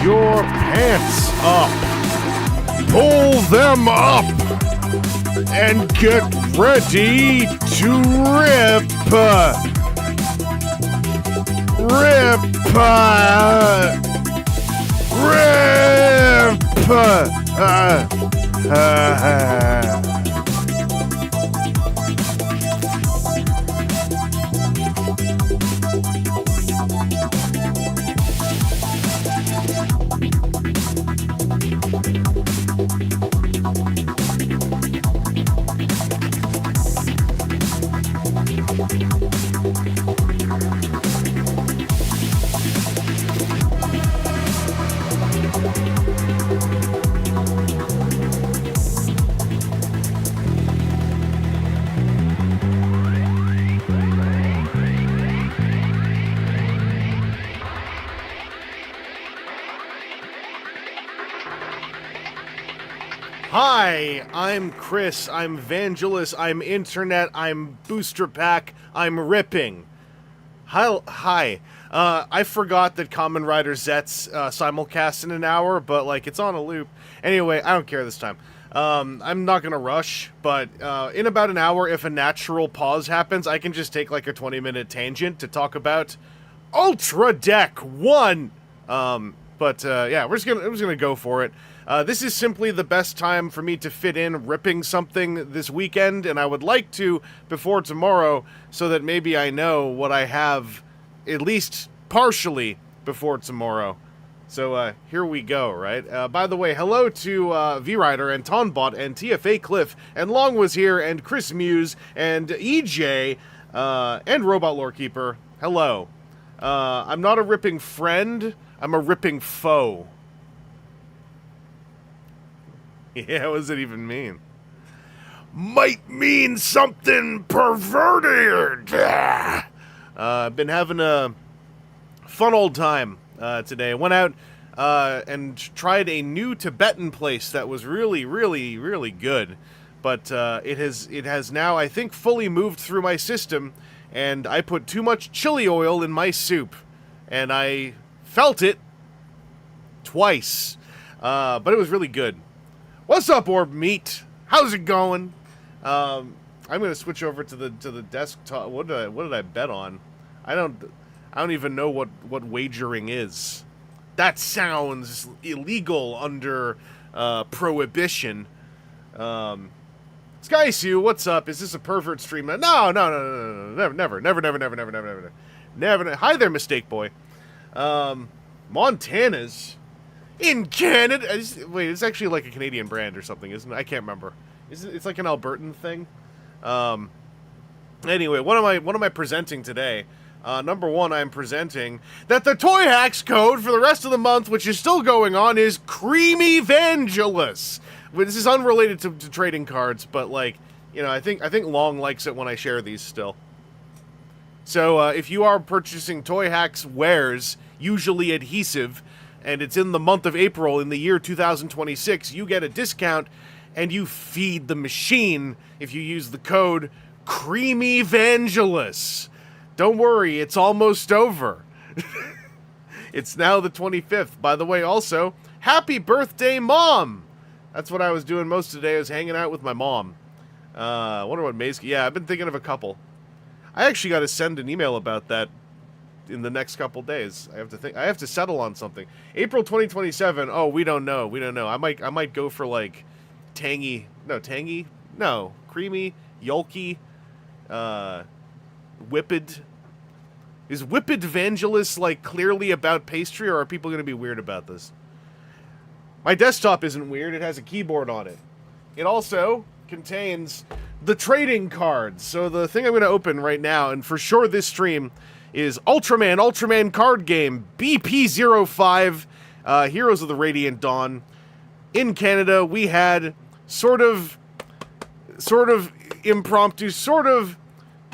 Your pants up. Pull them up. And get ready to rip. Hi, I'm Chris, I'm Vangelis, I'm Internet, I'm Booster Pack, I'm Ripping. Hi. I forgot that Kamen Rider Zets simulcast in an hour, but, like, it's on a loop. Anyway, I don't care this time. I'm not gonna rush, but in about an hour, if a natural pause happens, I can just take, like, a 20-minute tangent to talk about Ultra Deck 1! Yeah, I'm just gonna go for it. This is simply the best time for me to fit in ripping something this weekend, and I would like to before tomorrow, so that maybe I know what I have, at least partially, before tomorrow. So, here we go, right? By the way, hello to, V-Rider, and Tonbot, and TFA Cliff, and Long was here, and Chris Muse, and EJ, and Robot Lorekeeper. Hello. I'm not a ripping friend, I'm a ripping foe. Yeah, what does it even mean? Might mean something perverted! I've been having a fun old time today. Went out and tried a new Tibetan place that was really, really, really good. But it has now, I think, fully moved through my system, and I put too much chili oil in my soup. And I felt it twice. But it was really good. What's up, Orb Meat? How's it going? I'm gonna switch over to the desktop. What did I bet on? I don't even know what wagering is. That sounds illegal under prohibition. Sky Sue, what's up? Is this a pervert stream? No. Never. Hi there, Mistake Boy. Montana's in Canada. Wait, it's actually like a Canadian brand or something, isn't it? I can't remember. It's like an Albertan thing. Anyway, what am I presenting today? Number one, I'm presenting that the Toy Hacks code for the rest of the month, which is still going on, is Creamy Vangelis. This is unrelated to trading cards, but like, you know, I think Long likes it when I share these still. So if you are purchasing Toy Hacks wares, usually adhesive, and it's in the month of April in the year 2026, you get a discount, and you feed the machine if you use the code Creamy Vangelis. Don't worry, it's almost over. It's now the 25th. By the way, also, happy birthday, Mom! That's what I was doing most of the day. I was hanging out with my mom. Wonder what May's... Yeah, I've been thinking of a couple. I actually got to send an email about that in the next couple days. I have to settle on something. April 2027. Oh, we don't know. I might go for like creamy, yolky, whipped. Is Whipped Vangelis like clearly about pastry, or are people going to be weird about this? My desktop isn't weird. It has a keyboard on it. It also contains the trading cards. So the thing I'm going to open right now, and for sure this stream, is Ultraman card game BP05, Heroes of the Radiant Dawn. In Canada, we had sort of impromptu, sort of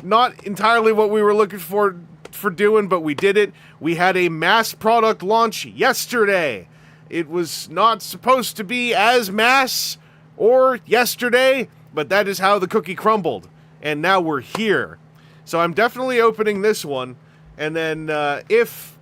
not entirely what we were looking for doing, but we did it. We had a mass product launch yesterday. It was not supposed to be as mass or yesterday, but that is how the cookie crumbled. And now we're here. So I'm definitely opening this one. And then if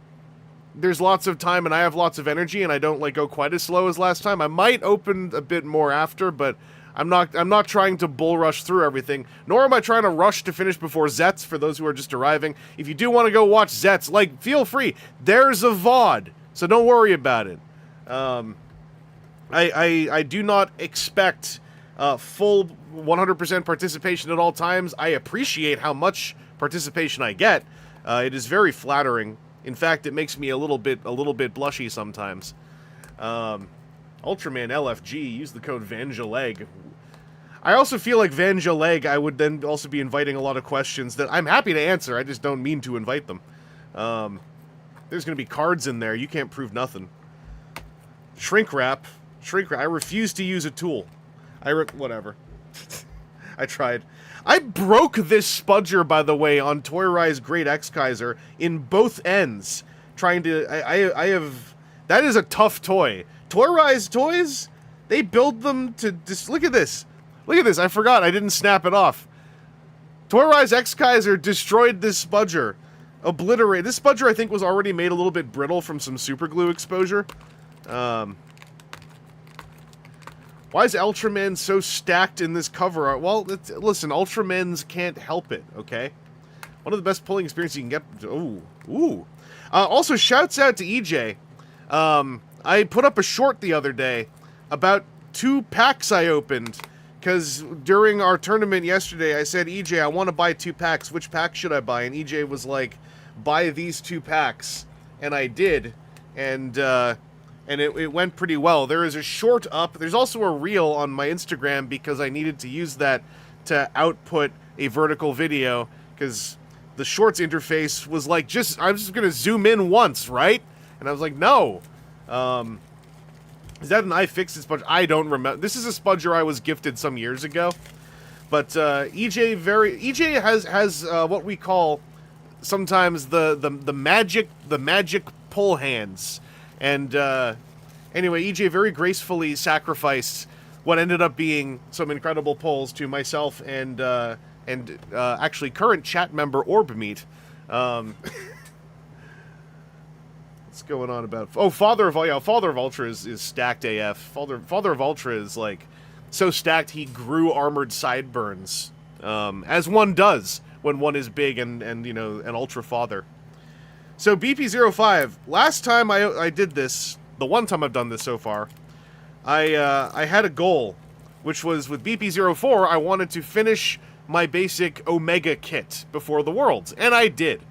there's lots of time and I have lots of energy and I don't like go quite as slow as last time, I might open a bit more after, but I'm not trying to bull rush through everything, nor am I trying to rush to finish before Zets for those who are just arriving. If you do want to go watch Zets, like, feel free. There's a VOD, so don't worry about it. I do not expect full 100% participation at all times. I appreciate how much participation I get. It is very flattering. In fact, it makes me a little bit blushy sometimes. Ultraman LFG, use the code Vangeleg. I also feel like Vangeleg, I would then also be inviting a lot of questions that I'm happy to answer, I just don't mean to invite them. There's gonna be cards in there, you can't prove nothing. Shrink wrap. I refuse to use a tool. Whatever. I tried. I broke this spudger, by the way, on Toy Rise Great X Kaiser in both ends. Trying to... I have... That is a tough toy. Toy Rise toys, they build them to just... Look at this. Look at this. I forgot. I didn't snap it off. Toy Rise X Kaiser destroyed this spudger. Obliterate. This spudger, I think, was already made a little bit brittle from some super glue exposure. Why is Ultraman so stacked in this cover art? Well, listen, Ultramans can't help it, okay? One of the best pulling experiences you can get. Ooh. Also, shouts out to EJ. I put up a short the other day about 2 packs I opened, because during our tournament yesterday, I said, EJ, I want to buy 2 packs. Which pack should I buy? And EJ was like, buy these 2 packs. And I did, and it went pretty well. There is a short up. There's also a reel on my Instagram, because I needed to use that to output a vertical video, because the shorts interface was like, I'm just going to zoom in once, right? And I was like, no. Is that an iFixit spudger? I don't remember. This is a spudger I was gifted some years ago. But EJ has what we call sometimes the magic pull hands. And anyway, EJ very gracefully sacrificed what ended up being some incredible pulls to myself and actually current chat member Orbmeat. What's going on about... Oh, Father of Ultra is stacked AF. Father of Ultra is, like, so stacked he grew armored sideburns. As one does when one is big and you know, an Ultra Father. So BP05, last time I did this, the one time I've done this so far, I had a goal, which was with BP04, I wanted to finish my basic Omega kit before the Worlds, and I did.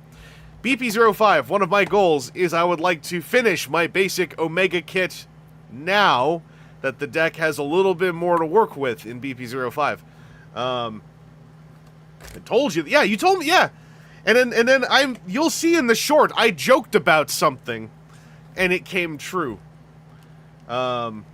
BP05, one of my goals is I would like to finish my basic Omega kit now that the deck has a little bit more to work with in BP05. I told you, yeah, you told me, yeah. And then you'll see in the short, I joked about something, and it came true. Omega,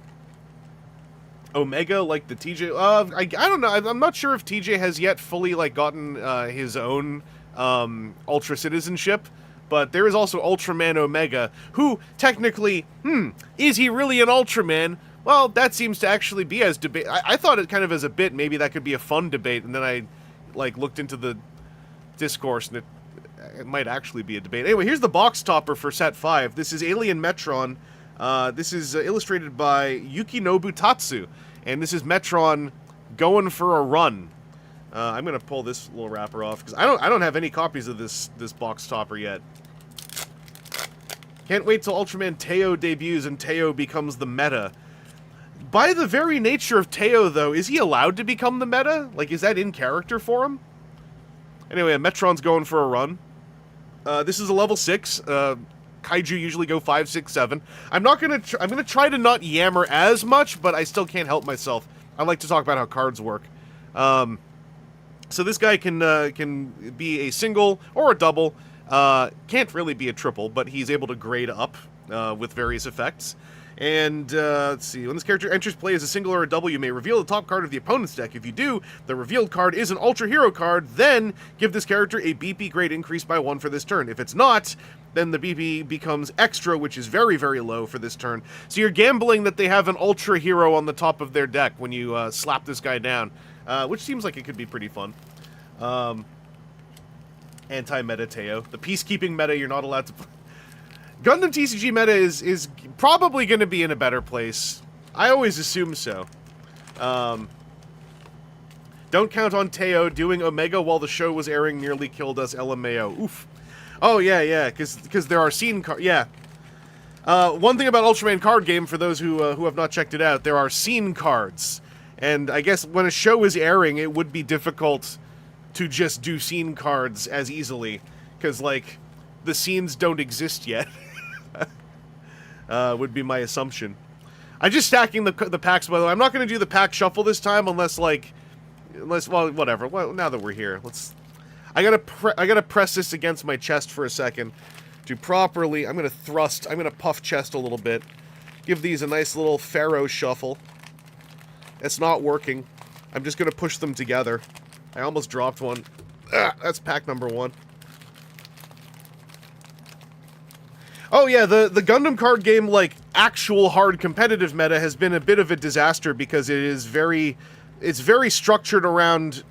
like the TJ, I don't know, I'm not sure if TJ has yet fully, like, gotten, his own, Ultra citizenship, but there is also Ultraman Omega, who, technically, is he really an Ultraman? Well, that seems to actually be as debate. I thought it kind of as a bit, maybe that could be a fun debate, and then I, like, looked into the discourse, and it might actually be a debate. Anyway, here's the box topper for set 5. This is Alien Metron. This is illustrated by Yukinobu Tatsu, and this is Metron going for a run. I'm gonna pull this little wrapper off because I don't have any copies of this box topper yet. Can't wait till Ultraman Teo debuts and Teo becomes the meta. By the very nature of Teo, though, is he allowed to become the meta? Like, is that in character for him? Anyway, Metron's going for a run. This is a level 6. Kaiju usually go 5, 6, 7. I'm gonna try to not yammer as much, but I still can't help myself. I like to talk about how cards work. So this guy can be a single or a double. Can't really be a triple, but he's able to grade up with various effects. And, let's see, when this character enters play as a single or a double, you may reveal the top card of the opponent's deck. If you do, the revealed card is an Ultra Hero card, then give this character a BP grade increase by 1 for this turn. If it's not, then the BP becomes extra, which is very, very low for this turn. So you're gambling that they have an Ultra Hero on the top of their deck when you slap this guy down, which seems like it could be pretty fun. Anti-meta Teo. The peacekeeping meta you're not allowed to play. Gundam TCG meta is probably going to be in a better place. I always assume so. Don't count on Teo doing Omega while the show was airing nearly killed us, LMAO. Oof. Oh, yeah, because there are scene cards. Yeah. One thing about Ultraman card game, for those who have not checked it out, there are scene cards. And I guess when a show is airing, it would be difficult to just do scene cards as easily. Because, like, the scenes don't exist yet. Would be my assumption. I'm just stacking the packs, by the way. I'm not going to do the pack shuffle this time unless, well, whatever. Well, now that we're here, I gotta press this against my chest for a second to properly, I'm gonna puff chest a little bit. Give these a nice little Pharaoh shuffle. It's not working. I'm just gonna push them together. I almost dropped one. That's pack number 1. Oh yeah, the Gundam card game, like, actual hard competitive meta has been a bit of a disaster because it's very structured around,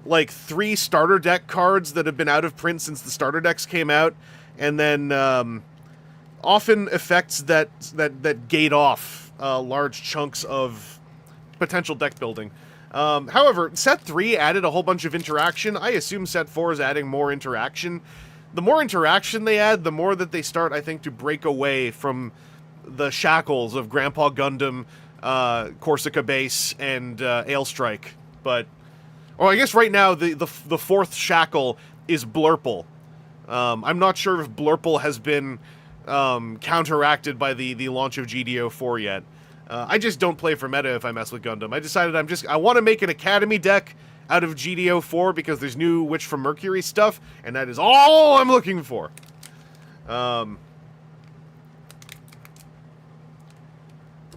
like, 3 starter deck cards that have been out of print since the starter decks came out, and then often effects that gate off large chunks of potential deck building. However, set 3 added a whole bunch of interaction. I assume set 4 is adding more interaction. The more interaction they add, the more that they start, I think, to break away from the shackles of Grandpa Gundam, Corsica Base, and Ailstrike. But, or I guess right now, the fourth shackle is Blurple. I'm not sure if Blurple has been counteracted by the launch of GDO4 yet. I just don't play for meta if I mess with Gundam. I decided I want to make an Academy deck out of GDO4 because there's new Witch from Mercury stuff, and that is all I'm looking for.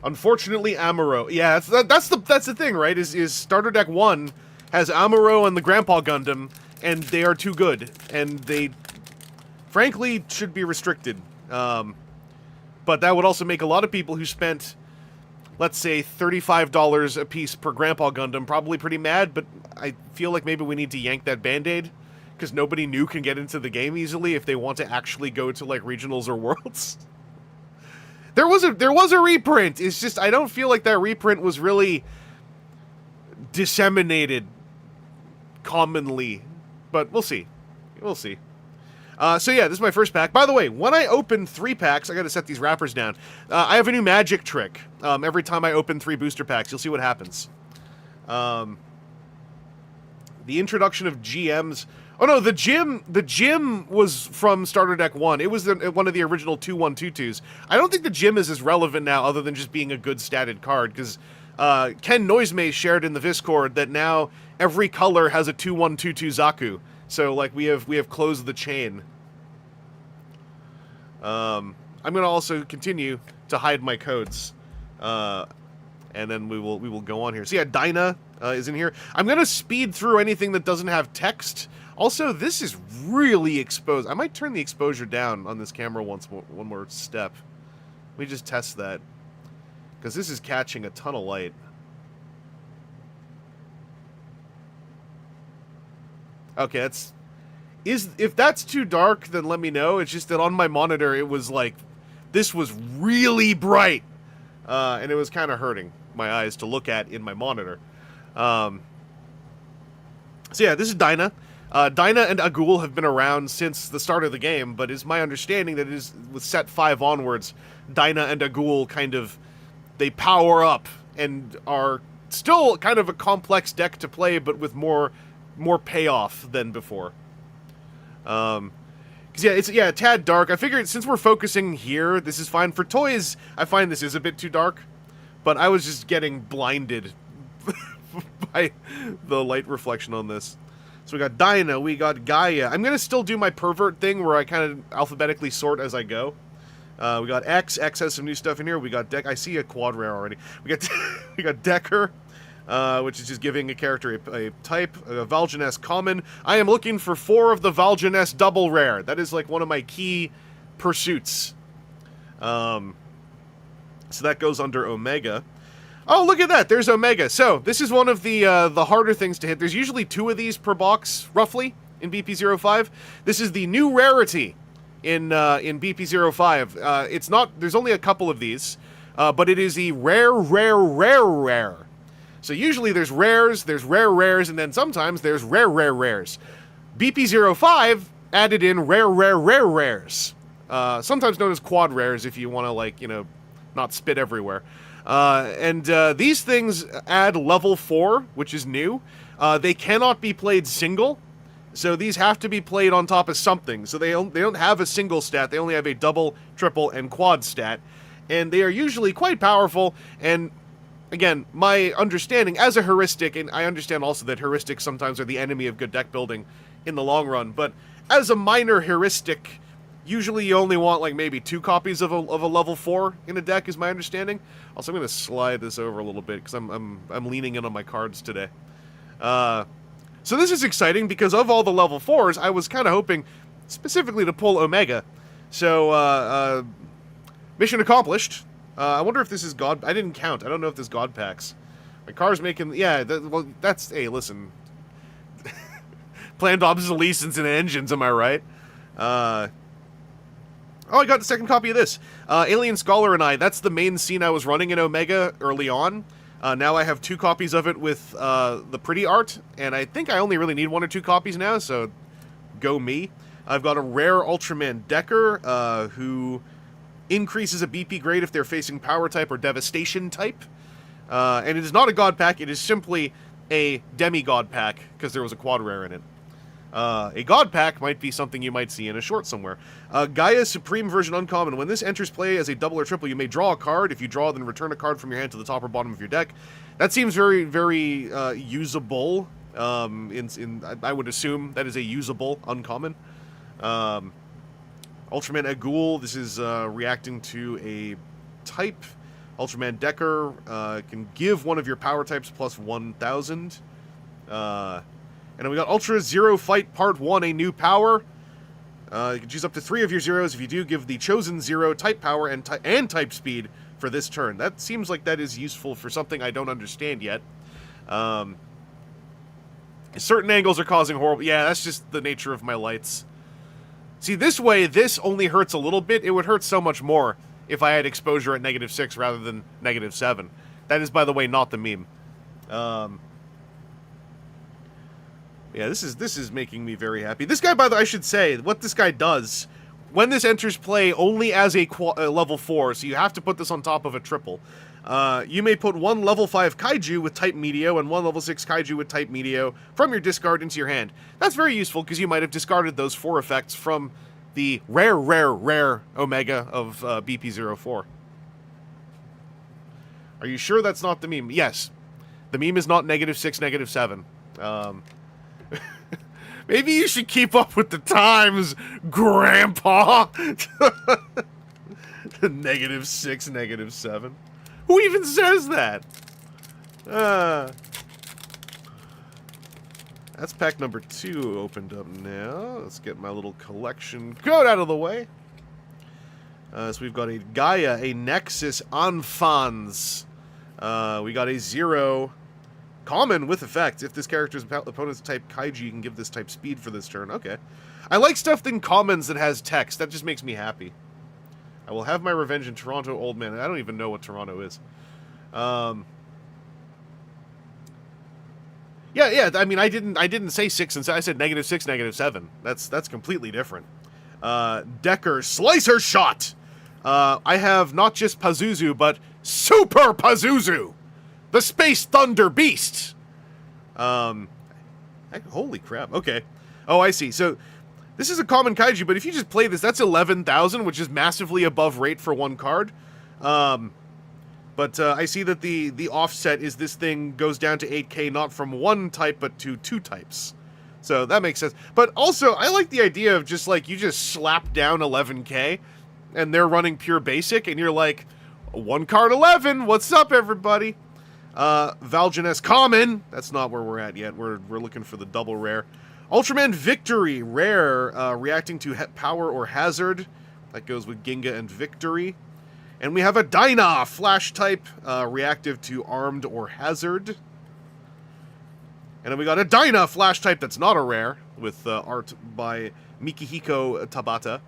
Unfortunately, Amuro. Yeah, that's the thing, right? Is Starter Deck 1 has Amuro and the Grandpa Gundam, and they are too good, and they, frankly, should be restricted. But that would also make a lot of people who spent, let's say, $35 a piece per Grandpa Gundam probably pretty mad, but I feel like maybe we need to yank that Band-Aid, because nobody new can get into the game easily if they want to actually go to, like, regionals or worlds. There was a reprint, it's just, I don't feel like that reprint was really disseminated commonly, but we'll see. We'll see. So yeah, this is my first pack. By the way, when I open 3 packs, I gotta set these wrappers down. I have a new magic trick. Every time I open 3 booster packs, you'll see what happens. The introduction of GMs. Oh no, the gym was from Starter Deck 1. It was one of the original 2-1-2-2s. I don't think the gym is as relevant now, other than just being a good statted card, because Ken Noisemace shared in the Discord that now every color has a 2-1-2-2 Zaku. So, like, we have closed the chain. I'm gonna also continue to hide my codes, and then we will go on here. So yeah, Dinah is in here. I'm gonna speed through anything that doesn't have text. Also, this is really exposed. I might turn the exposure down on this camera one more step. Let me just test that, because this is catching a ton of light. Okay, if that's too dark, then let me know. It's just that on my monitor, it was like, this was really bright, and it was kind of hurting my eyes to look at in my monitor. So yeah, this is Dinah. Dinah and Agul have been around since the start of the game, but it's my understanding that it is with set 5 onwards, Dinah and Agul they power up and are still kind of a complex deck to play, but with more payoff than before. Because yeah, it's a tad dark. I figured since we're focusing here, this is fine. For toys, I find this is a bit too dark, but I was just getting blinded by the light reflection on this. So we got Dinah, we got Gaia. I'm gonna still do my pervert thing where I kind of alphabetically sort as I go. We got X. X has some new stuff in here. We got Deck. I see a quad rare already. We got Decker. Which is just giving a character a type, a Valjaness common. I am looking for 4 of the Valjaness double rare. That is like one of my key pursuits. So that goes under Omega. Oh, look at that! There's Omega. So this is one of the harder things to hit. There's usually 2 of these per box, roughly, in BP05. This is the new rarity in BP05. It's not. There's only a couple of these, but it is the rare. So usually there's rares, there's rare rares, and then sometimes there's rare rares. BP05 added in rare rares. Sometimes known as quad rares if you want to, like, you know, not spit everywhere. These things add level 4, which is new. They cannot be played single, so these have to be played on top of something. So they don't have a single stat, they only have a double, triple, and quad stat. And they are usually quite powerful, and again, my understanding as a heuristic, and I understand also that heuristics sometimes are the enemy of good deck building in the long run, but as a minor heuristic, usually you only want like maybe 2 copies of a level 4 in a deck, is my understanding. Also, I'm going to slide this over a little bit because I'm leaning in on my cards today. So this is exciting because of all the level 4s, I was kind of hoping specifically to pull Omega. So mission accomplished. I wonder if this is God. I didn't count. I don't know if this God packs. My car's making. Yeah, well, that's. Hey, listen. Planned obsolescence in engines, am I right? Oh, I got the second copy of this. Alien Scholar and I. That's the main scene I was running in Omega early on. Now I have 2 copies of it with the pretty art, and I think I only really need 1 or 2 copies now, so go me. I've got a rare Ultraman Decker, who increases a BP grade if they're facing power type or devastation type. And it is not a god pack, it is simply a demigod pack, because there was a quad rare in it. A god pack might be something you might see in a short somewhere. Gaia's Supreme version uncommon. When this enters play as a double or triple, you may draw a card. If you draw, then return a card from your hand to the top or bottom of your deck. That seems very, very usable. I would assume that is a usable uncommon. Ultraman Agul, this is reacting to a type. Ultraman Decker can give one of your power types plus 1,000. And then we got Ultra Zero Fight Part 1, a new power. You can choose up to 3 of your zeros. If you do, give the chosen zero type power and type speed for this turn. That seems like that is useful for something I don't understand yet. Certain angles are causing horrible... Yeah, that's just the nature of my lights. See, this way, this only hurts a little bit. It would hurt so much more if I had exposure at -6 rather than -7. That is, by the way, not the meme. Yeah, this is making me very happy. This guy, by the way, I should say, what this guy does, when this enters play only as a level 4, so you have to put this on top of a triple, you may put one level 5 kaiju with type Meteo and one level 6 kaiju with type Meteo from your discard into your hand. That's very useful, because you might have discarded those 4 effects from the rare Omega of BP04. Are you sure that's not the meme? Yes. The meme is not -6, -7. Maybe you should keep up with the times, Grandpa! -6, -7. Who even says that? That's pack number 2 opened up now. Let's get my little collection code out of the way. So we've got a Gaia, a Nexus, Enfants. We got a 0... Common with effect. If this character's opponent's type kaiju, you can give this type speed for this turn. Okay. I like stuff in commons that has text. That just makes me happy. I will have my revenge in Toronto, old man. I don't even know what Toronto is. Yeah, I mean, I didn't say 6 and I said -6, -7. That's completely different. Decker, Slicer Shot! I have not just Pazuzu, but Super Pazuzu! The Space Thunder Beast! Holy crap, okay. Oh, I see. So, this is a common kaiju, but if you just play this, that's 11,000, which is massively above rate for one card. But I see that the offset is this thing goes down to 8k, not from one type, but to 2 types. So, that makes sense. But also, I like the idea of just, like, you just slap down 11k, and they're running pure basic, and you're like, 1 card 11, what's up, everybody? Valgenes Common. That's not where we're at yet. We're looking for the double rare. Ultraman Victory. Rare. Reacting to power or hazard. That goes with Ginga and Victory. And we have a Dyna. Flash type. Reactive to armed or hazard. And then we got a Dyna. Flash type that's not a rare. With art by Mikihiko Tabata.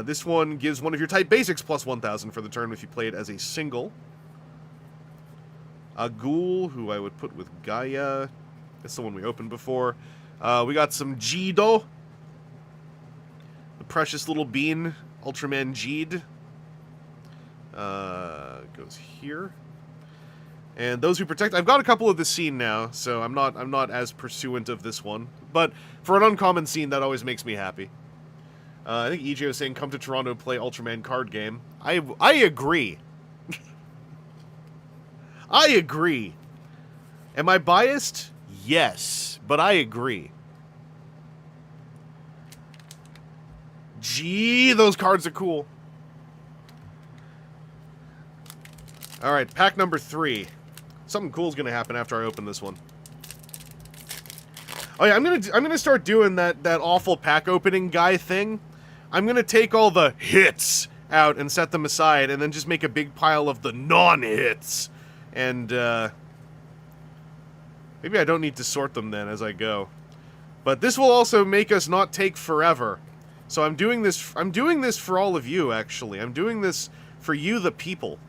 This one gives one of your type basics plus 1,000 for the turn if you play it as a single. A Ghoul, who I would put with Gaia. That's the one we opened before. We got some Jido. The precious little bean. Ultraman Jeed. Goes here. And those who protect. I've got a couple of the scene now, so I'm not as pursuant of this one. But for an uncommon scene, that always makes me happy. I think EJ was saying, come to Toronto, play Ultraman card game. I agree. I agree. Am I biased? Yes, but I agree. Gee, those cards are cool. Alright, pack number 3. Something cool's gonna happen after I open this one. Oh yeah, I'm gonna start doing that awful pack opening guy thing. I'm gonna take all the hits out and set them aside, and then just make a big pile of the non-hits. And, maybe I don't need to sort them then as I go. But this will also make us not take forever. So I'm doing this for all of you, actually. I'm doing this for you, the people.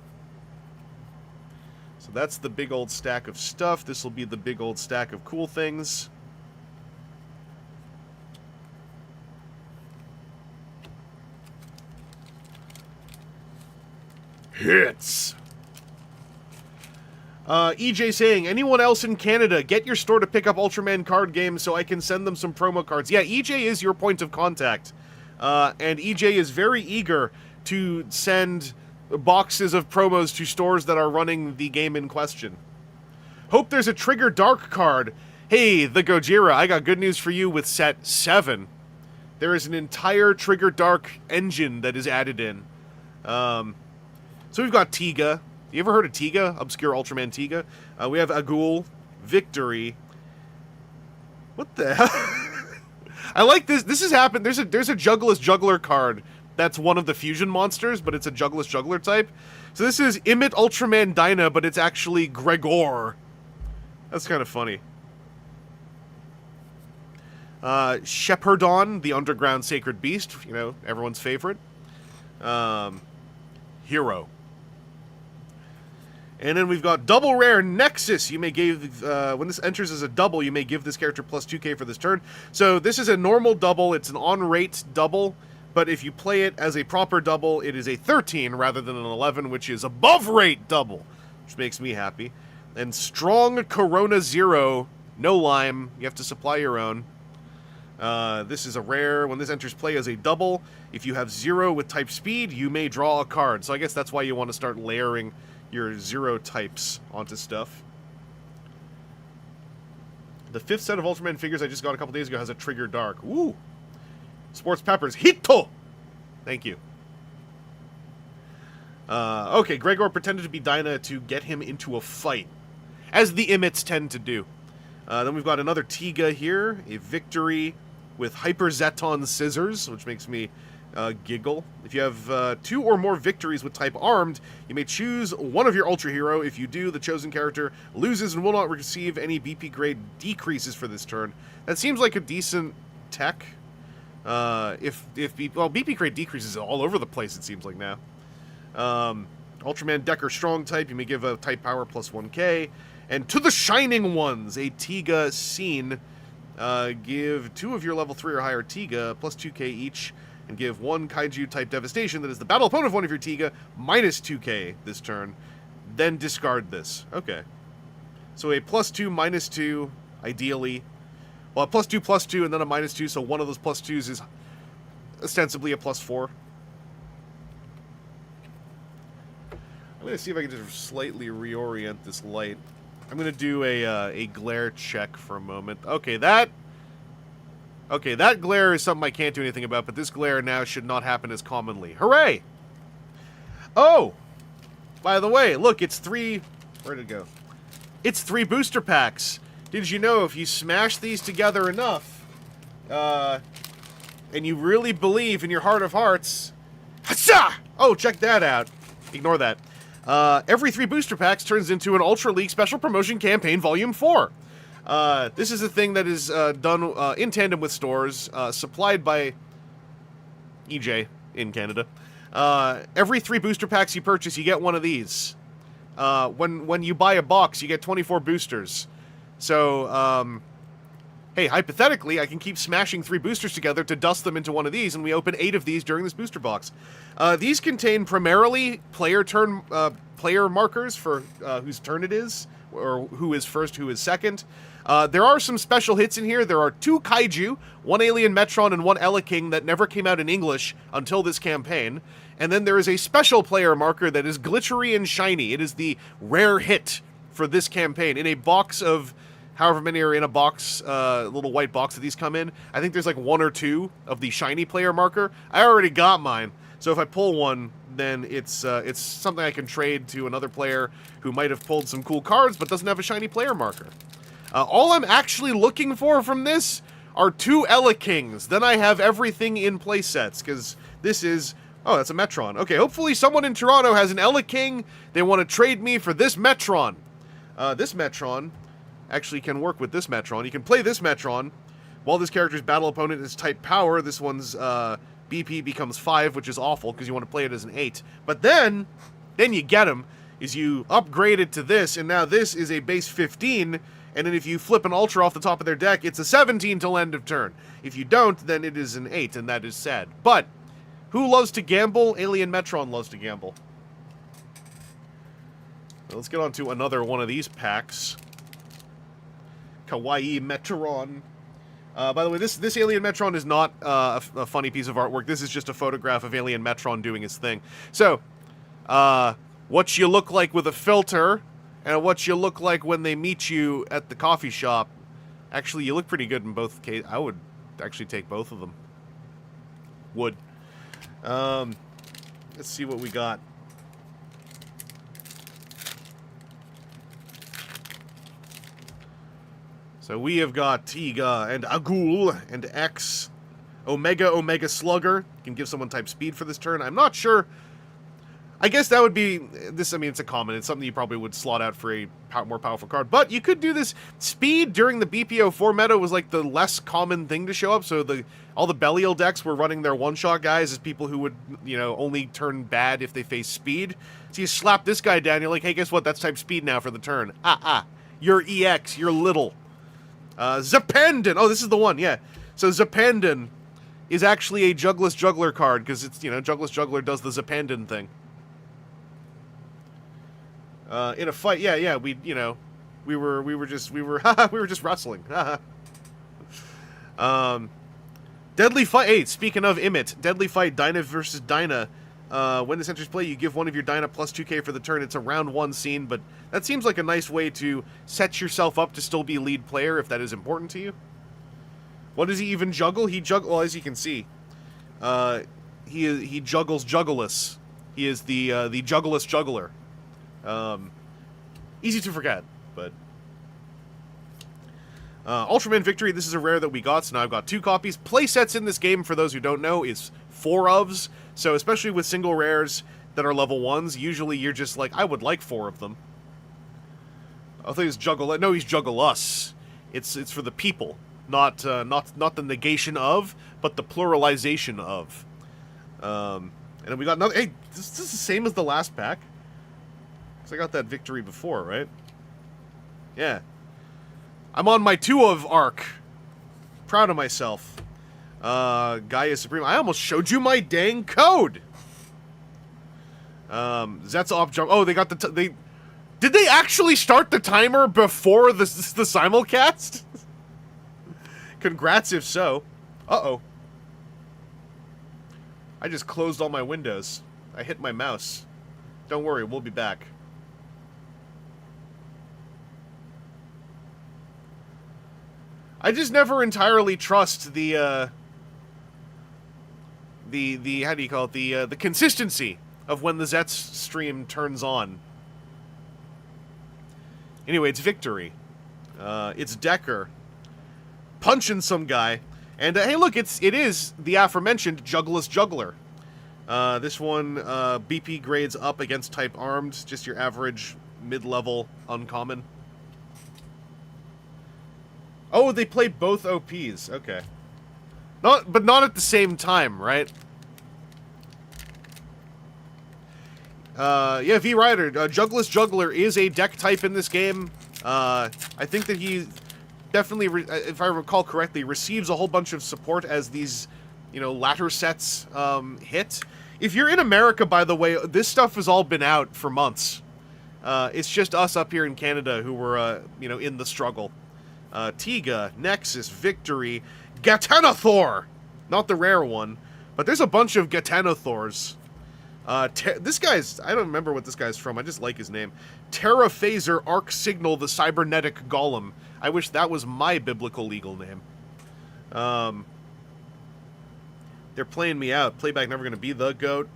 So that's the big old stack of stuff. This will be the big old stack of cool things. Hits! EJ saying, anyone else in Canada, get your store to pick up Ultraman card games so I can send them some promo cards. Yeah, EJ is your point of contact. And EJ is very eager to send boxes of promos to stores that are running the game in question. Hope there's a Trigger Dark card. Hey, the Gojira, I got good news for you with set 7. There is an entire Trigger Dark engine that is added in. So we've got Tiga. You ever heard of Tiga? Obscure Ultraman Tiga? We have Agul, Victory. What the hell? I like this. This has happened. There's a Juggless Juggler card that's one of the fusion monsters, but it's a Juggless Juggler type. So this is Imit Ultraman Dyna, but it's actually Gregor. That's kind of funny. Shepherdon, the underground sacred beast. You know, everyone's favorite. Hero. And then we've got double rare Nexus. You may give, when this enters as a double, you may give this character plus 2k for this turn. So this is a normal double. It's an on-rate double. But if you play it as a proper double, it is a 13 rather than an 11, which is above rate double, which makes me happy. And strong Corona Zero, no lime. You have to supply your own. This is a rare. When this enters play as a double, if you have 0 with type speed, you may draw a card. So I guess that's why you want to start layering your 0 types onto stuff. The 5th set of Ultraman figures I just got a couple days ago has a Trigger Dark. Ooh! Sports Peppers. Hito! Thank you. Okay, Gregor pretended to be Dinah to get him into a fight, as the Immits tend to do. Then we've got another Tiga here, a Victory with Hyper Zeton Scissors, which makes me giggle. If you have 2 or more victories with type Armed, you may choose one of your Ultra Hero. If you do, the chosen character loses and will not receive any BP grade decreases for this turn. That seems like a decent tech. BP grade decreases all over the place, it seems like now. Ultraman Decker Strong type, you may give a type power plus 1k. And to the Shining Ones, a Tiga Scene. Give 2 of your level 3 or higher Tiga plus 2k each, and give 1 Kaiju type Devastation that is the battle opponent of one of your Tiga minus 2k this turn. Then discard this. Okay. So a plus 2, minus 2, ideally. Well, a plus 2, and then a minus 2, so one of those plus 2s is ostensibly a plus 4. I'm going to see if I can just slightly reorient this light. I'm going to do a glare check for a moment. Okay, that glare is something I can't do anything about, but this glare now should not happen as commonly. Hooray! Oh! By the way, look, it's 3... Where'd it go? It's 3 booster packs. Did you know if you smash these together enough, and you really believe in your heart of hearts... Hassa! Oh, check that out. Ignore that. Every 3 booster packs turns into an Ultra League Special Promotion Campaign Volume 4. This is a thing that is done in tandem with stores, supplied by EJ in Canada. Every 3 booster packs you purchase, you get one of these. When you buy a box, you get 24 boosters. So, hey, hypothetically, I can keep smashing 3 boosters together to dust them into one of these, and we open 8 of these during this booster box. These contain primarily player markers for whose turn it is, or who is first, who is second. There are some special hits in here. There are 2 Kaiju, 1 Alien Metron, and 1 King that never came out in English until this campaign. And then there is a special player marker that is glittery and shiny. It is the rare hit for this campaign. In a box of... however many are in a box, little white box that these come in. I think there's like 1 or 2 of the shiny player marker. I already got mine, so if I pull one, then it's something I can trade to another player who might have pulled some cool cards but doesn't have a shiny player marker. All I'm actually looking for from this are 2 Kings. Then I have everything in play sets, because this is... Oh, that's a Metron. Okay, hopefully someone in Toronto has an King. They want to trade me for this Metron. This Metron... actually can work with this Metron. You can play this Metron while this character's battle opponent is type power. This one's BP becomes 5, which is awful because you want to play it as an 8. But then you get him, is you upgrade it to this, and now this is a base 15, and then if you flip an Ultra off the top of their deck, it's a 17 till end of turn. If you don't, then it is an 8, and that is sad. But who loves to gamble? Alien Metron loves to gamble. Now let's get on to another one of these packs. Kawaii Metron. By the way, this Alien Metron is not a funny piece of artwork. This is just a photograph of Alien Metron doing his thing. So, what you look like with a filter, and what you look like when they meet you at the coffee shop. Actually, you look pretty good in both cases. I would actually take both of them. Would. Let's see what we got. So we have got Tiga and Agul and X. Omega Slugger. You can give someone type speed for this turn. I'm not sure. I guess that would be this. I mean, it's a common. It's something you probably would slot out for a more powerful card. But you could do this. Speed during the BPO4 meta was like the less common thing to show up. So all the Belial decks were running their one-shot guys as people who would, you know, only turn bad if they face speed. So you slap this guy down. You're like, hey, guess what? That's type speed now for the turn. You're EX. You're little. Zapandon. Oh, this is the one. Yeah. So Zapandon is actually a Jugless Juggler card because it's, you know, Jugless Juggler does the Zapandon thing. In a fight, yeah, we were just wrestling. Deadly fight. Hey, speaking of Imit, deadly fight, Dyna versus Dyna. When this enters play, you give one of your Dyna plus 2k for the turn. It's a round 1 scene, but that seems like a nice way to set yourself up to still be lead player if that is important to you. What does he even juggle? Well, as you can see, he juggles Juggleless. He is the Juggleless Juggler. Easy to forget, but Ultraman Victory, this is a rare that we got, so now I've got 2 copies. Playsets in this game, for those who don't know, is 4 ofs, so especially with single rares that are level 1s, usually you're just like, I would like 4 of them. I think it's Juggle... No, he's Juggle-us. It's for the people, not the negation of, but the pluralization of. And then we got another... Hey, this is the same as the last pack. I got that victory before, right? Yeah. I'm on my 2 of arc. Proud of myself. Gaia Supreme. I almost showed you my dang code! That's off jump. Oh, they got the... Did they actually start the timer before the simulcast? Congrats if so. Uh-oh. I just closed all my windows. I hit my mouse. Don't worry, we'll be back. I just never entirely trust the how do you call it, the consistency of when the Zets stream turns on. Anyway, it's Victory. It's Decker punching some guy, and hey, look, it is the aforementioned Juggless Juggler. This one BP grades up against type armed, just your average mid-level uncommon. Oh, they play both OPs. Okay. But not at the same time, right? Yeah, V Rider. Juggless Juggler is a deck type in this game. I think that he definitely, if I recall correctly, receives a whole bunch of support as these, you know, latter sets hit. If you're in America, by the way, this stuff has all been out for months. It's just us up here in Canada who were, you know, in the struggle. Tiga, Nexus, Victory, Gatanothor! Not the rare one, but there's a bunch of Gatanothors. This guy's... I don't remember what this guy's from, I just like his name. Terra Phaser Arc Signal, the Cybernetic Golem. I wish that was my biblical legal name. They're playing me out. Playback never gonna be the GOAT.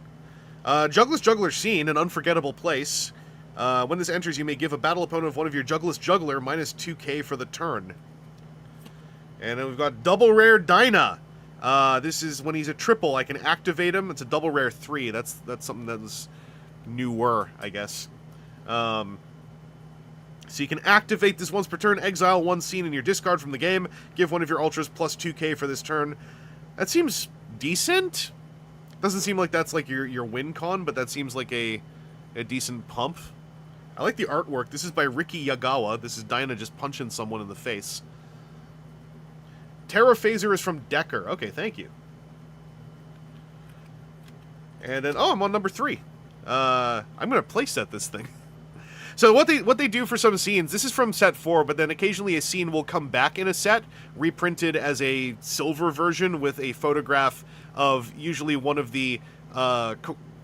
Juggless Juggler Scene, an unforgettable place. When this enters, you may give a battle opponent of one of your Juggless Juggler minus 2k for the turn. And then we've got Double Rare Dyna. This is when he's a triple, I can activate him. It's a double rare 3. That's something that was newer, I guess. So you can activate this once per turn, exile 1 scene in your discard from the game, give one of your Ultras plus 2k for this turn. That seems decent. Doesn't seem like that's like your win con, but that seems like a decent pump. I like the artwork. This is by Riki Yagawa. This is Dyna just punching someone in the face. Terra Phaser is from Decker. Okay, thank you. And then, oh, I'm on number 3. I'm going to playset this thing. So what they do for some scenes, this is from set 4, but then occasionally a scene will come back in a set, reprinted as a silver version with a photograph of usually one of the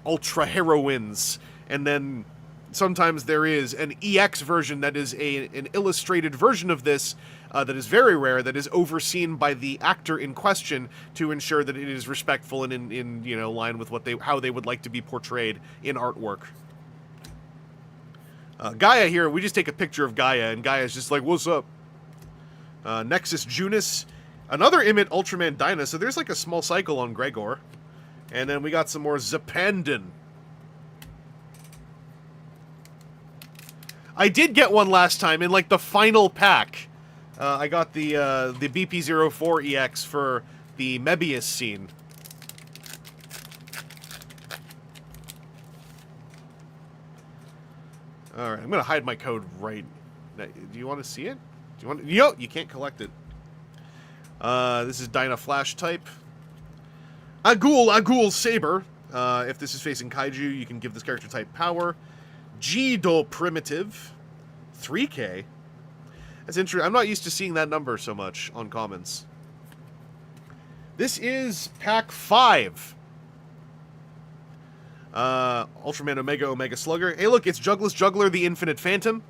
ultra heroines. And then sometimes there is an EX version that is an illustrated version of this that is very rare, that is overseen by the actor in question to ensure that it is respectful and in you know, line with what how they would like to be portrayed in artwork. Gaia here, we just take a picture of Gaia, and Gaia's just like, what's up? Nexus Junus, another Imit Ultraman Dyna, so there's like a small cycle on Gregor. And then we got some more Zapandon. I did get one last time in, like, the final pack. I got the BP-04 EX for the Mebius scene. Alright, I'm gonna hide my code right... Do you want to see it? Do you want... Yo! You can't collect it. This is Dyna Flash type. Agul Saber. If this is facing Kaiju, you can give this character type power. Jido Primitive. 3K. That's interesting. I'm not used to seeing that number so much on commons. This is pack 5. Ultraman Omega Slugger. Hey, look, it's Jugless Juggler, the Infinite Phantom.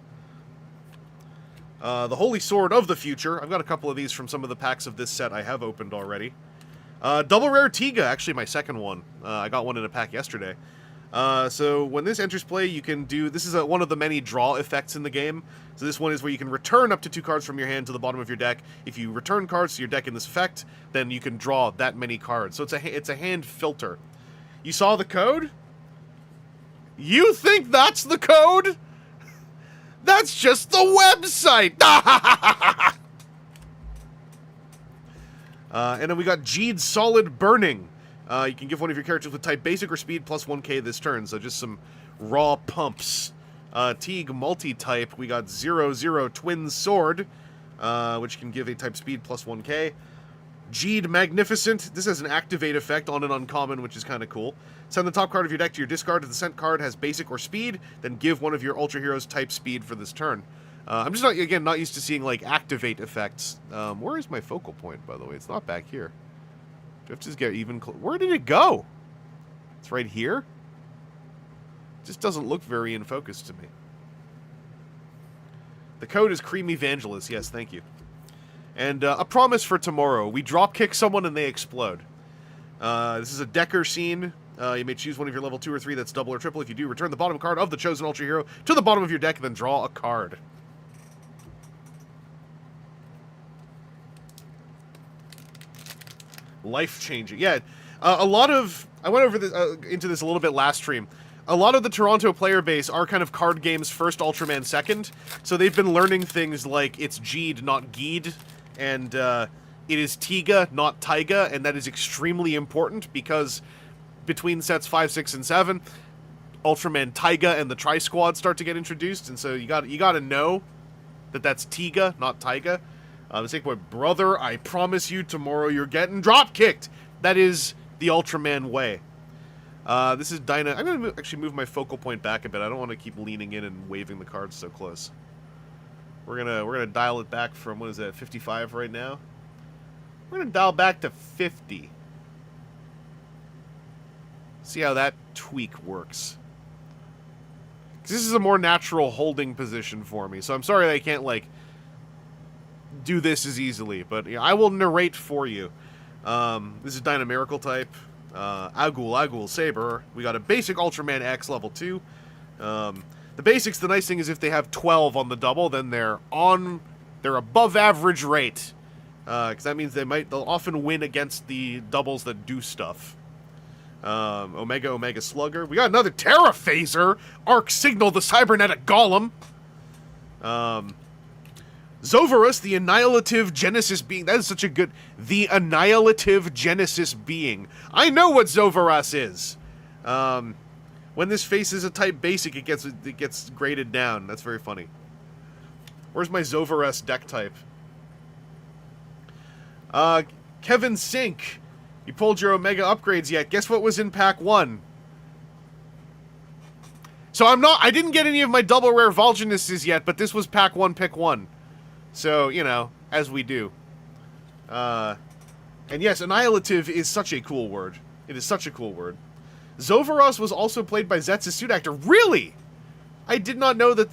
The Holy Sword of the Future. I've got a couple of these from some of the packs of this set I have opened already. Double Rare Tiga, actually my second one. I got one in a pack yesterday. So when this enters play, you can do... This is one of the many draw effects in the game. So this one is where you can return up to 2 cards from your hand to the bottom of your deck. If you return cards to your deck in this effect, then you can draw that many cards. So it's a hand filter. You saw the code? You think that's the code? That's just the website! And then we got Jeed Solid Burning. You can give one of your characters with type Basic or Speed plus 1k this turn, so just some raw pumps. Teague Multi-type, we got 0/0 Twin Sword, which can give a type Speed plus 1k. Jeed Magnificent, this has an activate effect on an uncommon, which is kind of cool. Send the top card of your deck to your discard. If the sent card has Basic or Speed, then give one of your Ultra Heroes type Speed for this turn. I'm just not used to seeing, like, activate effects. Where is my focal point, by the way? It's not back here. Do I have to just get even close? Where did it go? It's right here? It just doesn't look very in focus to me. The code is Creamy Vangelis. Yes, thank you. And a promise for tomorrow. We drop kick someone and they explode. This is a Decker scene. You may choose one of your level 2 or 3 that's double or triple. If you do, return the bottom card of the chosen Ultra Hero to the bottom of your deck and then draw a card. Life-changing. Yeah, a lot of... I went over this, into this a little bit last stream. A lot of the Toronto player base are kind of card games first, Ultraman second. So they've been learning things like it's Jeed, not Geed. And it is Tiga, not Taiga. And that is extremely important because between sets 5, 6, and 7, Ultraman Taiga and the Tri-Squad start to get introduced. And so you gotta know that that's Tiga, not Taiga. Mistake point, brother, I promise you tomorrow you're getting drop-kicked. That is the Ultraman way. This is Dyna. I'm going to actually move my focal point back a bit. I don't want to keep leaning in and waving the cards so close. We're gonna dial it back from, what is that, 55 right now? We're going to dial back to 50. See how that tweak works. 'Cause this is a more natural holding position for me, so I'm sorry that I can't, like, do this as easily, but you know, I will narrate for you. This is Dyna Miracle type. Agul Saber. We got a basic Ultraman X level 2. The basics, the nice thing is if they have 12 on the double, then they're above average rate. Because that means they'll often win against the doubles that do stuff. Omega Slugger. We got another Terra Phaser. Arc Signal, the Cybernetic Golem. Zovarus, the Annihilative Genesis Being. That is such a good... The Annihilative Genesis Being. I know what Zovarus is. When this faces a type basic, it gets graded down. That's very funny. Where's my Zovarus deck type? Kevin Sink. You pulled your Omega upgrades yet. Guess what was in pack 1? So I didn't get any of my double rare Volgenuses yet, but this was pack 1, pick 1. So, you know, as we do. And yes, Annihilative is such a cool word. It is such a cool word. Zovarus was also played by Zet's suit actor. Really? I did not know that...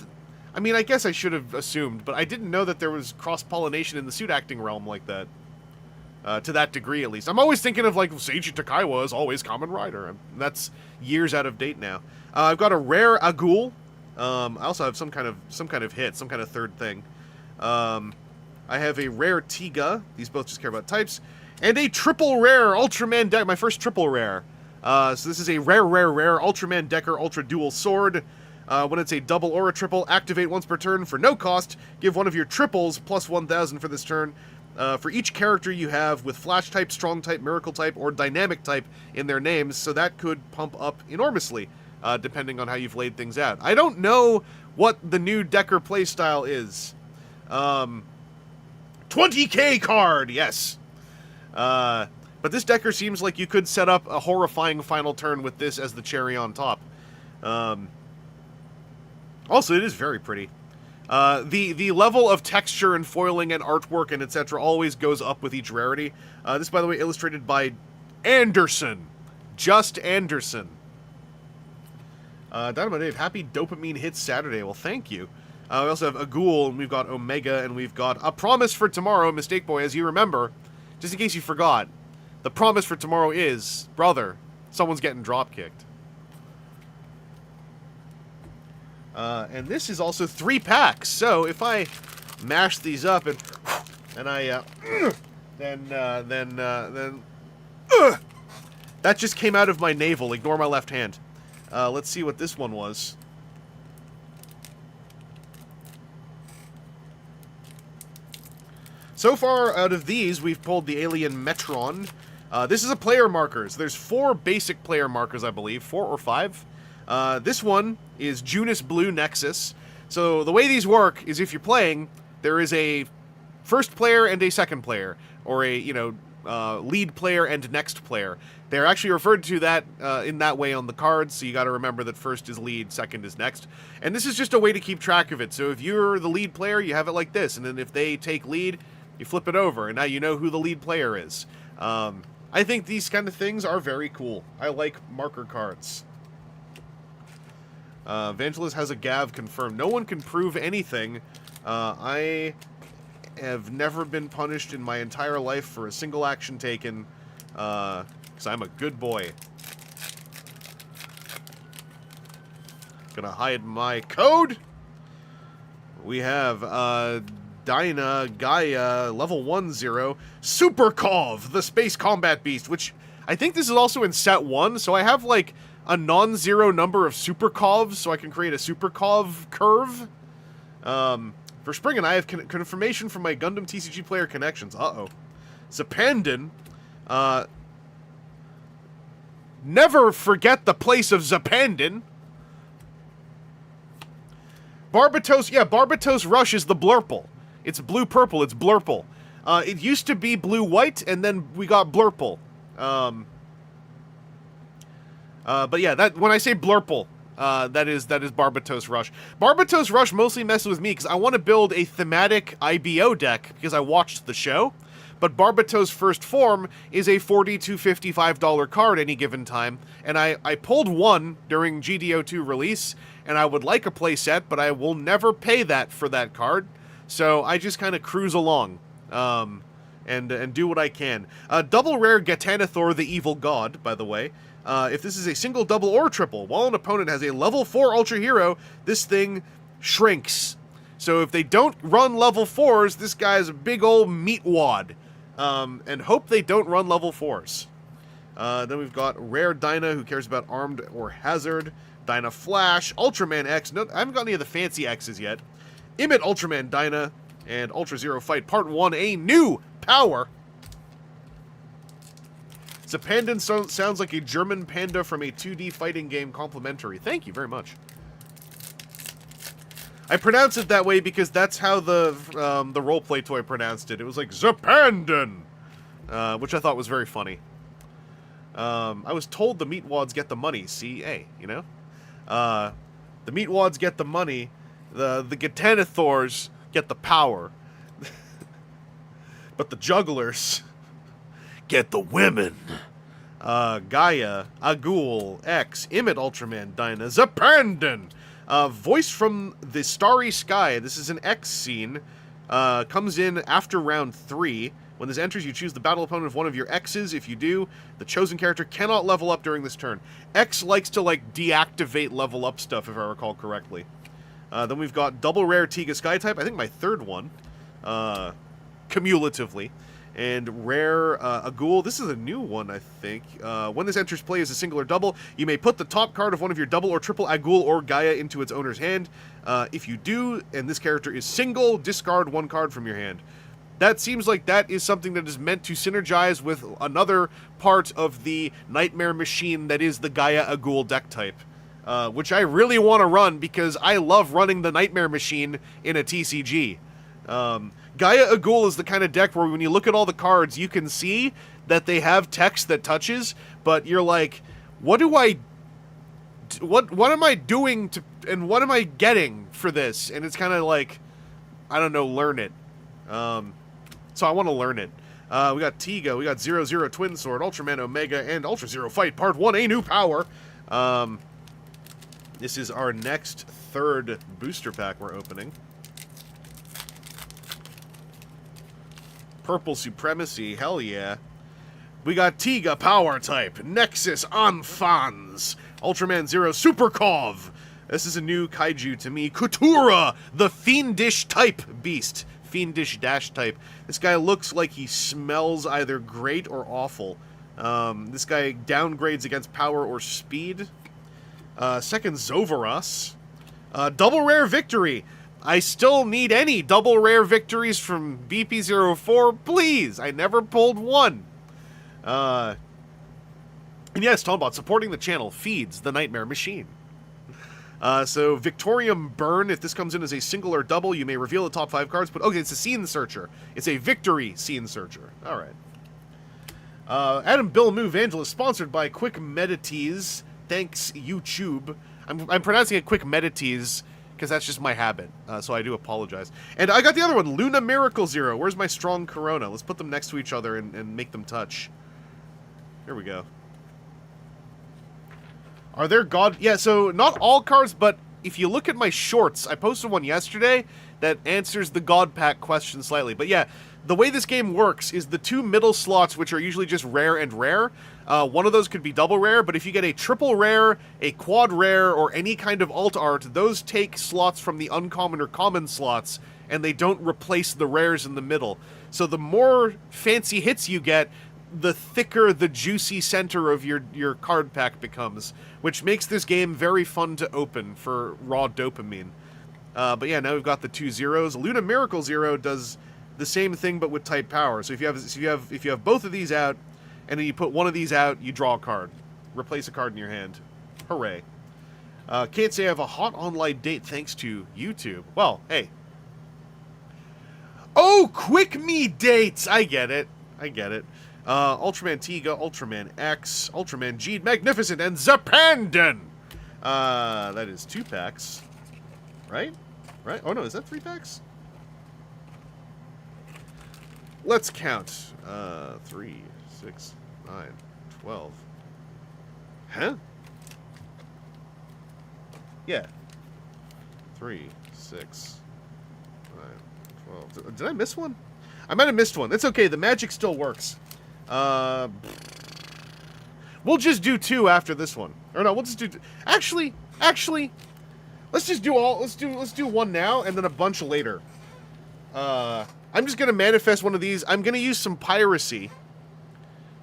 I mean, I guess I should have assumed, but I didn't know that there was cross-pollination in the suit acting realm like that. To that degree, at least. I'm always thinking of, like, Seiji Takaiwa is always Kamen Rider. That's years out of date now. I've got a rare Agul. I also have some kind of hit, some kind of third thing. I have a rare Tiga. These both just care about types. And a triple rare Ultraman deck. My first triple rare. So this is a rare Ultraman Decker Ultra Dual Sword. When it's a double or a triple, activate once per turn for no cost. Give one of your triples plus 1,000 for this turn. For each character you have with Flash type, Strong type, Miracle type, or Dynamic type in their names, so that could pump up enormously, depending on how you've laid things out. I don't know what the new Decker playstyle is. 20k card, yes! But this Decker seems like you could set up a horrifying final turn with this as the cherry on top. Also, it is very pretty. The level of texture and foiling and artwork and etc. always goes up with each rarity. This, by the way, illustrated by Anderson. Just Anderson. Dynamite Dave, happy Dopamine Hits Saturday. Well, thank you. We also have a Ghoul, and we've got Omega, and we've got a promise for tomorrow, Mistake Boy, as you remember, just in case you forgot. The promise for tomorrow is, brother, someone's getting drop-kicked. And this is also 3 packs, so if I mash these up and I, then that just came out of my navel. Ignore my left hand. Let's see what this one was. So far, out of these, we've pulled the Alien Metron. This is a player markers. There's 4 basic player markers, I believe. 4 or 5. This one is Junus Blue Nexus. So the way these work is if you're playing, there is a first player and a second player. Or a, lead player and next player. They're actually referred to that in that way on the cards, so you gotta remember that first is lead, second is next. And this is just a way to keep track of it. So if you're the lead player, you have it like this. And then if they take lead, you flip it over, and now you know who the lead player is. I think these kind of things are very cool. I like marker cards. Vangelis has a Gav confirmed. No one can prove anything. I have never been punished in my entire life for a single action taken, because I'm a good boy. Gonna hide my code. We have, Dyna, Gaia, level 1-0, Super Cov, the Space Combat Beast, which I think this is also in set 1, so I have, like, a non-zero number of Super Covs, so I can create a Super Cov curve. For Spring, and I have confirmation from my Gundam TCG player connections. Uh-oh. Zapandin, never forget the place of Zapandin. Barbatos, yeah, Barbatos Rush is the Blurple. It's blue-purple, it's Blurple. It used to be blue-white, and then we got Blurple. But yeah, that when I say Blurple, that is Barbatos Rush. Barbatos Rush mostly messes with me because I want to build a thematic IBO deck because I watched the show. But Barbatos First Form is a $40 to $55 card any given time, and I pulled one during GDO2 release, and I would like a playset, but I will never pay that for that card. So I just kind of cruise along, and do what I can. Double rare Gatanithor the Evil God, by the way. If this is a single, double, or triple, while an opponent has a level 4 Ultra Hero, this thing shrinks. So if they don't run level 4s, this guy's a big old meat wad. And hope they don't run level 4s. Then we've got Rare Dyna, who cares about Armed or Hazard. Dyna Flash, Ultraman X. No, I haven't got any of the fancy X's yet. Emit Ultraman Dyna, and Ultra Zero Fight Part 1, a new power. Zapandin sounds like a German panda from a 2D fighting game complimentary. Thank you very much. I pronounce it that way because that's how the roleplay toy pronounced it. It was like, Zapandin! Which I thought was very funny. I was told the meatwads get the money. See, hey, you know? The meatwads get the money. The Gatanithors get the power. But the jugglers get the women. Gaia, Agul, X, Emit Ultraman, Dyna, Zapandin. Voice from the Starry Sky. This is an X scene. Comes in after round 3. When this enters, you choose the battle opponent of one of your X's. If you do, the chosen character cannot level up during this turn. X likes to, like, deactivate level up stuff, if I recall correctly. Then we've got double rare Tiga Sky type. I think my third one. Cumulatively. And rare, a ghoul. This is a new one, I think. When this enters play as a single or double, you may put the top card of one of your double or triple Agul or Gaia into its owner's hand. If you do, and this character is single, discard one card from your hand. That seems like that is something that is meant to synergize with another part of the Nightmare Machine that is the Gaia Agul deck type. Which I really want to run because I love running the Nightmare Machine in a TCG. Gaia Agul is the kind of deck where when you look at all the cards, you can see that they have text that touches, but you're like, what am I doing to, and what am I getting for this? And it's kind of like, I don't know, learn it. So I want to learn it. We got Tiga, we got 0-0 Twin Sword, Ultraman Omega, and Ultra Zero Fight Part 1, A New Power. This is our next third booster pack we're opening. Purple Supremacy, hell yeah. We got Tiga Power Type, Nexus Enfans, Ultraman Zero Supercov. This is a new kaiju to me. Kutura, the Fiendish Type Beast. Fiendish Dash Type. This guy looks like he smells either great or awful. This guy downgrades against power or speed. Second Zovaros. Double Rare Victory. I still need any double rare victories from BP04, please! I never pulled one. And yes, talking about supporting the channel feeds the Nightmare Machine. So Victorium Burn, if this comes in as a single or double, you may reveal the top 5 cards, but okay, it's a Scene Searcher. It's a Victory Scene Searcher. Alright. Adam Bill Moo Vangelis, sponsored by Quick Medites. Thanks, YouTube. I'm pronouncing it Quick Medites, because that's just my habit, so I do apologize. And I got the other one, Luna Miracle Zero. Where's my Strong Corona? Let's put them next to each other and make them touch. Here we go. Are there God... Yeah, so not all cards, but if you look at my shorts, I posted one yesterday that answers the God Pack question slightly. But yeah, the way this game works is the 2 middle slots, which are usually just rare and rare, one of those could be double rare, but if you get a triple rare, a quad rare, or any kind of alt art, those take slots from the uncommon or common slots, and they don't replace the rares in the middle. So the more fancy hits you get, the thicker the juicy center of your card pack becomes, which makes this game very fun to open for raw dopamine. But yeah, now we've got the 2 zeros. Luna Miracle Zero does the same thing but with type power. So if you have both of these out, and then you put one of these out, you draw a card. Replace a card in your hand. Hooray. Can't say I have a hot online date thanks to YouTube. Well, hey. Oh, quick me dates! I get it. Ultraman Tiga, Ultraman X, Ultraman Geed Magnificent, and Zapandon! That is 2 packs. Right? Right? Oh no, is that 3 packs? Let's count. 3, 6, 9, 12. Huh? Yeah. 3, 6, 9, 12. Did I miss one? I might have missed one. That's okay. The magic still works. We'll just do 2 after this one. Or no, we'll just do... Actually, let's just do all... Let's do 1 now, and then a bunch later. I'm just gonna manifest one of these. I'm gonna use some piracy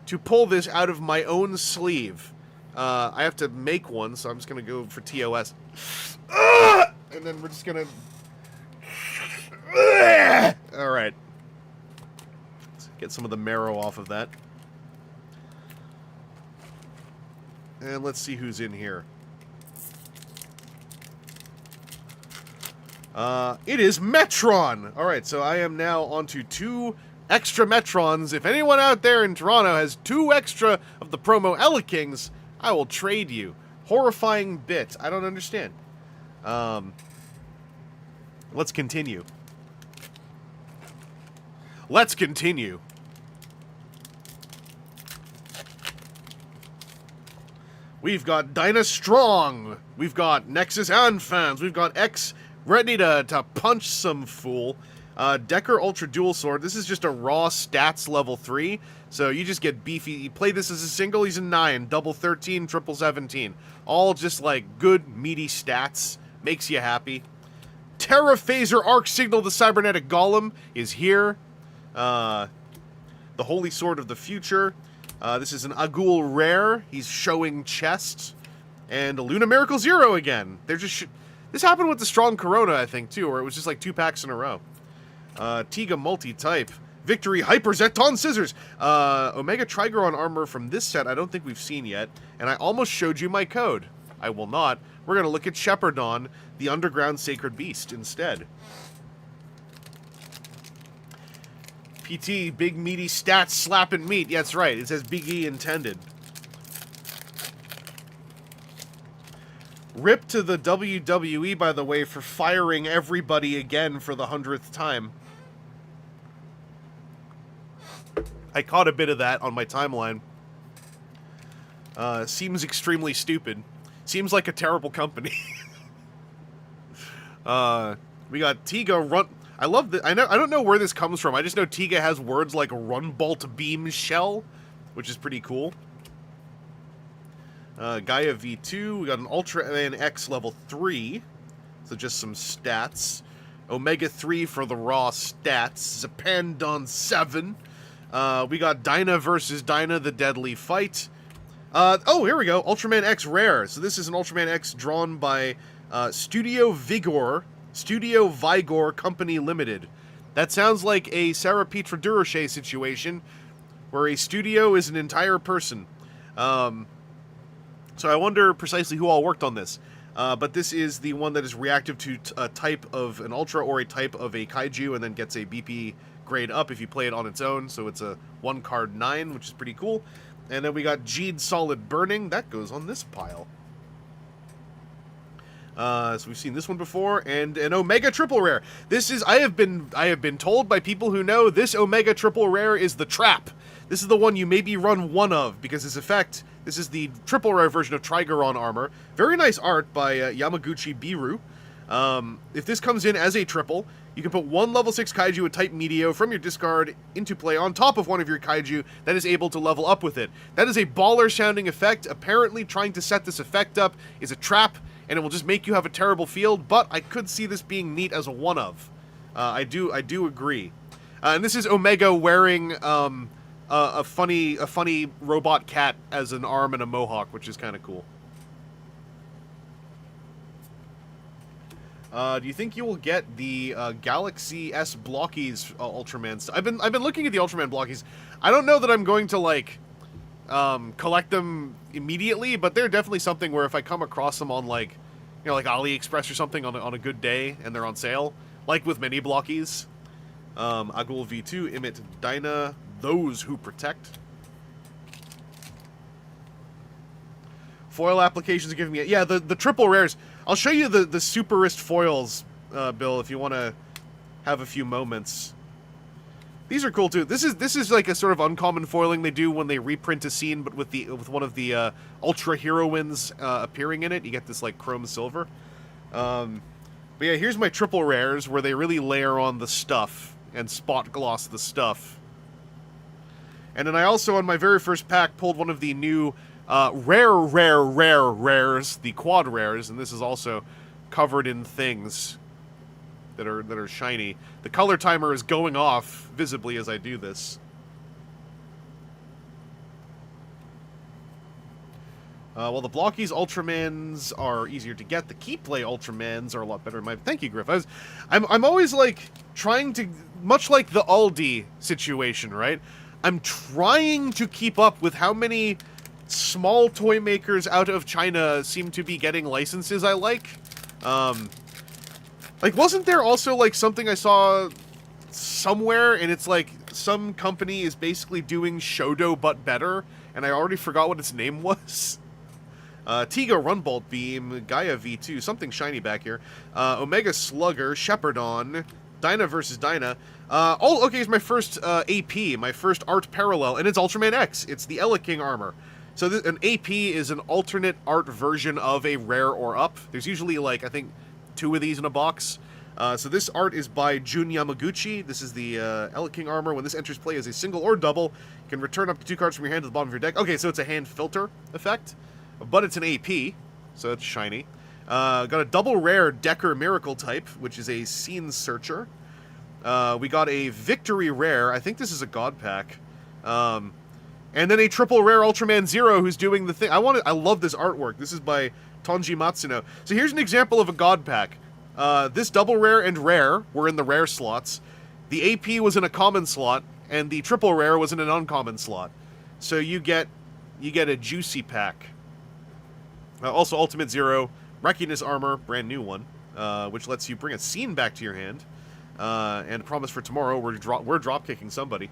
to pull this out of my own sleeve. I have to make one, so I'm just gonna go for TOS. And then we're just gonna... Alright. Let's get some of the marrow off of that. And let's see who's in here. It is Metron! Alright, so I am now onto 2 extra Metrons. If anyone out there in Toronto has 2 extra of the promo Elekings, I will trade you. Horrifying bit. I don't understand. Let's continue. Let's continue. We've got Dinah Strong. We've got Nexus Anfans. We've got X ready to punch some fool. Decker Ultra Dual Sword. This is just a raw stats level 3. So you just get beefy. You play this as a single, he's a 9. Double 13, triple 17. All just like good, meaty stats. Makes you happy. Terra Phaser Arc Signal, the Cybernetic Golem, is here. the Holy Sword of the Future. This is an Agul rare. He's showing chest. And a Luna Miracle Zero again. They're just... This happened with the Strong Corona, I think, too, where it was just like 2 packs in a row. Tiga multi-type. Victory Hyper Zeton Scissors. Omega Trigoron armor from this set I don't think we've seen yet. And I almost showed you my code. I will not. We're going to look at Shepherdon, the Underground Sacred Beast, instead. PT, big meaty stats slapping meat. Yeah, that's right. It says Big E intended. Rip to the WWE, by the way, for firing everybody again for the 100th time. I caught a bit of that on my timeline. Seems extremely stupid. Seems like a terrible company. We got Tiga run... I love that. I don't know where this comes from. I just know Tiga has words like Run Bolt Beam Shell, which is pretty cool. Gaia V2, we got an Ultraman X level 3, so just some stats. Omega 3 for the raw stats. Zapandon 7. We got Dyna versus Dyna, the Deadly Fight. Oh, here we go, Ultraman X Rare. So this is an Ultraman X drawn by Studio Vigor Company Limited. That sounds like a Sarah Petra Durocher situation, where a studio is an entire person. So I wonder precisely who all worked on this. But this is the one that is reactive to a type of an Ultra or a type of a Kaiju, and then gets a BP grade up if you play it on its own. So it's a 1-card 9, which is pretty cool. And then we got Geed Solid Burning. That goes on this pile. So we've seen this one before, and an Omega Triple Rare. This is I have been told by people who know this Omega Triple Rare is the trap. This is the one you maybe run one of, because this effect, this is the triple rare version of Trigoron armor. Very nice art by Yamaguchi Biru. If this comes in as a triple, you can put 1 level 6 Kaiju with type Meteo from your discard into play on top of one of your Kaiju that is able to level up with it. That is a baller sounding effect. Apparently trying to set this effect up is a trap, and it will just make you have a terrible field, but I could see this being neat as a one of. I do agree. And this is Omega wearing a funny robot cat as an arm and a mohawk, which is kind of cool. Do you think you will get the Galaxy S Blockies Ultraman? I've been looking at the Ultraman Blockies. I don't know that I'm going to like collect them immediately, but they're definitely something where if I come across them on like, you know, like AliExpress or something on a good day and they're on sale, like with many Blockies. Agul V2, Emit Dyna, Those Who Protect. Foil applications are giving me... Yeah, the triple rares. I'll show you the superist foils, Bill, if you want to have a few moments. These are cool, too. This is like a sort of uncommon foiling they do when they reprint a scene, but with one of the Ultra Heroines appearing in it. You get this, like, chrome silver. But yeah, here's my triple rares, where they really layer on the stuff and spot gloss the stuff. And then I also, on my very first pack, pulled one of the new rares, the quad rares, and this is also covered in things that are shiny. The color timer is going off visibly as I do this. Well, the Blockies Ultramans are easier to get. The Keyplay Ultramans are a lot better in my... Thank you, Griff. I'm always, like, trying to... Much like the Aldi situation, right? I'm trying to keep up with how many small toy makers out of China seem to be getting licenses I like. Like, wasn't there also, like, something I saw somewhere, and it's like some company is basically doing Shodo but better, and I already forgot what its name was? Tiga Runbolt Beam, Gaia V2, something shiny back here. Omega Slugger, Shepherdon, Dyna versus Dyna. Oh, okay, it's my first AP, my first art parallel, and it's Ultraman X. It's the Ella King armor. So an AP is an alternate art version of a rare or up. There's usually, like, I think 2 of these in a box. So this art is by Jun Yamaguchi. This is the Ella King armor. When this enters play as a single or double, you can return up to 2 cards from your hand to the bottom of your deck. Okay, so it's a hand filter effect, but it's an AP, so it's shiny. Got a double rare Decker Miracle type, which is a Scene Searcher. We got a Victory rare. I think this is a God pack. And then a triple rare Ultraman Zero who's doing the thing. I love this artwork. This is by Tonji Matsuno. So here's an example of a God Pack. This double rare and rare were in the rare slots. The AP was in a common slot, and the triple rare was in an uncommon slot. So you get a juicy pack. Also Ultimate Zero, Rekiness Armor, brand new one, which lets you bring a scene back to your hand. And promise for tomorrow, we're drop kicking somebody.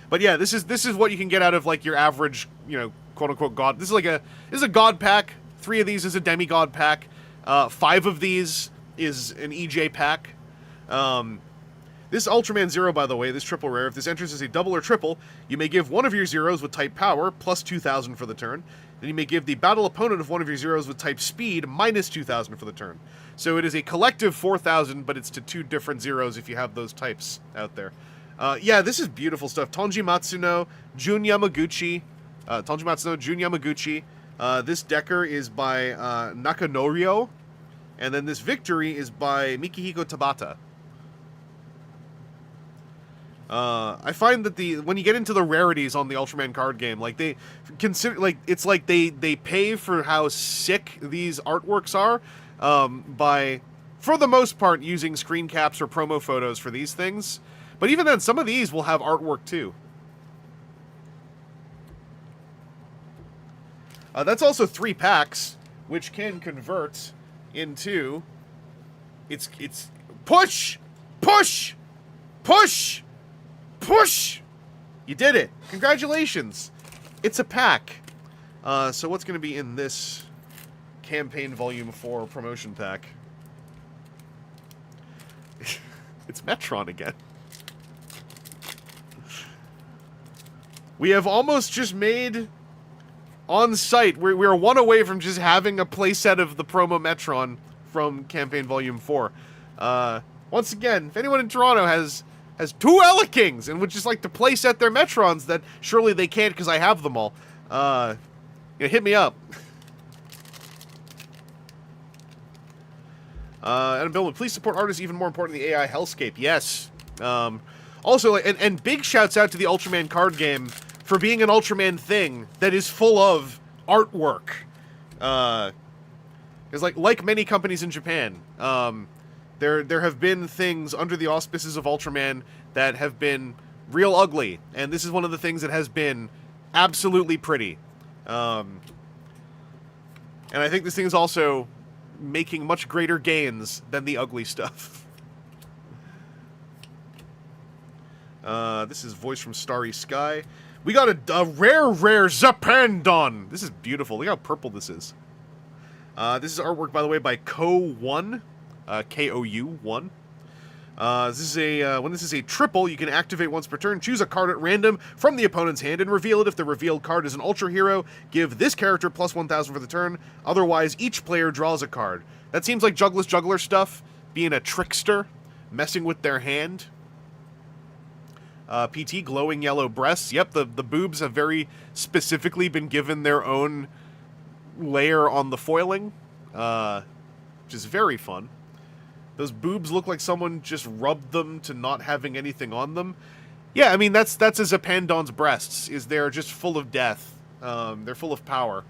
But yeah, this is what you can get out of like your average, quote unquote god. This is a god pack. 3 of these is a demigod pack. 5 of these is an EJ pack. This Ultraman Zero, by the way, this triple rare, if this enters as a double or triple, you may give one of your zeros with type power plus 2,000 for the turn. Then you may give the battle opponent of one of your zeros with type speed minus 2,000 for the turn. So it is a collective 4,000, but it's to 2 different zeros if you have those types out there. Yeah, this is beautiful stuff. Tonji Matsuno, Jun Yamaguchi. This Decker is by Nakanorio. And then this Victory is by Mikihiko Tabata. I find that when you get into the rarities on the Ultraman card game, like they consider, like it's like they pay for how sick these artworks are, by, for the most part, using screen caps or promo photos for these things. But even then, some of these will have artwork too. That's also 3 packs, which can convert into, it's push, push, push, push. You did it. Congratulations. It's a pack. So what's going to be in this campaign volume 4 promotion pack? It's Metron again. We have almost just made on site. We're 1 away from just having a playset of the promo Metron from campaign volume 4. Once again, if anyone in Toronto has 2 Elekings and would just like to playset their Metrons, that surely they can't because I have them all, hit me up. And Bill, please support artists, even more important, the AI hellscape. Yes. Also, and big shouts out to the Ultraman card game for being an Ultraman thing that is full of artwork. Because like many companies in Japan, there have been things under the auspices of Ultraman that have been real ugly, and this is one of the things that has been absolutely pretty. And I think this thing is also making much greater gains than the ugly stuff. This is Voice from Starry Sky. We got a rare Zapandon. This is beautiful. Look how purple this is. This is artwork, by the way, by Ko1. K-O-U-1. This is when this is a triple, you can activate once per turn, choose a card at random from the opponent's hand and reveal it. If the revealed card is an Ultra Hero, give this character plus 1,000 for the turn. Otherwise, each player draws a card. That seems like Juggler's Juggler stuff, being a trickster, messing with their hand. PT, glowing yellow breasts. Yep, the boobs have very specifically been given their own layer on the foiling, which is very fun. Those boobs look like someone just rubbed them to not having anything on them. Yeah, I mean, that's a Zapandon's breasts, is they're just full of death. They're full of power.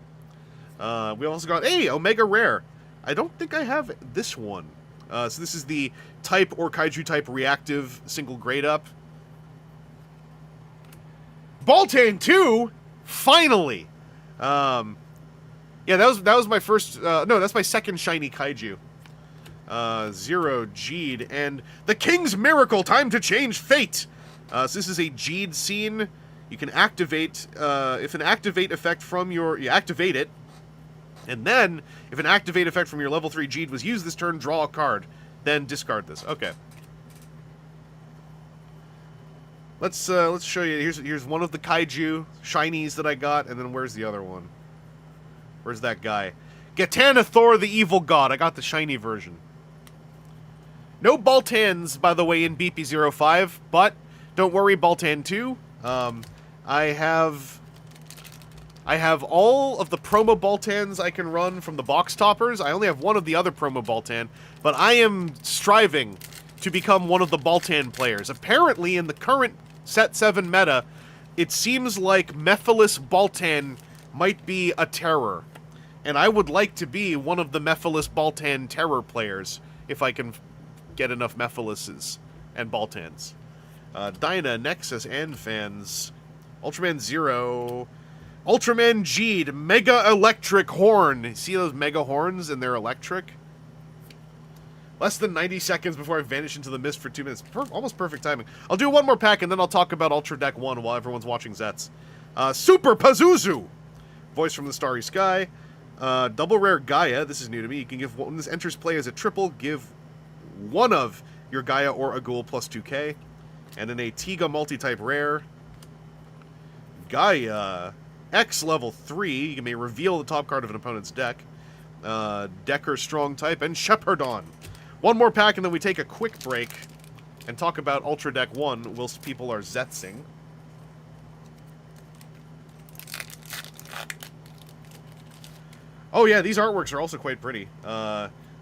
We also got, hey, Omega Rare. I don't think I have this one. So this is the type or kaiju type reactive single grade up. Baltan 2? Finally! Yeah, that was my first, no, that's my second shiny kaiju. Zero Jeed, and the King's Miracle, time to change fate! So this is a Jeed scene. You can activate, if an activate effect from you activate it, and then, if an activate effect from your level 3 Jeed was used this turn, draw a card. Then discard this. Okay. Let's show you, here's one of the kaiju shinies that I got, and then where's the other one? Where's that guy? Gatana Thor, the evil god. I got the shiny version. No Baltans, by the way, in BP05, but don't worry, Baltan 2. I have all of the promo Baltans I can run from the box toppers. I only have one of the other promo Baltan, but I am striving to become one of the Baltan players. Apparently, in the current Set 7 meta, it seems like Mephiles Baltan might be a terror. And I would like to be one of the Mephiles Baltan terror players, if I can get enough Mephileses and Baltans. Dyna, Nexus, and fans. Ultraman Zero. Ultraman G'd, Mega Electric Horn. See those mega horns and they're electric? Less than 90 seconds before I vanish into the mist for 2 minutes. Almost perfect timing. I'll do one more pack and then I'll talk about Ultra Deck 1 while everyone's watching Zets. Super Pazuzu! Voice from the Starry Sky. Double Rare Gaia. This is new to me. You can give, when this enters play as a triple, give one of your Gaia or a Ghoul plus 2k. And then a Tiga multi-type rare. Gaia. X level 3. You may reveal the top card of an opponent's deck. Decker Strong type. And Shepherdon. One more pack and then we take a quick break and talk about Ultra Deck 1 whilst people are zetsing. Oh yeah, these artworks are also quite pretty.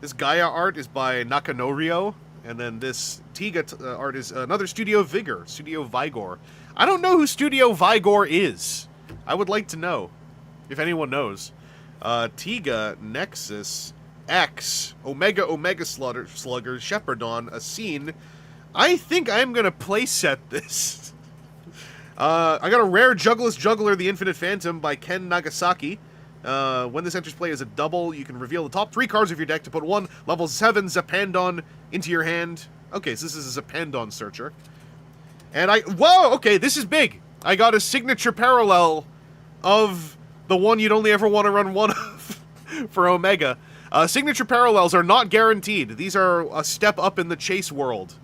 This Gaia art is by Nakanorio, and then this Tiga art is another Studio Vigor. I don't know who Studio Vigor is. I would like to know, if anyone knows. Tiga, Nexus, X, Omega Slugger, Shepherdon, a scene. I think I'm gonna playset this. I got a rare Juggless Juggler, the Infinite Phantom by Ken Nagasaki. When this enters play as a double, you can reveal the top 3 cards of your deck to put one level 7 Zapandon into your hand. Okay, so this is a Zapandon searcher. And whoa, okay, this is big. I got a signature parallel of the one you'd only ever want to run one of for Omega. Signature parallels are not guaranteed. These are a step up in the chase world.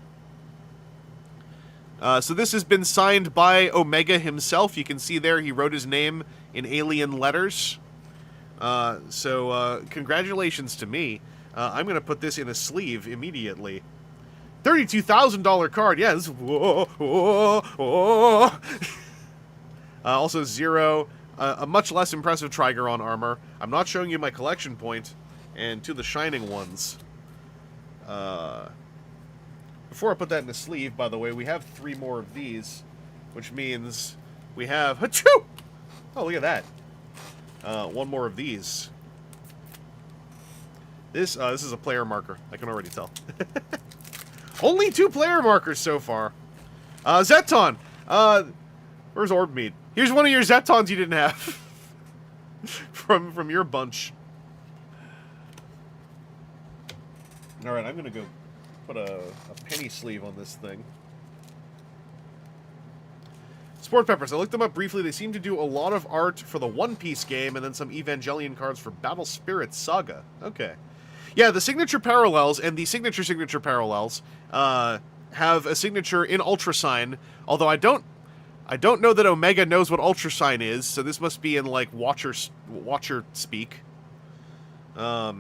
So this has been signed by Omega himself. You can see there he wrote his name in alien letters. So congratulations to me. I'm going to put this in a sleeve immediately. $32,000 card. Yeah, this is... Whoa, whoa, whoa. Also Zero. A much less impressive Trigeron armor. I'm not showing you my collection point. And to the shining ones. Before I put that in the sleeve, by the way, we have 3 more of these. Which means we have... Achoo! Oh, look at that. 1 more of these. This is a player marker. I can already tell. Only 2 player markers so far. Zeton! Where's Orbmead? Here's one of your Zetons you didn't have. from your bunch. Alright, I'm gonna go put a penny sleeve on this thing. Sport Peppers, I looked them up briefly. They seem to do a lot of art for the One Piece game and then some Evangelion cards for Battle Spirit Saga. Okay. Yeah, the signature parallels and the signature parallels have a signature in Ultrasign, although I don't know that Omega knows what Ultrasign is, so this must be in, like, Watcher speak. There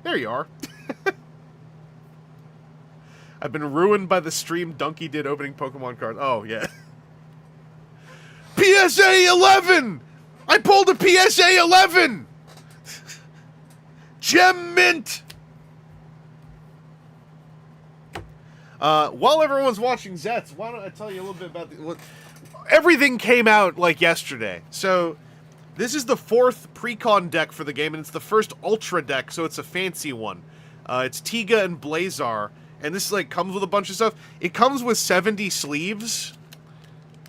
you are. I've been ruined by the stream Donkey did opening Pokemon cards. Oh, yeah. PSA 11! I pulled a PSA 11! Gem Mint! While everyone's watching Zets, why don't I tell you a little bit about everything came out, like, yesterday. So, this is the 4th pre-con deck for the game, and it's the first Ultra deck, so it's a fancy one. It's Tiga and Blazar, and this, like, comes with a bunch of stuff. It comes with 70 sleeves.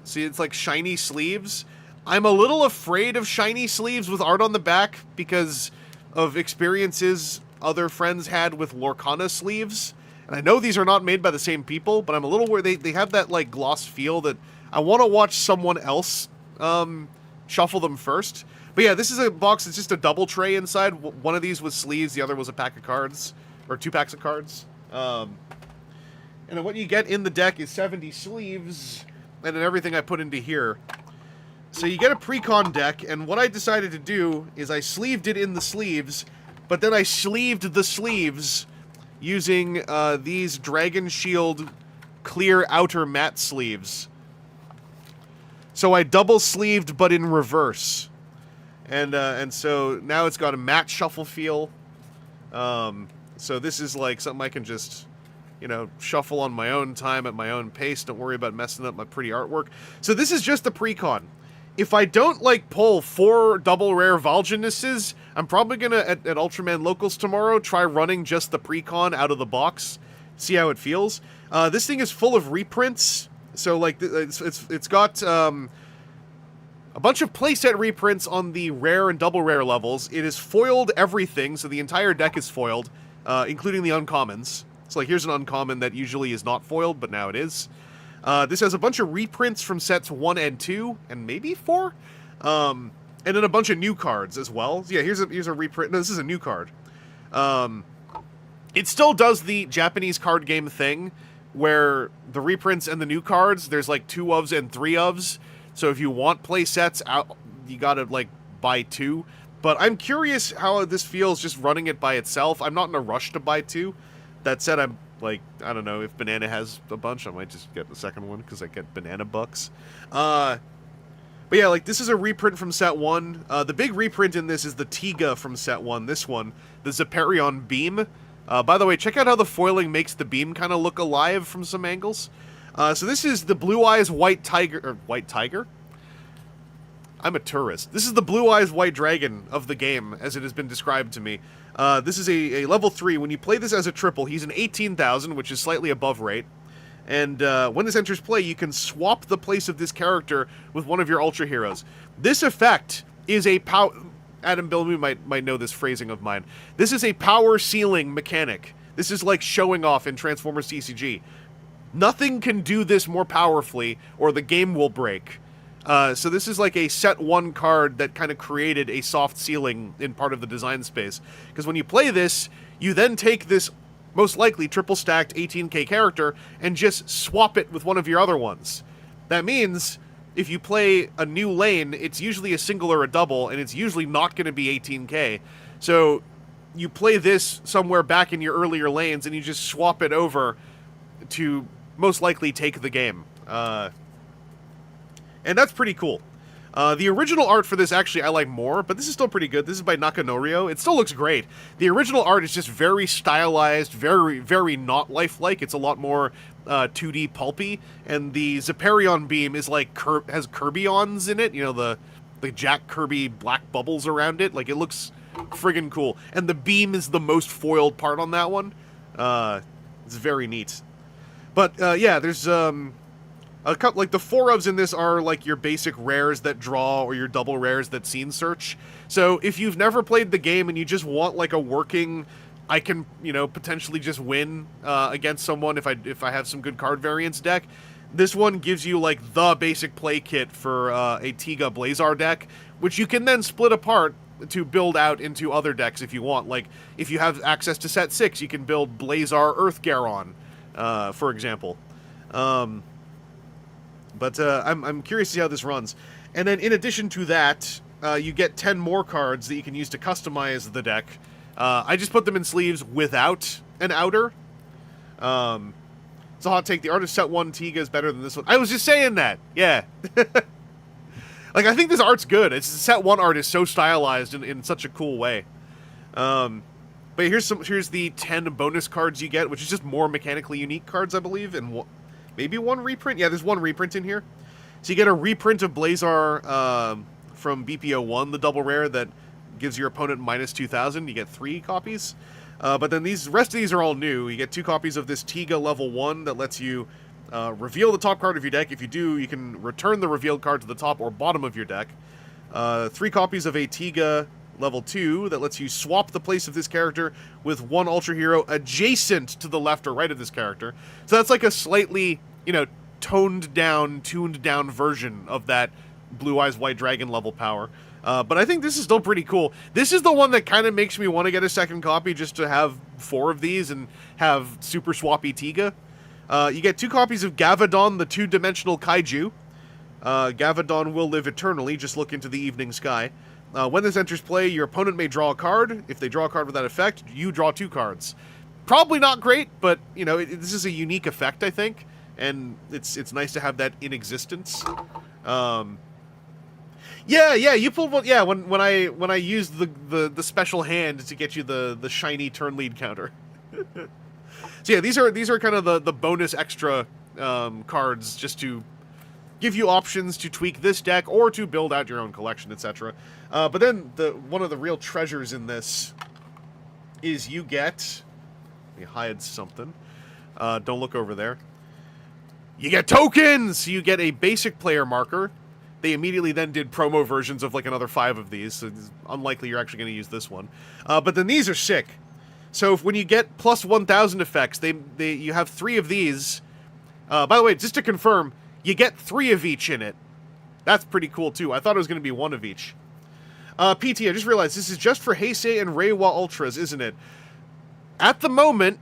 See, it's like shiny sleeves. I'm a little afraid of shiny sleeves with art on the back because of experiences other friends had with Lorcana sleeves. And I know these are not made by the same people, but I'm a little worried. They have that, like, gloss feel that I want to watch someone else shuffle them first. But yeah, this is a box that's just a double tray inside. One of these was sleeves, the other was a pack of cards. Or 2 packs of cards. And then what you get in the deck is 70 sleeves, and then everything I put into here. So you get a pre-con deck, and what I decided to do is I sleeved it in the sleeves, but then I sleeved the sleeves using these Dragon Shield clear outer matte sleeves. So I double sleeved, but in reverse. And so now it's got a matte shuffle feel. So this is like something I can just you know, shuffle on my own time at my own pace. Don't worry about messing up my pretty artwork. So this is just the pre-con. If I don't, like, pull 4 double rare Volgenuses, I'm probably gonna, at Ultraman Locals tomorrow, try running just the pre-con out of the box, see how it feels. This thing is full of reprints, so, like, it's got, a bunch of playset reprints on the rare and double rare levels. It is foiled everything, so the entire deck is foiled, including the uncommons. So, like, here's an uncommon that usually is not foiled, but now it is. This has a bunch of reprints from sets 1 and 2, and maybe 4? And then a bunch of new cards as well. So yeah, here's a reprint. No, this is a new card. It still does the Japanese card game thing, where the reprints and the new cards, there's like 2 ofs and 3 ofs. So if you want play sets out, you gotta, like, buy 2. But I'm curious how this feels just running it by itself. I'm not in a rush to buy 2. That said, I'm, like, I don't know, if Banana has a bunch, I might just get the second one, because I get banana bucks. But yeah, like, this is a reprint from set 1. The big reprint in this is the Tiga from set 1, this one, the Zeparion Beam. By the way, check out how the foiling makes the beam kind of look alive from some angles. So this is the Blue Eyes White Tiger, or White Tiger? I'm a tourist. This is the Blue Eyes White Dragon of the game, as it has been described to me. This is a level 3. When you play this as a triple, he's an 18,000, which is slightly above rate. And when this enters play, you can swap the place of this character with one of your Ultra Heroes. This effect is a Adam Billamy might know this phrasing of mine. This is a power ceiling mechanic. This is like showing off in Transformers TCG. Nothing can do this more powerfully, or the game will break. So this is like a set 1 card that kind of created a soft ceiling in part of the design space. Because when you play this, you then take this most likely triple stacked 18k character and just swap it with one of your other ones. That means if you play a new lane, it's usually a single or a double, and it's usually not going to be 18k. So you play this somewhere back in your earlier lanes, and you just swap it over to most likely take the game. And that's pretty cool. The original art for this, actually, I like more, but this is still pretty good. This is by Nakanorio. It still looks great. The original art is just very stylized, very, very not lifelike. It's a lot more 2D pulpy, and the Zeparion beam is like has Kirby-ons in it. You know, the Jack Kirby black bubbles around it. Like, it looks friggin' cool. And the beam is the most foiled part on that one. It's very neat. But yeah, there's a couple, like, the 4 ofs in this are like your basic rares that draw, or your double rares that scene search. So if you've never played the game and you just want like a working, I can, you know, potentially just win against someone if I have some good card variants deck, this one gives you like the basic play kit for a Tiga Blazar deck, which you can then split apart to build out into other decks if you want. Like, if you have access to set 6, you can build Blazar Earth Garon, for example. But I'm curious to see how this runs. And then in addition to that, you get 10 more cards that you can use to customize the deck. I just put them in sleeves without an outer. It's a hot take. The art of set 1 Tiga is better than this one. I was just saying that. Yeah. Like, I think this art's good. It's set 1 art is so stylized in such a cool way. But here's the 10 bonus cards you get, which is just more mechanically unique cards, I believe, and maybe 1 reprint? Yeah, there's 1 reprint in here. So you get a reprint of Blazar from BPO1, the double rare that gives your opponent minus 2,000. You get 3 copies. But then the rest of these are all new. You get 2 copies of this Tiga level 1 that lets you reveal the top card of your deck. If you do, you can return the revealed card to the top or bottom of your deck. 3 copies of a Tiga level 2 that lets you swap the place of this character with 1 Ultra Hero adjacent to the left or right of this character. So that's like a slightly, you know, tuned down version of that Blue Eyes White Dragon level power. But I think this is still pretty cool. This is the one that kind of makes me want to get a second copy just to have 4 of these and have super swappy Tiga. You get 2 copies of Gavadon, the 2-dimensional kaiju. Gavadon will live eternally, just look into the evening sky. When this enters play, your opponent may draw a card. If they draw a card with that effect, you draw 2 cards. Probably not great, but, you know, this is a unique effect, I think, and it's nice to have that in existence. Yeah, you pulled one. Yeah, when I used the special hand to get you the shiny turn lead counter. So yeah, these are kind of the bonus extra cards, just to give you options to tweak this deck or to build out your own collection, etc. But then one of the real treasures in this is you get... Let me hide something. Don't look over there. You get tokens! You get a basic player marker. They immediately then did promo versions of like another 5 of these, so it's unlikely you're actually going to use this one. But then these are sick. So when you get plus 1,000 effects, you have 3 of these. By the way, just to confirm, you get 3 of each in it. That's pretty cool too. I thought it was going to be 1 of each. PT, I just realized this is just for Heisei and Reiwa Ultras, isn't it? At the moment,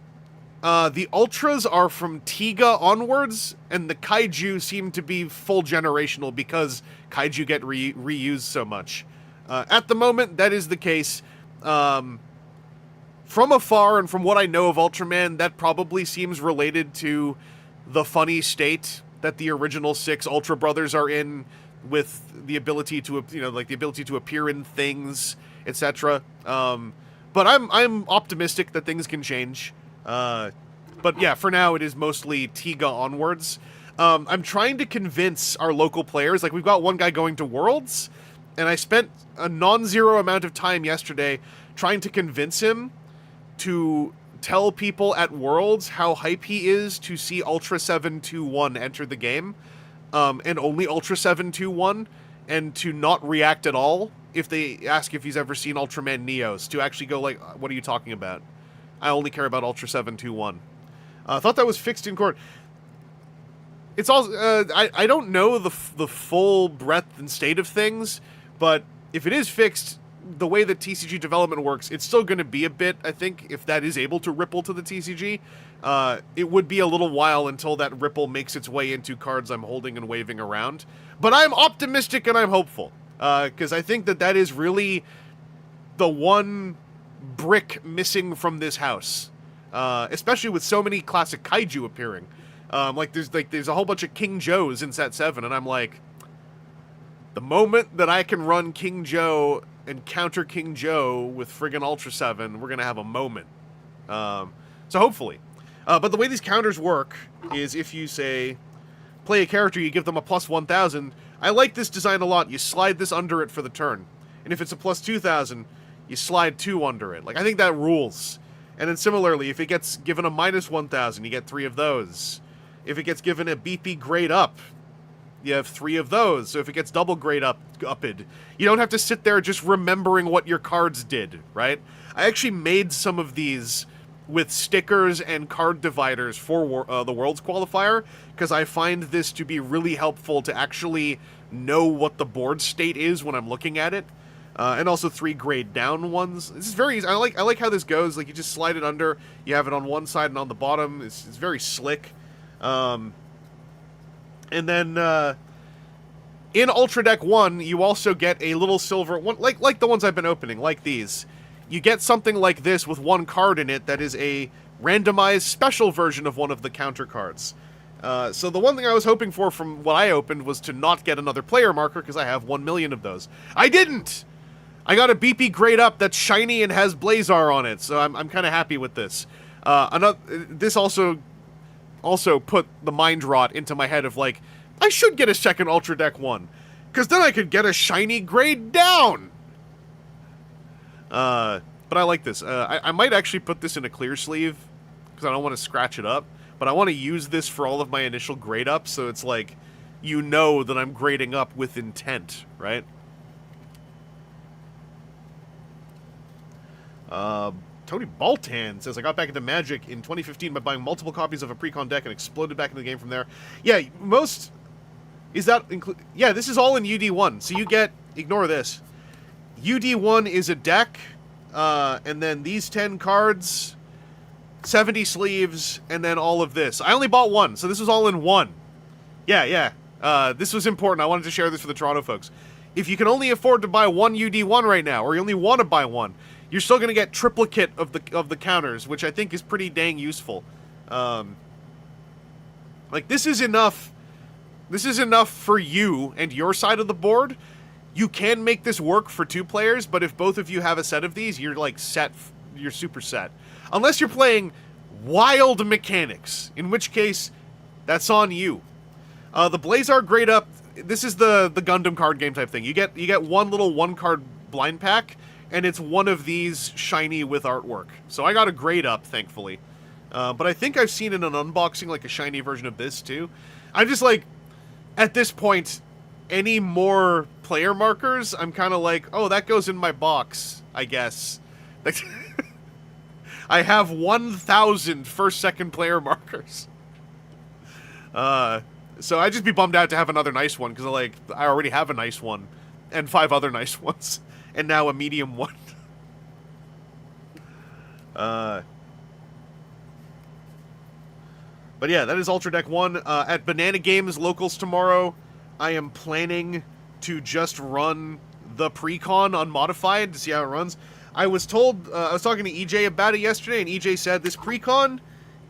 the Ultras are from Tiga onwards, and the Kaiju seem to be full generational because Kaiju get reused so much. At the moment, that is the case. From afar, and from what I know of Ultraman, that probably seems related to the funny state that the original 6 Ultra Brothers are in, with the ability to, the ability to appear in things, etc. But I'm optimistic that things can change. But yeah, for now it is mostly Tiga onwards. I'm trying to convince our local players, like we've got one guy going to Worlds, and I spent a non-zero amount of time yesterday trying to convince him to tell people at Worlds how hype he is to see Ultra 721 enter the game, and only Ultra 721, and to not react at all if they ask if he's ever seen Ultraman Neos, to actually go like, what are you talking about? I only care about Ultra 721. I thought that was fixed in court. It's also, I don't know the full breadth and state of things, but if it is fixed, the way that TCG development works, it's still going to be a bit, I think, if that is able to ripple to the TCG. It would be a little while until that ripple makes its way into cards I'm holding and waving around. But I'm optimistic and I'm hopeful, because I think that is really the one brick missing from this house. Especially with so many classic kaiju appearing. There's a whole bunch of King Joes in set 7, and I'm like, the moment that I can run King Joe and counter King Joe with friggin' Ultra 7, we're gonna have a moment. So hopefully. But the way these counters work is if you say, play a character, you give them a plus 1,000. I like this design a lot. You slide this under it for the turn. And if it's a plus 2,000, you slide 2 under it. Like, I think that rules. And then similarly, if it gets given a minus 1,000, you get 3 of those. If it gets given a BP grade up, you have 3 of those. So if it gets double grade upped, you don't have to sit there just remembering what your cards did, right? I actually made some of these with stickers and card dividers for the Worlds qualifier, because I find this to be really helpful to actually know what the board state is when I'm looking at it. And also 3 grade down ones. This is very easy. I like how this goes. Like, you just slide it under. You have it on one side and on the bottom. It's very slick. And then in Ultra Deck 1, you also get a little silver one, like the ones I've been opening, like these. You get something like this with 1 card in it that is a randomized special version of one of the counter cards. So the one thing I was hoping for from what I opened was to not get another player marker, because I have 1 million of those. I didn't! I got a BP grade up that's shiny and has Blazar on it, so I'm kind of happy with this. This also put the mind rot into my head of, like, I should get a second Ultra Deck 1, because then I could get a shiny grade down! But I like this. I might actually put this in a clear sleeve, because I don't want to scratch it up, but I want to use this for all of my initial grade ups, so it's like, you know that I'm grading up with intent, right? Tony Baltan says, I got back into Magic in 2015 by buying multiple copies of a pre-con deck and exploded back into the game from there. Yeah, is that yeah, this is all in UD1. So you get, ignore this. UD1 is a deck, and then these 10 cards, 70 sleeves, and then all of this. I only bought 1, so this was all in 1. Yeah. This was important. I wanted to share this for the Toronto folks. If you can only afford to buy 1 UD1 right now, or you only want to buy 1, you're still going to get triplicate of the counters, which I think is pretty dang useful. Like, this is enough for you and your side of the board. You can make this work for 2 players, but if both of you have a set of these, you're like set. You're super set. Unless you're playing wild mechanics, in which case, that's on you. The Blazar grade up, this is the Gundam card game type thing. You get one little one-card blind pack, and it's one of these shiny with artwork. So I got a grade up, thankfully. But I think I've seen in an unboxing, like, a shiny version of this, too. I'm just, like, at this point, any more player markers, I'm kind of like, oh, that goes in my box, I guess. I have 1,000 first-second player markers. So I'd just be bummed out to have another nice one, because, like, I already have a nice one, and 5 other nice ones, and now a medium one. But yeah, that is Ultra Deck 1. At Banana Games Locals tomorrow, I am planning to just run the Precon unmodified to see how it runs. I was told, I was talking to EJ about it yesterday, and EJ said this Precon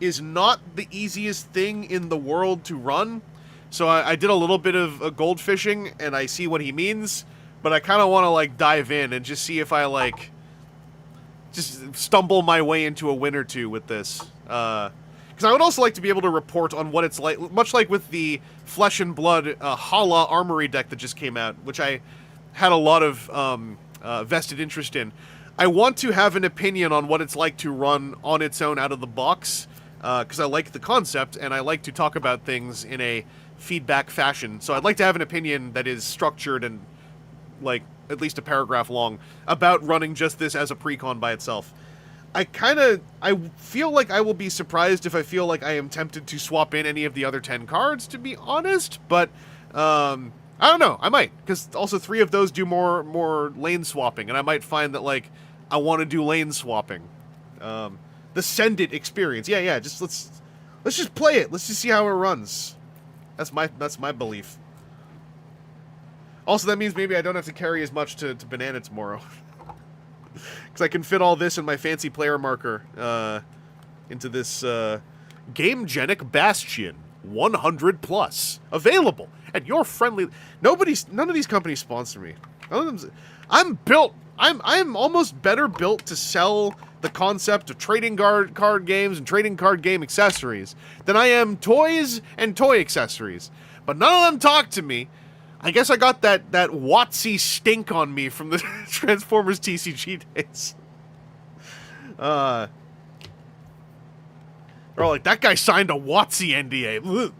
is not the easiest thing in the world to run. So I did a little bit of gold fishing, and I see what he means, but I kind of want to, like, dive in and just see if I, like, just stumble my way into a win or two with this. Because I would also like to be able to report on what it's like, much like with the Flesh and Blood Hala Armory deck that just came out, which I had a lot of vested interest in. I want to have an opinion on what it's like to run on its own out of the box, because I like the concept, and I like to talk about things in a feedback fashion. So I'd like to have an opinion that is structured and, like, at least a paragraph long about running just this as a Precon by itself. I feel like I will be surprised if I feel like I am tempted to swap in any of the other 10 cards, to be honest, but, I don't know, I might, because also 3 of those do more lane swapping, and I might find that, like, I want to do lane swapping. The Send It experience, yeah, just, let's just play it, let's just see how it runs. That's my belief. Also, that means maybe I don't have to carry as much to Banana tomorrow. Because I can fit all this in my fancy player marker into this Game-Genic Bastion 100+. Available at your friendly... None of these companies sponsor me. None of them... I'm almost better built to sell the concept of trading card games and trading card game accessories than I am toys and toy accessories. But none of them talk to me. I guess I got that WotC stink on me from the Transformers TCG days. They're all like, that guy signed a WotC NDA.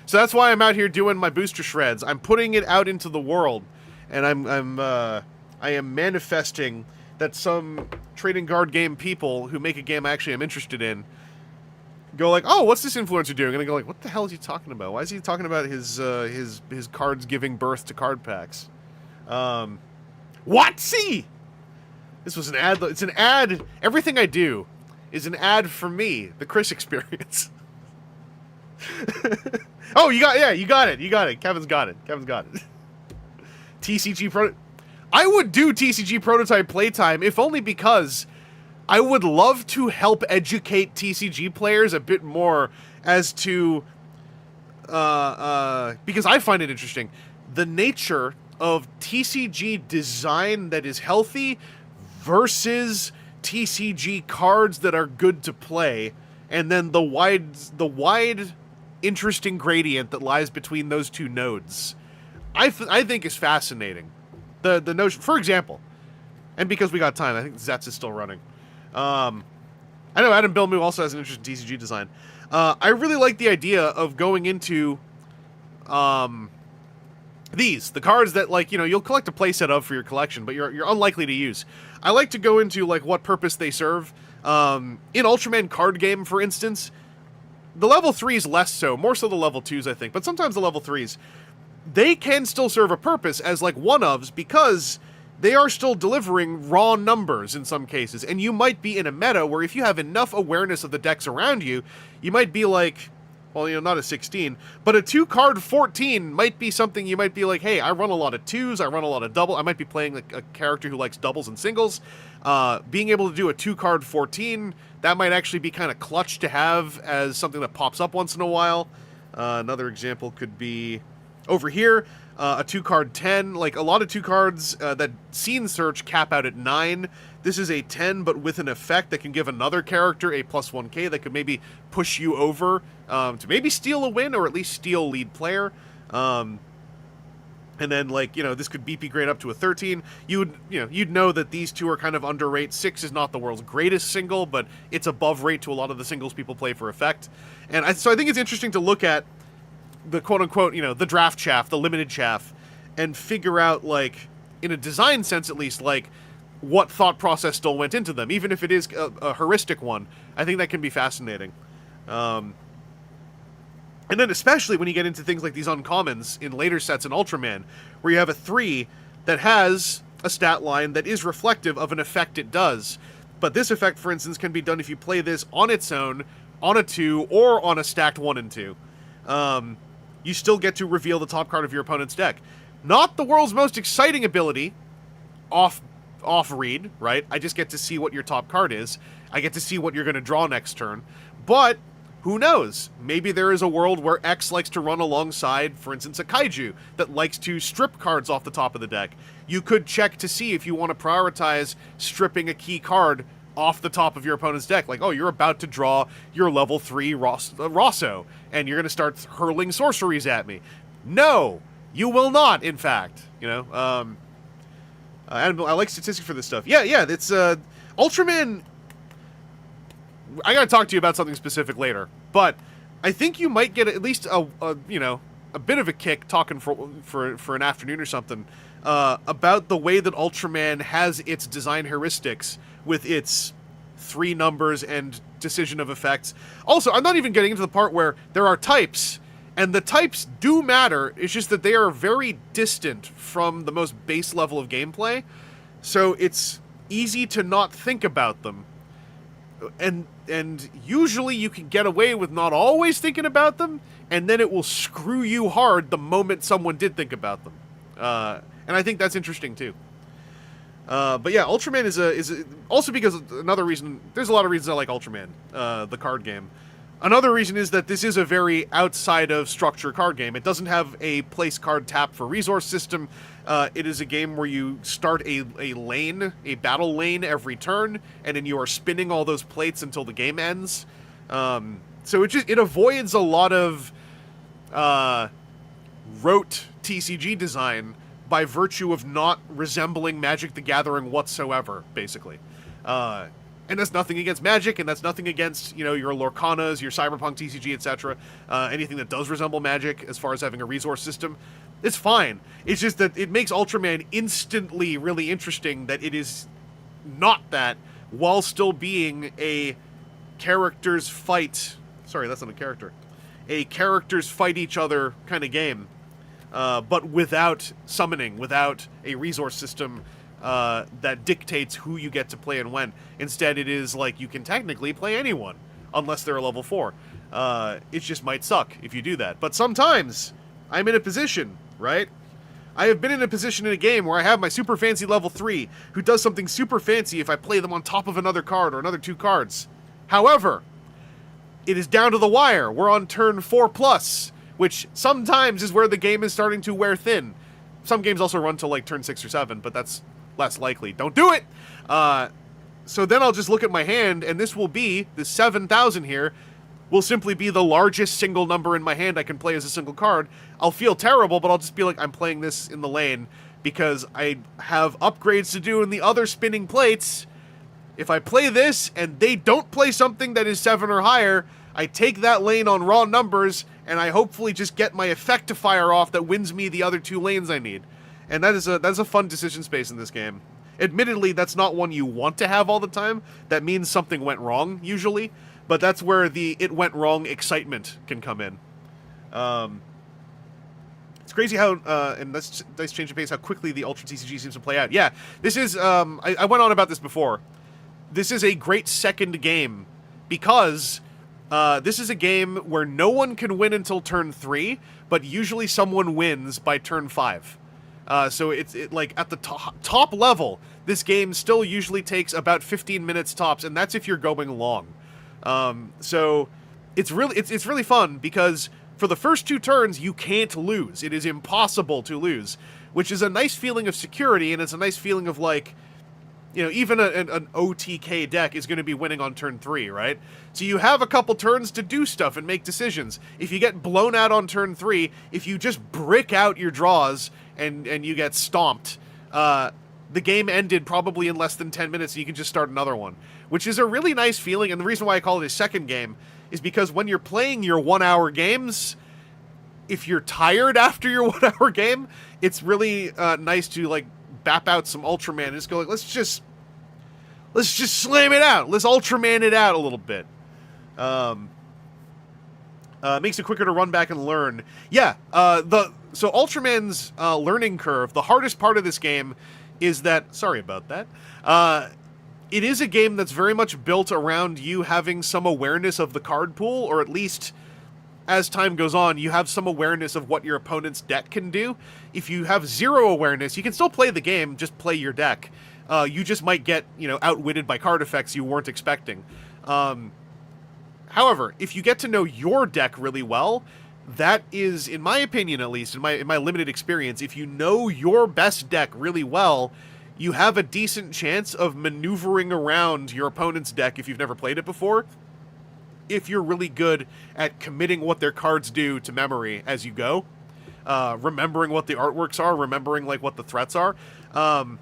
So that's why I'm out here doing my booster shreds. I'm putting it out into the world, and I am manifesting that some trading card game people who make a game I actually am interested in go like, oh, what's this influencer doing? And I go like, what the hell is he talking about? Why is he talking about his cards giving birth to card packs? WotC! This was an ad. It's an ad. Everything I do is an ad for me, the Chris experience. Oh, you got it. Kevin's got it. TCG I would do TCG prototype playtime if only because I would love to help educate TCG players a bit more as to, because I find it interesting, the nature of TCG design that is healthy versus TCG cards that are good to play, and then the wide interesting gradient that lies between those two nodes. I think is fascinating. The notion, for example, and because we got time, I think Zets is still running. I know Adam Bilmu also has an interest in TCG design. I really like the idea of going into the cards that, like, you know, you'll collect a playset of for your collection, but you're unlikely to use. I like to go into, like, what purpose they serve. In Ultraman card game, for instance, the level 3s less so, more so the level 2s, I think, but sometimes the level 3s, they can still serve a purpose as, like, one-ofs, because they are still delivering raw numbers in some cases, and you might be in a meta where if you have enough awareness of the decks around you, you might be like, well, you know, not a 16, but a 2-card 14 might be something you might be like, hey, I run a lot of 2s, I run a lot of double, I might be playing like a character who likes doubles and singles. Being able to do a 2-card 14, that might actually be kind of clutch to have as something that pops up once in a while. Another example could be over here. a 2-card 10. Like, a lot of 2 cards that Scene Search cap out at 9. This is a 10, but with an effect that can give another character a +1k that could maybe push you over to maybe steal a win, or at least steal lead player. And then, like, you know, this could BP grade up to a 13. You'd know that these two are kind of underrate. 6 is not the world's greatest single, but it's above rate to a lot of the singles people play for effect. And so I think it's interesting to look at the quote-unquote, you know, the draft chaff, the limited chaff, and figure out, like, in a design sense at least, like, what thought process still went into them, even if it is a heuristic one. I think that can be fascinating. And then especially when you get into things like these uncommons in later sets in Ultraman, where you have a 3 that has a stat line that is reflective of an effect it does. But this effect, for instance, can be done if you play this on its own, on a 2, or on a stacked 1 and 2. You still get to reveal the top card of your opponent's deck. Not the world's most exciting ability, off read, right? I just get to see what your top card is. I get to see what you're going to draw next turn. But who knows? Maybe there is a world where X likes to run alongside, for instance, a kaiju that likes to strip cards off the top of the deck. You could check to see if you want to prioritize stripping a key card off the top of your opponent's deck. Like, oh, you're about to draw your level 3 Rosso, and you're going to start hurling sorceries at me. No, you will not, in fact. You know, I like statistics for this stuff. Yeah, it's, Ultraman... I gotta talk to you about something specific later, but I think you might get at least a bit of a kick talking for an afternoon or something, about the way that Ultraman has its design heuristics with its 3 numbers and decision of effects. Also, I'm not even getting into the part where there are types, and the types do matter. It's just that they are very distant from the most base level of gameplay, so it's easy to not think about them. And usually you can get away with not always thinking about them, and then it will screw you hard the moment someone did think about them. And I think that's interesting too. But yeah, Ultraman is also because another reason. There's a lot of reasons I like Ultraman, the card game. Another reason is that this is a very outside of structure card game. It doesn't have a place card tap for resource system. It is a game where you start a lane, a battle lane every turn, and then you are spinning all those plates until the game ends. So it avoids a lot of rote TCG design by virtue of not resembling Magic the Gathering whatsoever, basically. And that's nothing against Magic, and that's nothing against, you know, your Lorcanas, your Cyberpunk TCG, etc. Anything that does resemble Magic as far as having a resource system. It's fine. It's just that it makes Ultraman instantly really interesting that it is not that, while still being a characters fight... Sorry, that's not a character. A characters fight each other kind of game. But without summoning, without a resource system that dictates who you get to play and when. Instead, it is like you can technically play anyone, unless they're a level 4. It just might suck if you do that. But sometimes, I'm in a position, right? I have been in a position in a game where I have my super fancy level 3, who does something super fancy if I play them on top of another card or another 2 cards. However, it is down to the wire. We're on turn 4+, which sometimes is where the game is starting to wear thin. Some games also run till like turn 6 or 7, but that's less likely. Don't do it! So then I'll just look at my hand, and this will be, the 7,000 here, will simply be the largest single number in my hand I can play as a single card. I'll feel terrible, but I'll just be like, I'm playing this in the lane, because I have upgrades to do in the other spinning plates. If I play this, and they don't play something that is 7 or higher, I take that lane on raw numbers, and I hopefully just get my effect to fire off that wins me the other 2 lanes I need. And that's a fun decision space in this game. Admittedly, that's not one you want to have all the time. That means something went wrong, usually. But that's where the it went wrong excitement can come in. It's crazy how, and let's change the pace, how quickly the Ultra TCG seems to play out. Yeah, this is, I went on about this before. This is a great second game because this is a game where no one can win until turn 3, but usually someone wins by turn 5. So it's like at the top level, this game still usually takes about 15 minutes tops, and that's if you're going long. So it's really fun because for the first 2 turns, you can't lose. It is impossible to lose, which is a nice feeling of security, and it's a nice feeling of, like, you know, even an OTK deck is going to be winning on turn 3, right? So you have a couple turns to do stuff and make decisions. If you get blown out on turn 3, if you just brick out your draws and you get stomped, the game ended probably in less than 10 minutes and you can just start another one, which is a really nice feeling. And the reason why I call it a second game is because when you're playing your 1-hour games, if you're tired after your 1-hour game, it's really nice to, like, bap out some Ultraman and just go, like, let's just slam it out. Let's Ultraman it out a little bit. Makes it quicker to run back and learn. Yeah, so Ultraman's learning curve, the hardest part of this game is that, sorry about that, it is a game that's very much built around you having some awareness of the card pool, or at least as time goes on, you have some awareness of what your opponent's deck can do. If you have 0 awareness, you can still play the game, just play your deck. You just might get, you know, outwitted by card effects you weren't expecting. However, if you get to know your deck really well, that is, in my opinion at least, in my limited experience, if you know your best deck really well, you have a decent chance of maneuvering around your opponent's deck if you've never played it before, if you're really good at committing what their cards do to memory as you go, remembering what the artworks are, remembering, like, what the threats are. But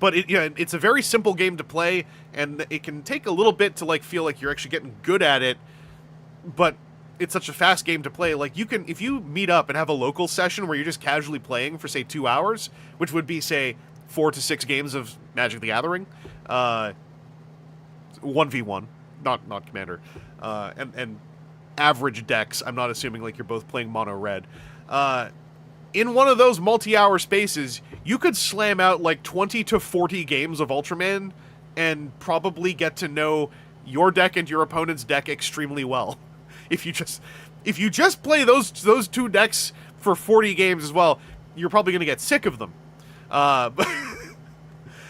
it's a very simple game to play, and it can take a little bit to, like, feel like you're actually getting good at it, but it's such a fast game to play. Like, you can, if you meet up and have a local session where you're just casually playing for, say, 2 hours, which would be, say, 4 to 6 games of Magic the Gathering, 1v1, not Commander, and average decks, I'm not assuming, like, you're both playing mono red, in one of those multi-hour spaces, you could slam out, like, 20 to 40 games of Ultraman and probably get to know your deck and your opponent's deck extremely well. If you just play those 2 decks for 40 games as well, you're probably going to get sick of them.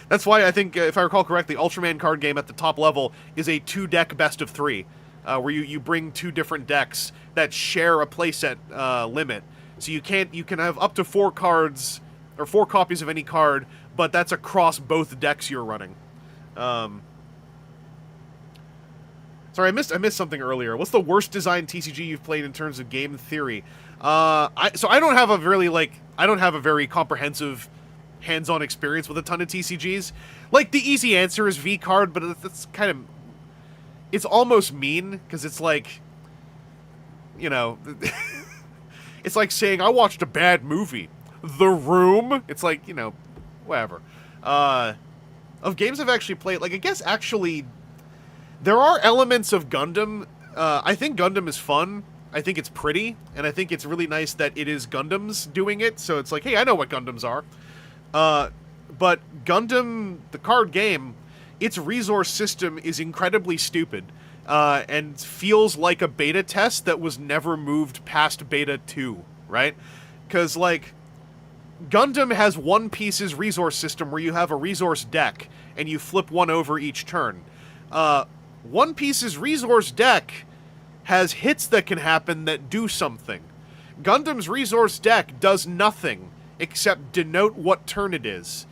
That's why I think, if I recall correctly, Ultraman card game at the top level is a 2-deck best of 3, where you bring 2 different decks that share a playset limit. So you can have up to 4 cards, or 4 copies of any card, but that's across both decks you're running. Sorry, I missed something earlier. What's the worst designed TCG you've played in terms of game theory? I don't have a very comprehensive hands-on experience with a ton of TCGs. Like, the easy answer is V-Card, but it's kind of, it's almost mean, because it's like, you know, it's like saying, I watched a bad movie. The Room? It's like, you know, whatever. Of games I've actually played, like, I guess actually, there are elements of Gundam. I think Gundam is fun. I think it's pretty, and I think it's really nice that it is Gundams doing it, so it's like, hey, I know what Gundams are. But Gundam, the card game, its resource system is incredibly stupid, and feels like a beta test that was never moved past beta 2, right? Because, like, Gundam has One Piece's resource system where you have a resource deck, and you flip one over each turn. One Piece's resource deck has hits that can happen that do something. Gundam's resource deck does nothing except denote what turn it is.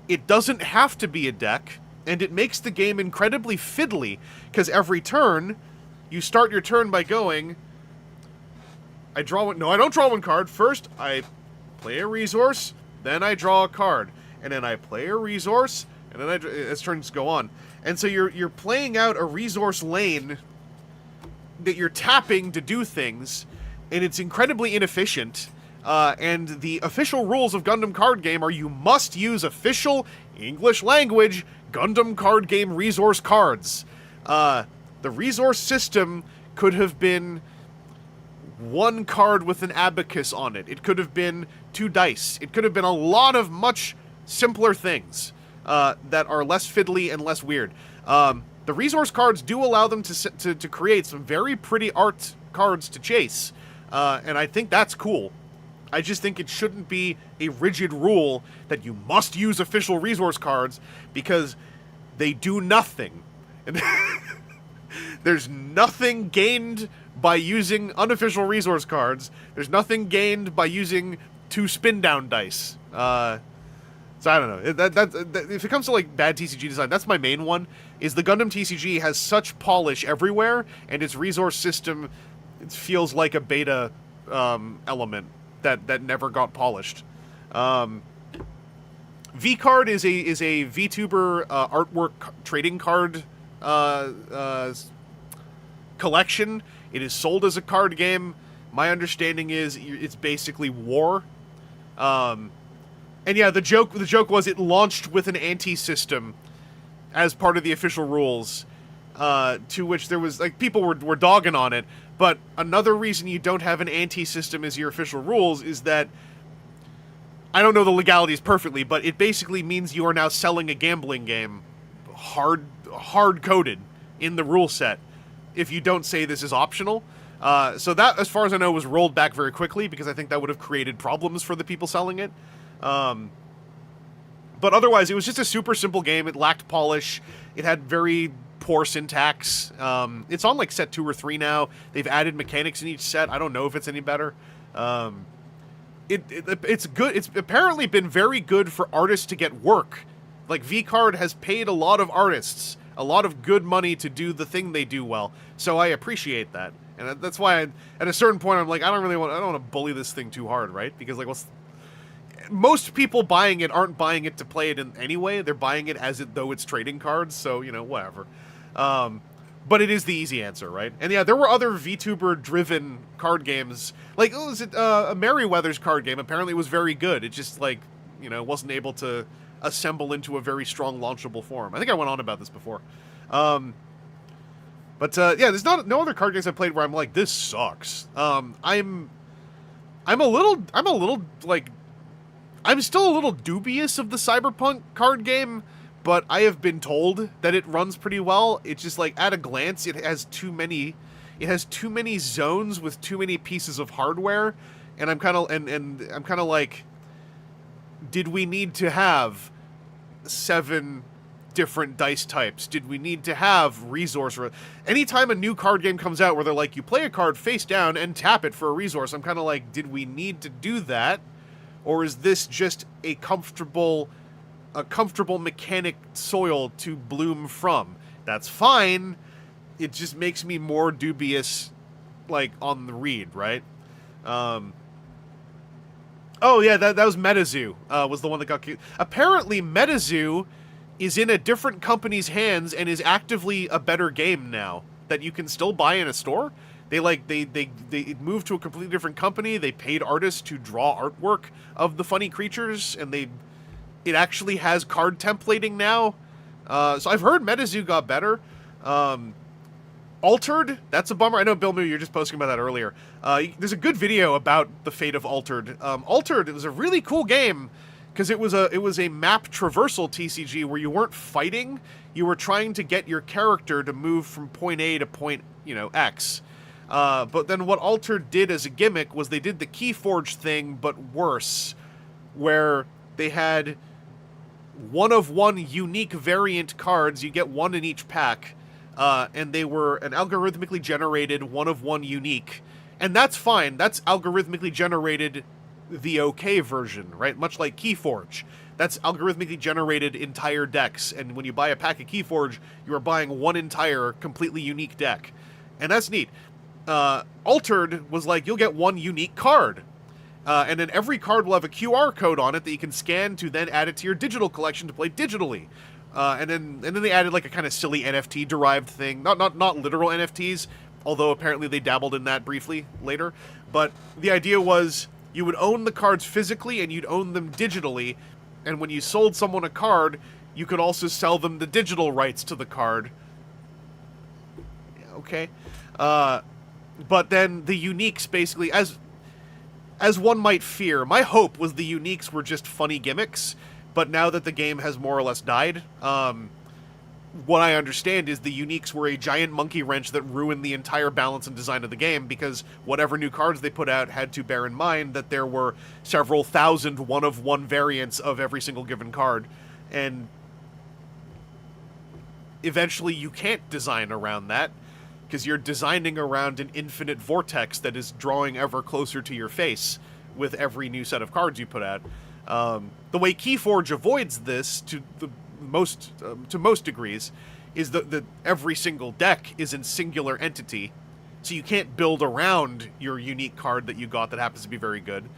It doesn't have to be a deck, and it makes the game incredibly fiddly, because every turn, you start your turn by going, I draw one, no, I don't draw one card. First, I play a resource, then I draw a card, and then I play a resource, and then as turns go on. And so you're playing out a resource lane that you're tapping to do things, and it's incredibly inefficient. And the official rules of Gundam card game are you must use official English language Gundam card game resource cards. The resource system could have been 1 card with an abacus on it. It could have been 2 dice. It could have been a lot of much simpler things that are less fiddly and less weird. The resource cards do allow them to create some very pretty art cards to chase, and I think that's cool. I just think it shouldn't be a rigid rule that you must use official resource cards, because they do nothing. And there's nothing gained by using unofficial resource cards. There's nothing gained by using 2 spin down dice. So I don't know. That, if it comes to like bad TCG design, that's my main one. Is the Gundam TCG has such polish everywhere, and its resource system, it feels like a beta element that never got polished. V Card is a VTuber artwork trading card collection. It is sold as a card game. My understanding is it's basically war. And yeah, the joke was it launched with an anti-system as part of the official rules, to which there was, like, people were dogging on it. But another reason you don't have an anti-system as your official rules is that, I don't know the legalities perfectly, but it basically means you are now selling a gambling game hard-coded in the rule set if you don't say this is optional. So that, as far as I know, was rolled back very quickly, because I think that would have created problems for the people selling it. But otherwise, it was just a super simple game. It lacked polish. It had very poor syntax. It's on like set 2 or 3 now. They've added mechanics in each set. I don't know if it's any better. It's good. It's apparently been very good for artists to get work. Like, V-Card has paid a lot of artists a lot of good money to do the thing they do well. So I appreciate that. And that's why at a certain point I'm like, I don't want to bully this thing too hard, right? Because, like, most people buying it aren't buying it to play it in anyway. They're buying it as though it's trading cards, so, you know, whatever. But it is the easy answer, right? And yeah, there were other VTuber-driven card games. Like, was it a Merryweather's card game? Apparently it was very good. It just, like, you know, wasn't able to assemble into a very strong launchable form. I think I went on about this before. Yeah, there's no other card games I played where I'm like, this sucks. I'm still a little dubious of the Cyberpunk card game, but I have been told that it runs pretty well. It's just like, at a glance, it has too many zones with too many pieces of hardware, and I'm kind of like, did we need to have 7 different dice types? Did we need to have resource? Anytime a new card game comes out where they're like, you play a card face down and tap it for a resource, I'm kind of like, did we need to do that? Or is this just a comfortable mechanic soil to bloom from? That's fine. It just makes me more dubious, like, on the read, right? Oh yeah, that was MetaZoo, was the one that got kicked. Apparently MetaZoo is in a different company's hands and is actively a better game now that you can still buy in a store. They moved to a completely different company. They paid artists to draw artwork of the funny creatures, and it actually has card templating now. So I've heard MetaZoo got better. Altered, that's a bummer. I know, Bill Moo, you're just posting about that earlier. There's a good video about the fate of Altered. Altered, it was a really cool game, because it was a map traversal TCG where you weren't fighting, you were trying to get your character to move from point A to point, X. But then what Altered did as a gimmick was they did the Keyforge thing, but worse, where they had one-of-one unique variant cards. You get 1 in each pack, and they were an algorithmically generated one-of-one unique. And that's fine. That's algorithmically generated the okay version, right? Much like Keyforge. That's algorithmically generated entire decks, and when you buy a pack of Keyforge, you are buying one entire, completely unique deck. And that's neat. Altered was like, you'll get 1 unique card. And then every card will have a QR code on it that you can scan to then add it to your digital collection to play digitally. And then they added like a kind of silly NFT-derived thing. Not literal NFTs, although apparently they dabbled in that briefly later. But the idea was you would own the cards physically and you'd own them digitally. And when you sold someone a card, you could also sell them the digital rights to the card. Okay. But then the uniques basically, as one might fear, my hope was the uniques were just funny gimmicks, but now that the game has more or less died, what I understand is the uniques were a giant monkey wrench that ruined the entire balance and design of the game, because whatever new cards they put out had to bear in mind that there were several thousand one-of-one variants of every single given card, and eventually you can't design around that. because you're designing around an infinite vortex that is drawing ever closer to your face with every new set of cards you put out. The way Keyforge avoids this to most degrees is that every single deck is in singular entity, so you can't build around your unique card that you got that happens to be very good.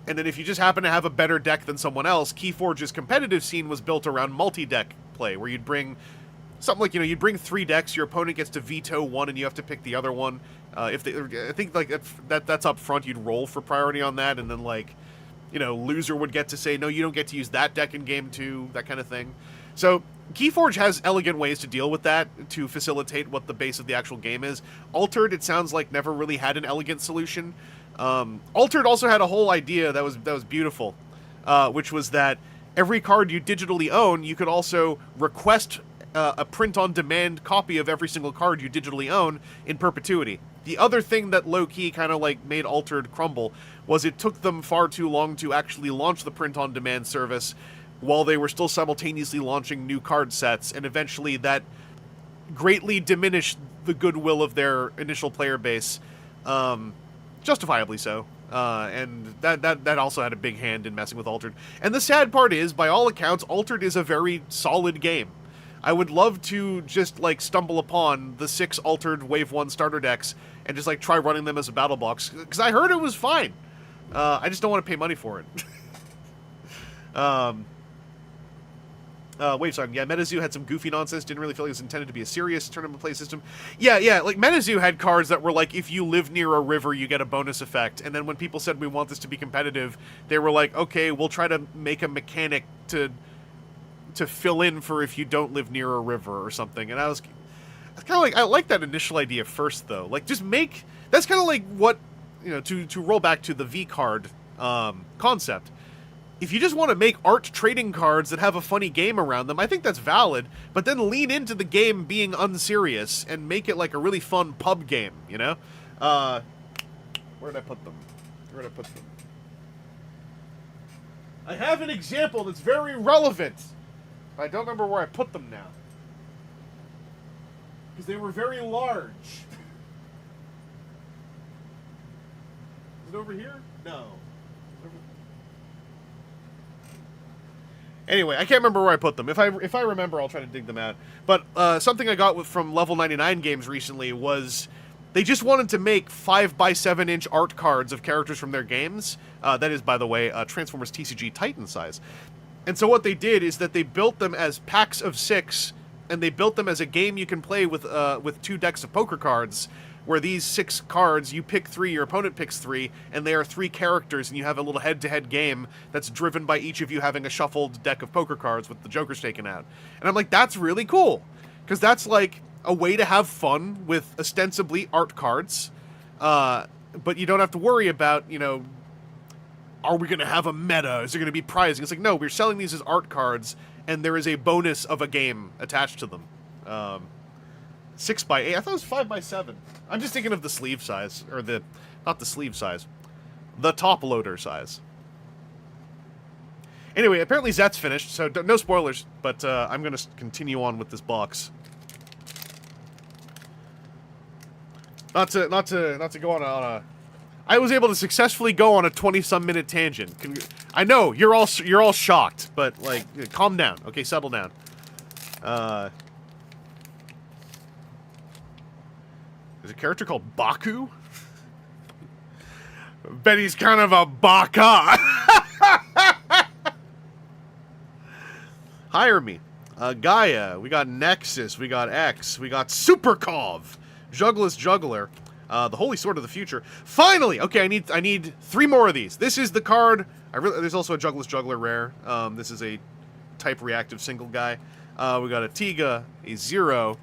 And then if you just happen to have a better deck than someone else, Keyforge's competitive scene was built around multi-deck play, where you'd bring something like, you'd bring 3 decks, your opponent gets to veto one, and you have to pick the other one. I think like that's up front, you'd roll for priority on that, and then like, loser would get to say, no, you don't get to use that deck in game 2, that kind of thing. So Keyforge has elegant ways to deal with that, to facilitate what the base of the actual game is. Altered, it sounds like, never really had an elegant solution. Altered also had a whole idea that was beautiful, which was that every card you digitally own, you could also request a print-on-demand copy of every single card you digitally own in perpetuity. The other thing that low-key kind of like made Altered crumble was it took them far too long to actually launch the print-on-demand service while they were still simultaneously launching new card sets, and eventually that greatly diminished the goodwill of their initial player base, justifiably so. And that also had a big hand in messing with Altered. And the sad part is, by all accounts, Altered is a very solid game. I would love to just, like, stumble upon the 6 Altered Wave 1 starter decks and just, like, try running them as a battle box, because I heard it was fine. I just don't want to pay money for it. Wait, sorry. Yeah, MetaZoo had some goofy nonsense. Didn't really feel like it was intended to be a serious tournament play system. Yeah. Like, MetaZoo had cards that were like, if you live near a river, you get a bonus effect. And then when people said we want this to be competitive, they were like, okay, we'll try to make a mechanic to fill in for if you don't live near a river or something. And I was kind of like, I like that initial idea first, though. Like, just make... That's kind of like what, to roll back to the V-card concept. If you just want to make art trading cards that have a funny game around them, I think that's valid, but then lean into the game being unserious and make it like a really fun pub game, Where did I put them? I have an example that's very relevant. I don't remember where I put them now. Because they were very large. Is it over here? No. Anyway, I can't remember where I put them. If I remember, I'll try to dig them out. But something I got from Level 99 Games recently was they just wanted to make 5x7-inch art cards of characters from their games. That is, by the way, Transformers TCG Titan size. And so what they did is that they built them as packs of 6, and they built them as a game you can play with 2 decks of poker cards, where these 6 cards, you pick 3, your opponent picks 3, and they are 3 characters, and you have a little head-to-head game that's driven by each of you having a shuffled deck of poker cards with the jokers taken out. And I'm like, that's really cool, because that's like a way to have fun with ostensibly art cards, but you don't have to worry about, are we going to have a meta? Is there going to be prizing? It's like, no, we're selling these as art cards, and there is a bonus of a game attached to them. 6x8. I thought it was 5x7. I'm just thinking of the sleeve size, or not the sleeve size, the top loader size. Anyway, apparently Zet's finished, so no spoilers, but I'm going to continue on with this box. Not to go on a I was able to successfully go on a 20-some minute tangent. I know you're all shocked, but like, calm down. Okay, settle down. There's a character called Baku. Bet he's kind of a baka. Hire me. Gaia. We got Nexus. We got X. We got Superkov. Jugless Juggler. The Holy Sword of the Future. Finally! Okay, I need 3 more of these. This is the card. There's also a Jugless Juggler rare. This is a type reactive single guy. We got a Tiga, a Zero,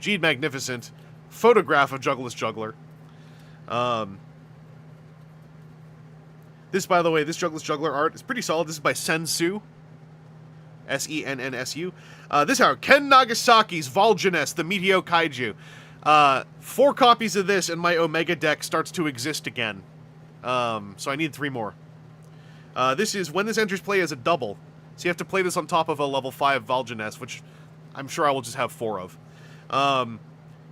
Jeed Magnificent, photograph of Jugless Juggler. This, by the way, this Jugless Juggler art is pretty solid. This is by Sensu. Sennsu. This is Ken Nagasaki's Volgenes, the Meteo Kaiju. 4 copies of this and my Omega deck starts to exist again. So I need 3 more. This is when this enters play as a double. So you have to play this on top of a level 5 Volgenes, which I'm sure I will just have 4 of.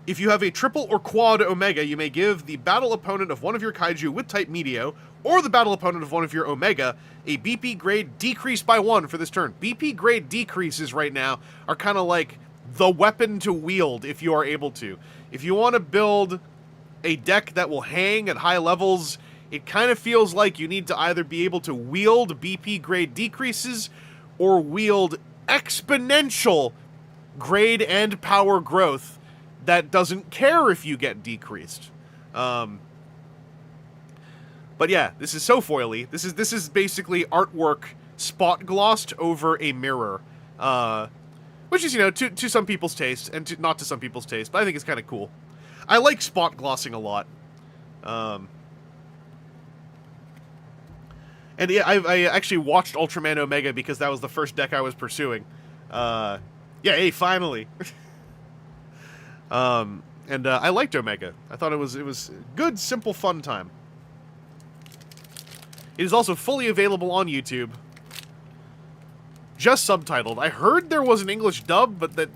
If you have a triple or quad Omega, you may give the battle opponent of one of your Kaiju with type Meteo, or the battle opponent of one of your Omega, a BP grade decreased by 1 for this turn. BP grade decreases right now are kind of like the weapon to wield if you are able to. If you want to build a deck that will hang at high levels, it kind of feels like you need to either be able to wield BP grade decreases or wield exponential grade and power growth that doesn't care if you get decreased. But yeah, this is so foily. This is basically artwork spot glossed over a mirror, which is, you know, to some people's taste and not to some people's taste, but I think it's kind of cool. I like spot glossing a lot. And yeah, I actually watched Ultraman Omega because that was the first deck I was pursuing. Yeah, hey, finally. And I liked Omega. I thought it was good, simple, fun time. It is also fully available on YouTube. Just subtitled. I heard there was an English dub, but that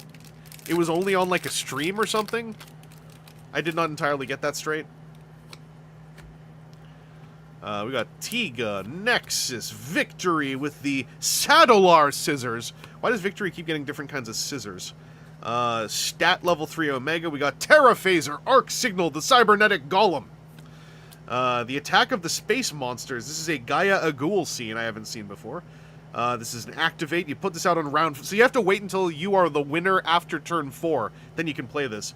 it was only on like a stream or something. I did not entirely get that straight. We got Tiga, Nexus, Victory with the Sadolar scissors. Why does Victory keep getting different kinds of scissors? Stat level 3 Omega. We got Terra Phaser, Arc Signal, the Cybernetic Golem. The Attack of the Space Monsters. This is a Gaia Agul scene I haven't seen before. This is an activate. You put this out on round... So you have to wait until you are the winner after turn 4. Then you can play this.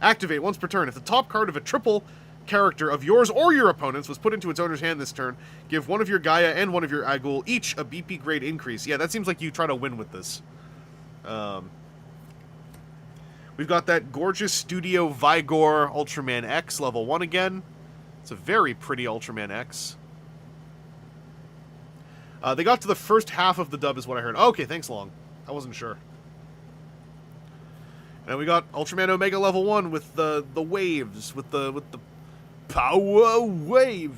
Activate once per turn. If the top card of a triple character of yours or your opponent's was put into its owner's hand this turn, give one of your Gaia and one of your Agul each a BP grade increase. Yeah, that seems like you try to win with this. We've got that gorgeous Studio Vigor Ultraman X level 1 again. It's a very pretty Ultraman X. They got to the first half of the dub is what I heard. Oh, okay, thanks, Long. I wasn't sure. And we got Ultraman Omega level 1 with the waves, with the power wave.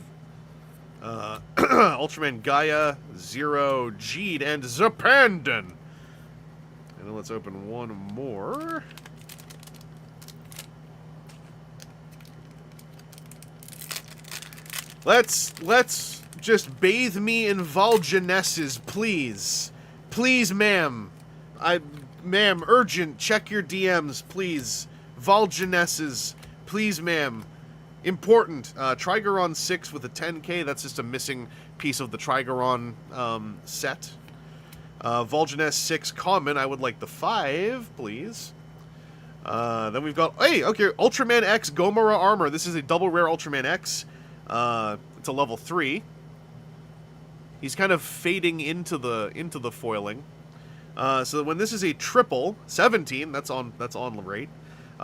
Ultraman Gaia, Zero, Jeed, and Zapandon. And then let's open one more. Let's just bathe me in Volgenesses, please. Please, ma'am. Ma'am, urgent, check your DMs, please. Volgenesses, please, ma'am. Important. Trigoron 6 with a 10k, that's just a missing piece of the Trigoron set. Volgeness 6 common, I would like the 5, please. Then we've got, hey, okay, Ultraman X Gomora Armor. This is a double rare Ultraman X. It's a level 3. He's kind of fading into the foiling. So when this is a triple, 17, that's on rate.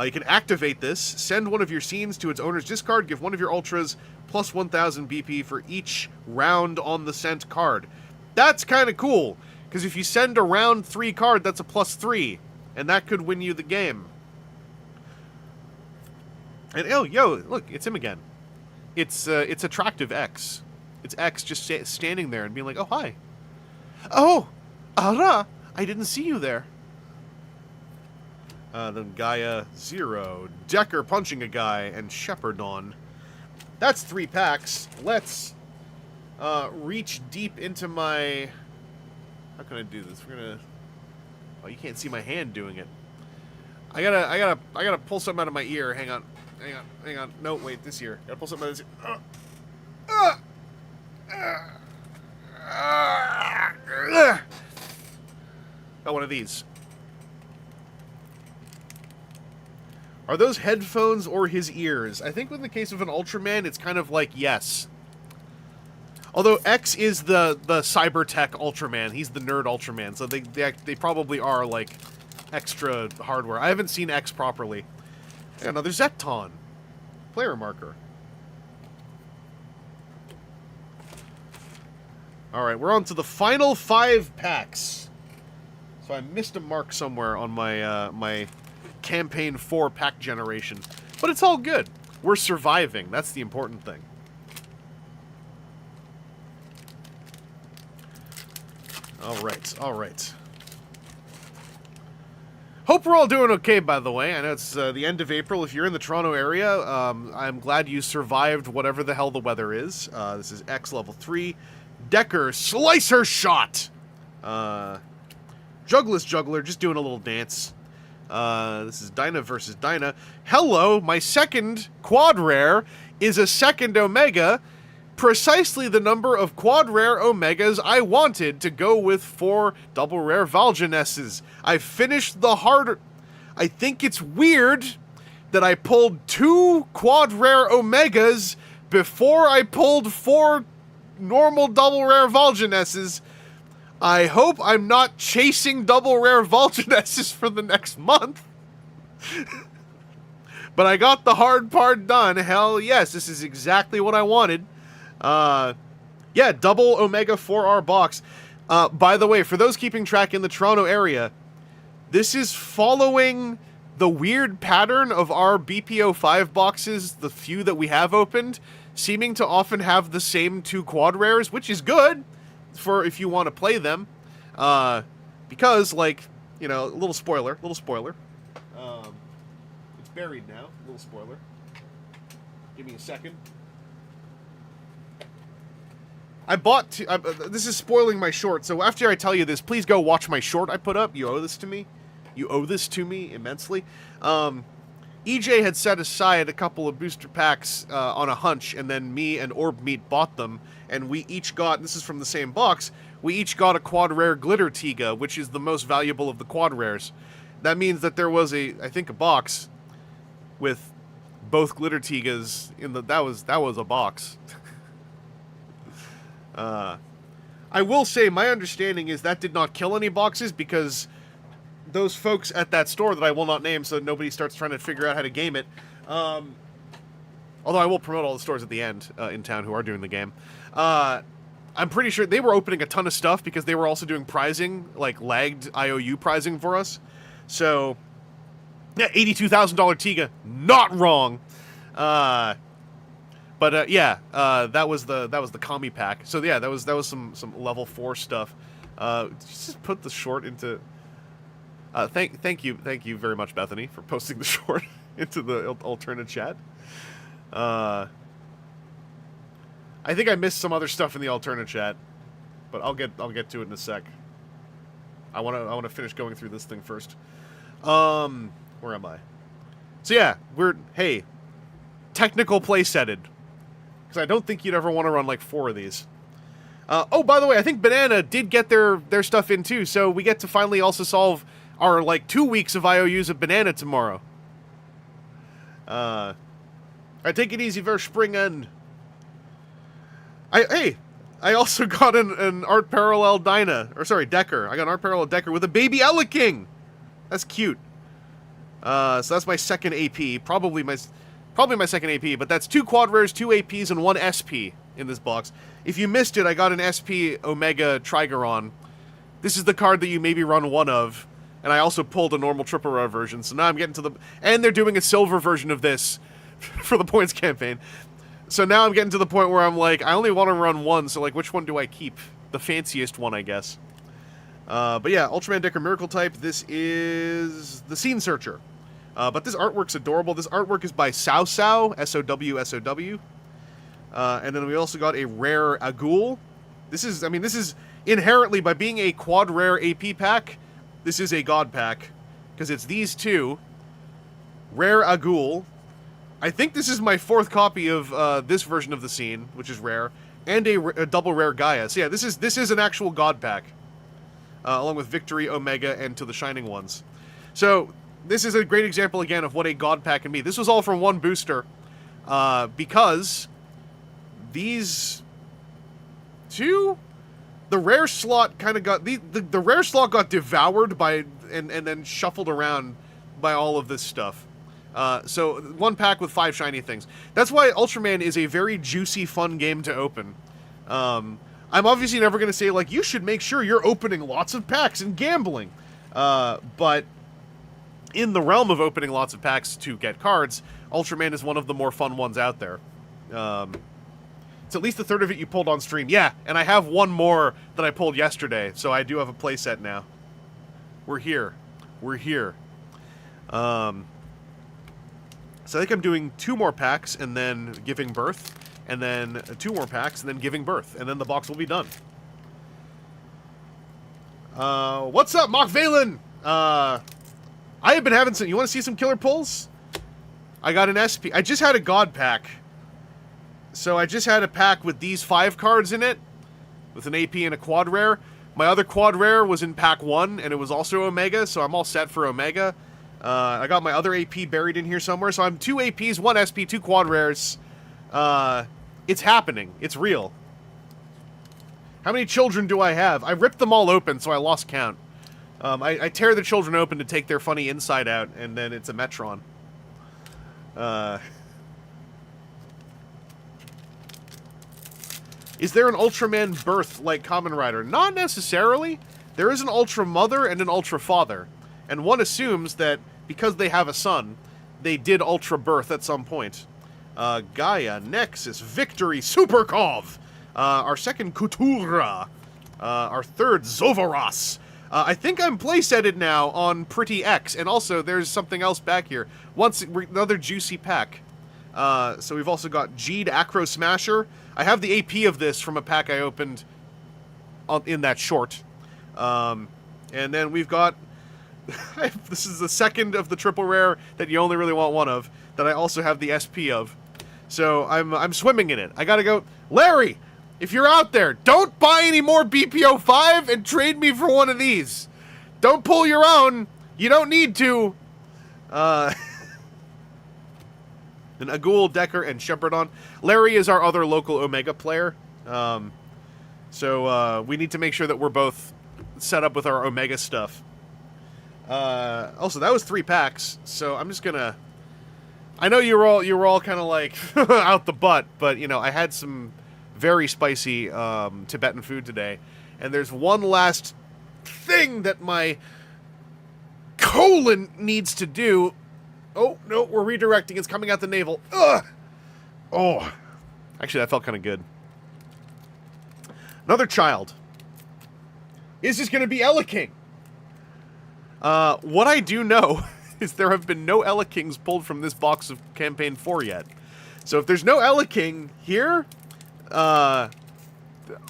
You can activate this, send one of your scenes to its owner's discard, give one of your ultras plus 1000 BP for each round on the sent card. That's kind of cool, because if you send a round 3 card, that's a plus 3, and that could win you the game. And oh, yo, look, it's him again. It's attractive X. It's X just standing there and being like, oh, hi. Oh, Ara, I didn't see you there. Then Gaia, Zero, Decker punching a guy, and Shepherdon. That's 3 packs. Let's reach deep into my... How can I do this? We're gonna... Oh, you can't see my hand doing it. I gotta pull something out of my ear. Hang on. No, wait, this ear. Gotta pull something out of this ear. Got one of these. Are those headphones or his ears? I think in the case of an Ultraman, it's kind of like yes. Although X is the cyber-tech Ultraman. He's the nerd Ultraman, so they probably are, like, extra hardware. I haven't seen X properly. And another Zeton. Player marker. Alright, we're on to the final 5 packs. So I missed a mark somewhere on my, my Campaign 4 pack generation. But it's all good. We're surviving. That's the important thing. Alright, alright. Hope we're all doing okay, by the way. I know it's the end of April. If you're in the Toronto area, I'm glad you survived whatever the hell the weather is. This is X level 3. Decker, Slicer Shot! Jugless Juggler, just doing a little dance. This is Dinah versus Dinah. Hello, my second quad rare is a second Omega. Precisely the number of quad rare Omegas I wanted to go with 4 double rare Valgenesses. I finished the harder... I think it's weird that I pulled 2 quad rare Omegas before I pulled 4 normal double rare Valgenesses. I hope I'm not chasing double rare Valgenesses for the next month. But I got the hard part done. Hell yes, this is exactly what I wanted. Yeah, double Omega 4R box. By the way, for those keeping track in the Toronto area, this is following the weird pattern of our BPO5 boxes, the few that we have opened, seeming to often have the same 2 quad rares, which is good for if you want to play them. Because, like, you know, little spoiler. It's buried now, little spoiler. Give me a second. I bought this is spoiling my short, so after I tell you this, please go watch my short I put up. You owe this to me. You owe this to me immensely. EJ had set aside a couple of booster packs on a hunch, and then me and Orb Meat bought them, and we each got, this is from the same box, we each got a quad rare Glitter Tiga, which is the most valuable of the quad rares. That means that there was I think a box with both Glitter Tigas in the, that was a box. I will say my understanding is that did not kill any boxes because those folks at that store that I will not name so that nobody starts trying to figure out how to game it. Although I will promote all the stores at the end in town who are doing the game. I'm pretty sure they were opening a ton of stuff because they were also doing pricing, like lagged IOU pricing for us. So, yeah, $82,000 Tiga, not wrong. But yeah, that was the commie pack. So yeah, that was some level 4 stuff. Just put the short into. Thank you very much, Bethany, for posting the short into the alternate chat. I think I missed some other stuff in the alternate chat, but I'll get to it in a sec. I wanna finish going through this thing first. Where am I? So yeah, hey, technical playsetted. Because I don't think you'd ever want to run like 4 of these. Oh, by the way, I think Banana did get their stuff in too, so we get to finally also solve our like 2 weeks of IOUs of Banana tomorrow. I take it easy, verspringen. I also got an Art Parallel Decker. I got an Art Parallel Decker with a baby King. That's cute. So that's my second AP, probably my second AP, but that's 2 quad rares, 2 APs, and 1 SP in this box. If you missed it, I got an SP Omega Trigaron. This is the card that you maybe run 1 of, and I also pulled a normal triple rare version, so now I'm getting to the... And they're doing a silver version of this for the points campaign. So now I'm getting to the point where I'm like, I only want to run 1, so like, which one do I keep? The fanciest one, I guess. But yeah, Ultraman Decker Miracle Type, this is the Scene Searcher. But this artwork's adorable. This artwork is by Sao Sao, S-O-W-S-O-W. And then we also got a rare Agul. This is inherently, by being a quad rare AP pack, this is a god pack. Because it's these 2. Rare Agul. I think this is my 4th copy of this version of the Scene, which is rare. And a double rare Gaia. So yeah, this is an actual god pack. Along with Victory, Omega, and To the Shining Ones. So... this is a great example, again, of what a god pack can be. This was all from 1 booster, because these 2, the rare slot kind of got, the rare slot got devoured by, and then shuffled around by all of this stuff. So 1 pack with 5 shiny things. That's why Ultraman is a very juicy, fun game to open. I'm obviously never going to say, like, you should make sure you're opening lots of packs and gambling. But... in the realm of opening lots of packs to get cards, Ultraman is one of the more fun ones out there. It's at least a third of it you pulled on stream. Yeah, and I have 1 more that I pulled yesterday, so I do have a playset now. We're here. We're here. So I think I'm doing 2 more packs and then giving birth, and then 2 more packs and then giving birth, and then the box will be done. What's up, Mock Valen? I have been having some... You want to see some killer pulls? I got an SP. I just had a God pack. So I just had a pack with these 5 cards in it, with an AP and a quad rare. My other quad rare was in pack 1, and it was also Omega, so I'm all set for Omega. I got my other AP buried in here somewhere, so I'm 2 APs, 1 SP, 2 quad rares. It's happening. It's real. How many children do I have? I ripped them all open, so I lost count. I tear the children open to take their funny inside out, and then it's a Metron. Is there an Ultraman birth like Kamen Rider? Not necessarily. There is an Ultra Mother and an Ultra Father. And one assumes that because they have a son, they did Ultra birth at some point. Gaia, Nexus, Victory, Superkov! Our second Kutura. Our third Zovaras. I think I'm playsetted now on Pretty X, and also there's something else back here. Another juicy pack. So we've also got Jeed Acro Smasher. I have the AP of this from a pack I opened in that short. And then we've got... this is the second of the triple rare that you only really want one of, that I also have the SP of. So I'm swimming in it. I gotta go... Larry! If you're out there, don't buy any more BPO5 and trade me for one of these. Don't pull your own. You don't need to. Then Agul, Decker, and Shepardon. Larry is our other local Omega player. So we need to make sure that we're both set up with our Omega stuff. Also, that was 3 packs, so I'm just gonna... I know you were all kind of like out the butt, but you know, I had some very spicy Tibetan food today, and there's one last thing that my colon needs to do. Oh no, we're redirecting. It's coming out the navel. Ugh. Oh, actually, that felt kind of good. Another child. Is this going to be Ella King? What I do know is there have been no Ella Kings pulled from this box of Campaign 4 yet. So if there's no Ella King here, I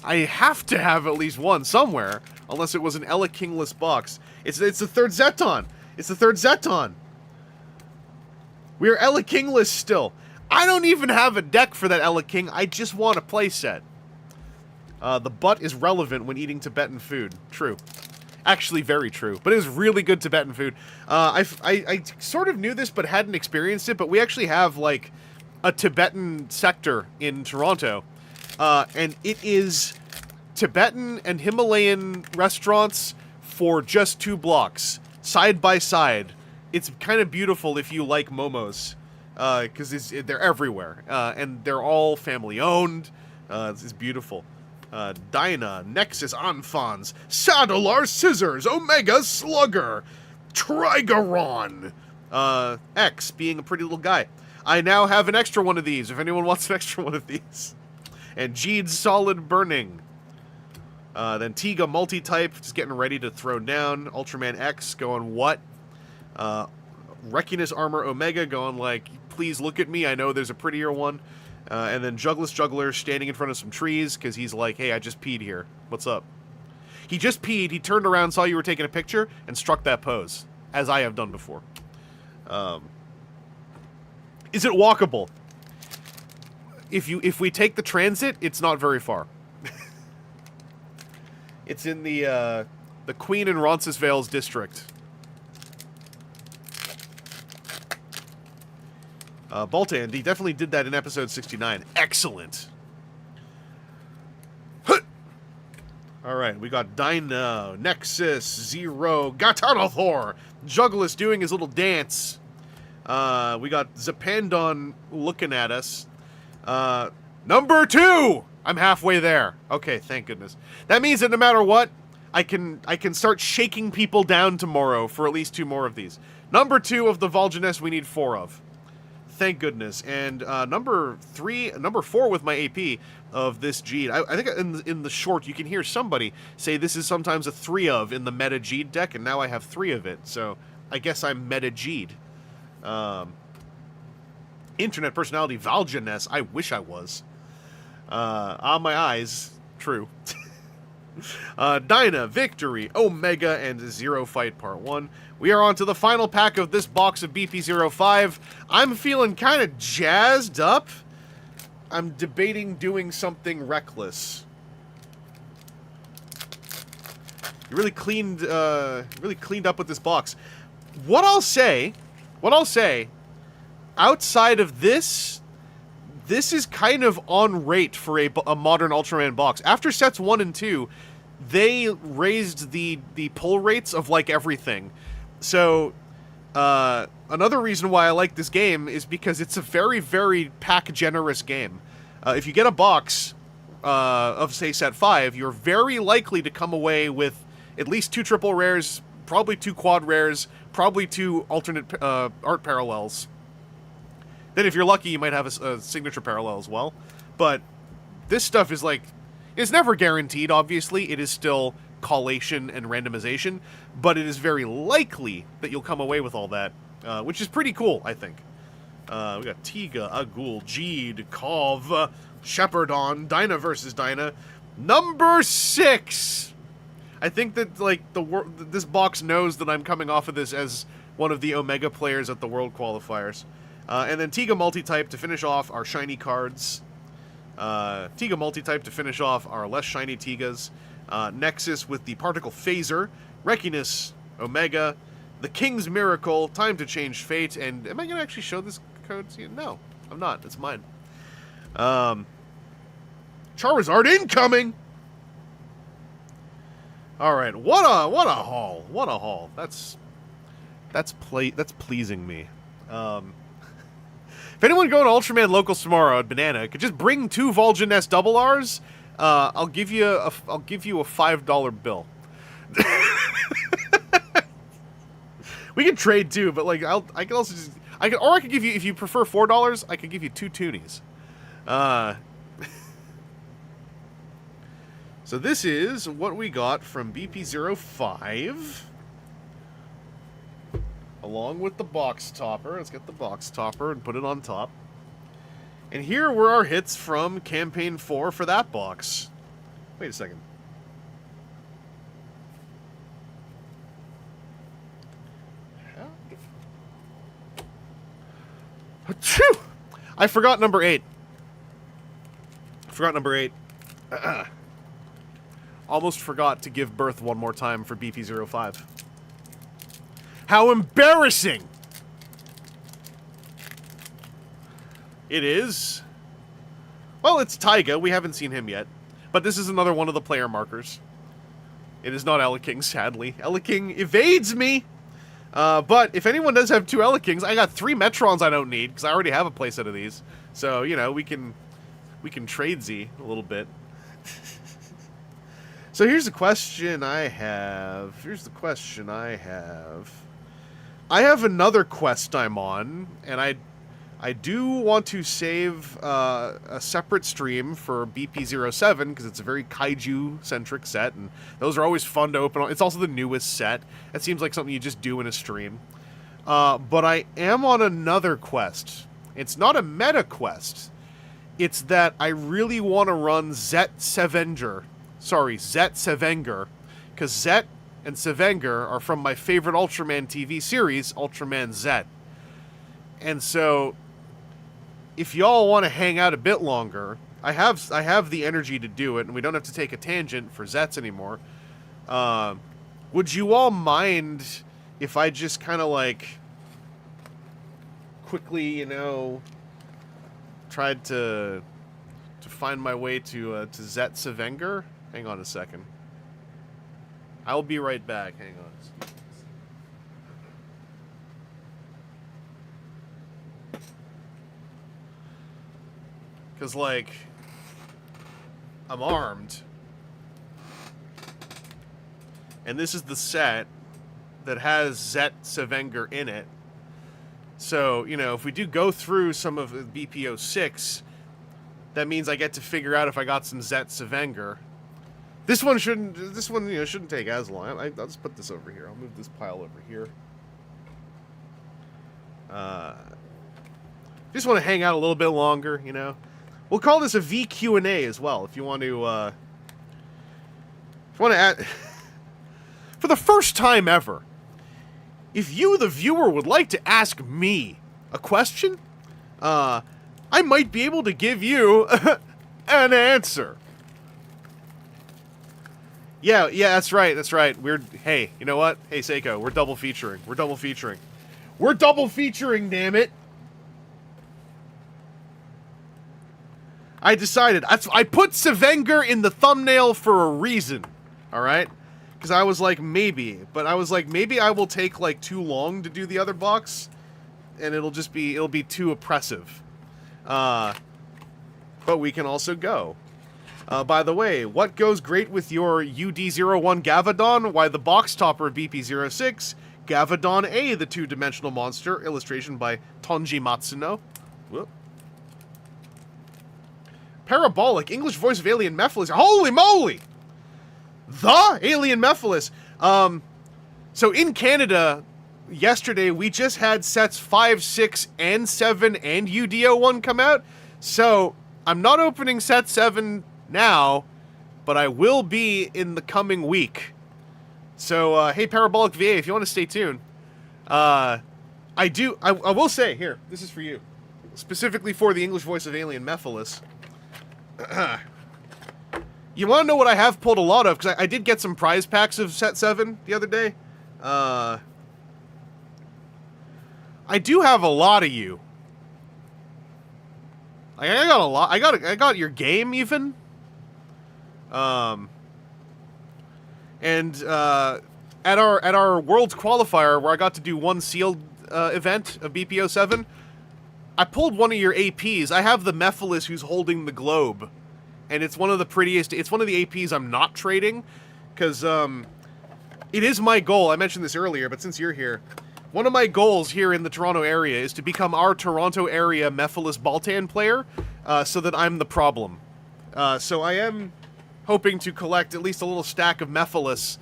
have to have at least one somewhere, unless it was an Ella Kingless box. It's the third Zeton. It's the third Zeton. We are Ella Kingless still. I don't even have a deck for that Ella King. I just want a playset. The butt is relevant when eating Tibetan food. True. Actually, very true. But it is really good Tibetan food. I sort of knew this, but hadn't experienced it. But we actually have, like, a Tibetan sector in Toronto. And it is Tibetan and Himalayan restaurants for just 2 blocks. Side by side. It's kind of beautiful if you like momos. Because they're everywhere. And they're all family-owned. It's beautiful. Dinah, Nexus Enfants, Saddlear Scissors, Omega Slugger, Trigaron, X being a pretty little guy. I now have an extra one of these, if anyone wants an extra one of these. And Jeed's Solid Burning. Then Tiga Multi-Type, just getting ready to throw down. Ultraman X going what? Reckiness Armor Omega going like, please look at me, I know there's a prettier one. And then Jugless Juggler standing in front of some trees because he's like, hey, I just peed here. What's up? He just peed, he turned around, saw you were taking a picture, and struck that pose, as I have done before. Is it walkable? If we take the transit, it's not very far. It's in the Queen and Roncesvalles district. Boltan, he definitely did that in episode 69. Excellent. Alright, we got Dino, Nexus, Zero, Gatarathor, Juggless doing his little dance. We got Zapandon looking at us. Number 2! I'm halfway there. Okay, thank goodness. That means that no matter what, I can start shaking people down tomorrow for at least 2 more of these. Number 2 of the Vol'jiness we need 4 of. Thank goodness. And number 4 with my AP of this Jeed. I think in the short you can hear somebody say this is sometimes a 3 of in the meta Jeed deck, and now I have 3 of it. So I guess I'm meta-G'd. Internet personality Valjaness. I wish I was. On my eyes. True. Dyna, Victory, Omega, and Zero Fight Part 1. We are on to the final pack of this box of BP05. I'm feeling kind of jazzed up. I'm debating doing something reckless. You really cleaned up with this box. What I'll say, outside of this is kind of on rate for a modern Ultraman box. After sets 1 and 2, they raised the pull rates of like everything. So another reason why I like this game is because it's a very, very pack generous game. If you get a box of say set 5, you're very likely to come away with at least 2 triple rares, probably 2 quad rares, probably 2 alternate art parallels. Then if you're lucky, you might have a signature parallel as well. But this stuff is like, it's never guaranteed, obviously. It is still collation and randomization, but it is very likely that you'll come away with all that, which is pretty cool, I think. We got Tiga, Agul, Jeed, Kov, Shepherdon, Dyna versus Dyna. Number 6! I think that, like, this box knows that I'm coming off of this as one of the Omega players at the World Qualifiers. And then Tiga Multitype to finish off our shiny cards. Tiga Multitype to finish off our less shiny Tigas. Nexus with the Particle Phaser. Reckiness, Omega. The King's Miracle, Time to Change Fate. And am I going to actually show this code to you? No, I'm not. It's mine. Charizard incoming! Alright, what a haul. What a haul. That's pleasing me. If anyone going to Ultraman Locals tomorrow at Banana could just bring 2 Vol'jin double Rs, I'll give you a $5 bill. We can trade too, but like I can also just I could give you, if you prefer $4, I could give you 2 toonies. So this is what we got from BP05. Along with the box topper. Let's get the box topper and put it on top. And here were our hits from Campaign 4 for that box. Wait a second. I forgot number 8. Almost forgot to give birth one more time for BP05. How embarrassing! It is. Well, it's Taiga. We haven't seen him yet. But this is another one of the player markers. It is not Elekking, sadly. Elekking evades me! But if anyone does have 2 Elekings, I got 3 Metrons I don't need, because I already have a playset of these. So, you know, we can trade Z a little bit. So here's the question I have. I have another quest I'm on, and I do want to save a separate stream for BP07, because it's a very kaiju-centric set, and those are always fun to open. It's also the newest set. It seems like something you just do in a stream. But I am on another quest. It's not a meta quest. It's that I really want to run Zet Sevenger. Sorry, Zet Sevenger. Because Zet and Sevenger are from my favorite Ultraman TV series, Ultraman Zet. And so, if y'all want to hang out a bit longer, I have the energy to do it, and we don't have to take a tangent for Zets anymore. Would you all mind if I just kind of like quickly, you know, tried to find my way to Zet Sevenger? Hang on a second. I'll be right back. Hang on. Because, like, I'm armed. And this is the set that has Zet Sevenger in it. So, you know, if we do go through some of BPO6, that means I get to figure out if I got some Zet Sevenger. This one shouldn't take as long. I'll just put this over here. I'll move this pile over here. Just want to hang out a little bit longer, you know. We'll call this a VQ&A as well, if you want to, add... For the first time ever, if you, the viewer, would like to ask me a question, I might be able to give you an answer. Yeah, that's right. Hey, you know what? Hey, Seiko, we're double featuring. We're double featuring, damn it. I decided. I put Sevenger in the thumbnail for a reason, alright? Because I was like, maybe. But I was like, maybe I will take, like, too long to do the other box. And it'll be too oppressive. But we can also go. By the way, what goes great with your UD01 Gavadon? Why, the box topper of BP06, Gavadon A, the two-dimensional monster, illustration by Tonji Matsuno. Whoop. Parabolic, English voice of Alien Mephiles. Holy moly! The Alien Mephiles. So in Canada, yesterday, we just had sets 5, 6, and 7 and UD01 come out. So, I'm not opening set 7 now, but I will be in the coming week. So, hey, Parabolic VA, if you want to stay tuned. I will say, here, this is for you. Specifically for the English voice of Alien Mephiles. You want to know what I have pulled a lot of? Because I did get some prize packs of set 7 the other day. I do have a lot of you. Like, I got a lot. I got your game even. And at our Worlds qualifier where I got to do one sealed event of BPO7, I pulled one of your APs. I have the Mephiles who's holding the globe, and it's one of the prettiest. It's one of the APs I'm not trading, because it is my goal. I mentioned this earlier, but since you're here, one of my goals here in the Toronto area is to become our Toronto area Mephiles Baltan player, so that I'm the problem. So I am hoping to collect at least a little stack of Mephiles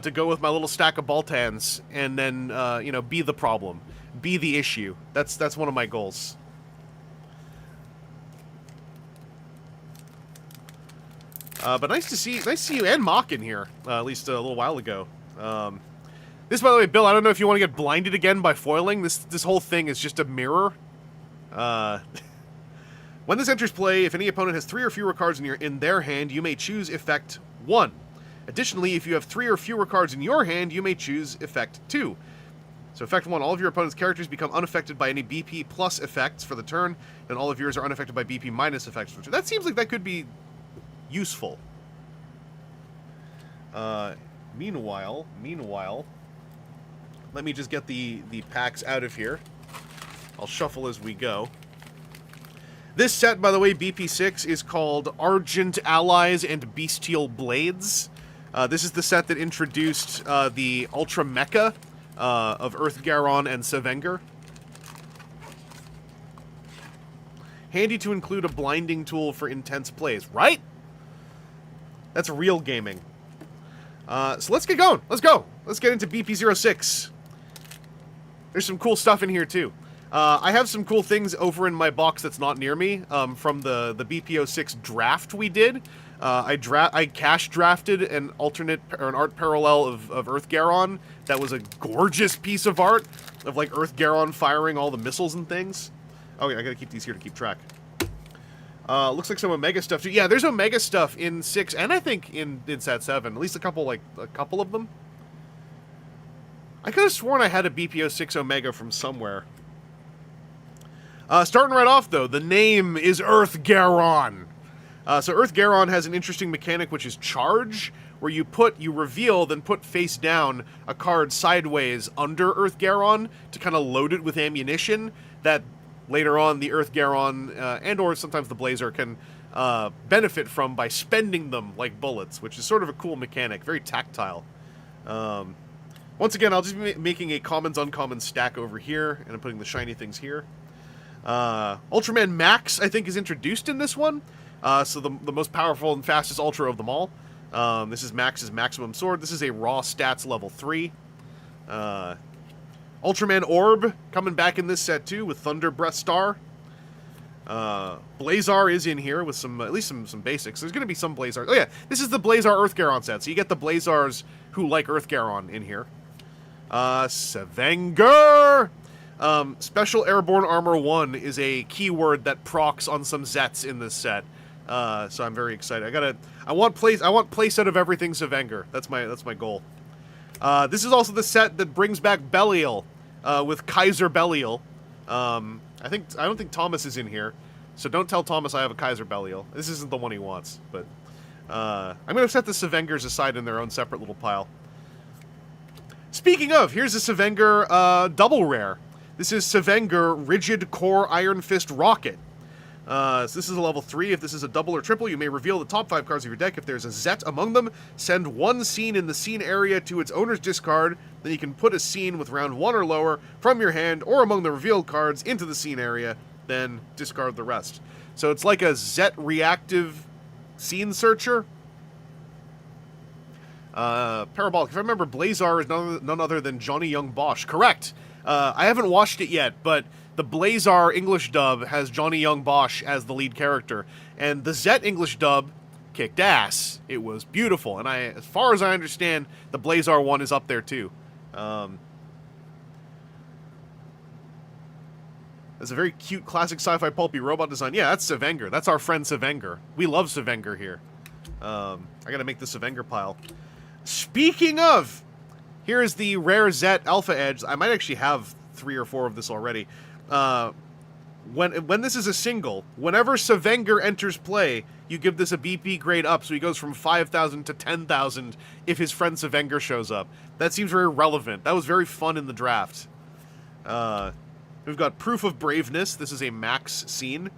to go with my little stack of Baltans, and then be the problem, be the issue. That's one of my goals. But nice to see you and Mock in here, at least a little while ago. This, by the way, Bill, I don't know if you want to get blinded again by foiling. This whole thing is just a mirror. When this enters play, if any opponent has 3 or fewer cards in their hand, you may choose Effect 1. Additionally, if you have 3 or fewer cards in your hand, you may choose Effect 2. So Effect 1, all of your opponent's characters become unaffected by any BP plus effects for the turn, and all of yours are unaffected by BP minus effects for the turn. That seems like that could be useful. Meanwhile, let me just get the packs out of here. I'll shuffle as we go. This set, by the way, BP6, is called Argent Allies and Bestial Blades. This is the set that introduced the Ultra Mecha of Earth-Garon and Sevenger. Handy to include a blinding tool for intense plays, right? That's real gaming. So let's get going. Let's go. Let's get into BP06. There's some cool stuff in here, too. I have some cool things over in my box that's not near me from the BP06 draft we did. I cash drafted an art parallel of Earth-Garon that was a gorgeous piece of art of, like, Earth-Garon firing all the missiles and things. Oh, yeah, I gotta keep these here to keep track. Looks like some Omega stuff, too. Yeah, there's Omega stuff in 6, and I think in Set 7. At least a couple of them. I could have sworn I had a BPO6 Omega from somewhere. Starting right off, though, the name is Earth-Garon. So Earth-Garon has an interesting mechanic, which is Charge, where you reveal, then put face down a card sideways under Earth-Garon to kind of load it with ammunition that later on the Earth-Garon and or sometimes the Blazer can benefit from by spending them like bullets, which is sort of a cool mechanic, very tactile. Once again, I'll just be making a commons-uncommon stack over here, and I'm putting the shiny things here. Ultraman Max, I think, is introduced in this one. So the most powerful and fastest Ultra of them all. This is Max's Maximum Sword. This is a raw stats level 3. Ultraman Orb coming back in this set too with Thunder Breath Star. Blazar is in here with some, at least some basics. There's going to be some Blazars. Oh yeah, this is the Blazar Earth Garon set, so you get the Blazars who like Earth Garon in here. Sevenger! Special Airborne Armor 1 is a keyword that procs on some Zets in this set. So I'm very excited. I want playset of everything Sevenger. That's my goal. This is also the set that brings back Belial, with Kaiser Belial. I don't think Thomas is in here, so don't tell Thomas I have a Kaiser Belial. This isn't the one he wants, but I'm gonna set the Sevengers aside in their own separate little pile. Speaking of, here's a Sevenger double rare. This is Sevenger Rigid Core Iron Fist Rocket. So this is a level 3. If this is a double or triple, you may reveal the top 5 cards of your deck. If there's a Zet among them, send one scene in the scene area to its owner's discard. Then you can put a scene with round 1 or lower from your hand or among the revealed cards into the scene area, then discard the rest. So it's like a Zet reactive scene searcher. Parabolic. If I remember, Blazar is none other than Johnny Young Bosch. Correct. I haven't watched it yet, but the Blazar English dub has Johnny Young Bosch as the lead character, and the Zet English dub kicked ass. It was beautiful, and as far as I understand, the Blazar one is up there too. It's a very cute, classic sci-fi pulpy robot design. Yeah, that's Sevenger. That's our friend Sevenger. We love Sevenger here. I gotta make the Sevenger pile. Speaking of, here is the rare Zet Alpha Edge. I might actually have 3 or 4 of this already. When this is a single, whenever Sevenger enters play, you give this a BP grade up, so he goes from 5,000 to 10,000 if his friend Sevenger shows up. That seems very relevant. That was very fun in the draft. We've got Proof of Braveness. This is a max scene.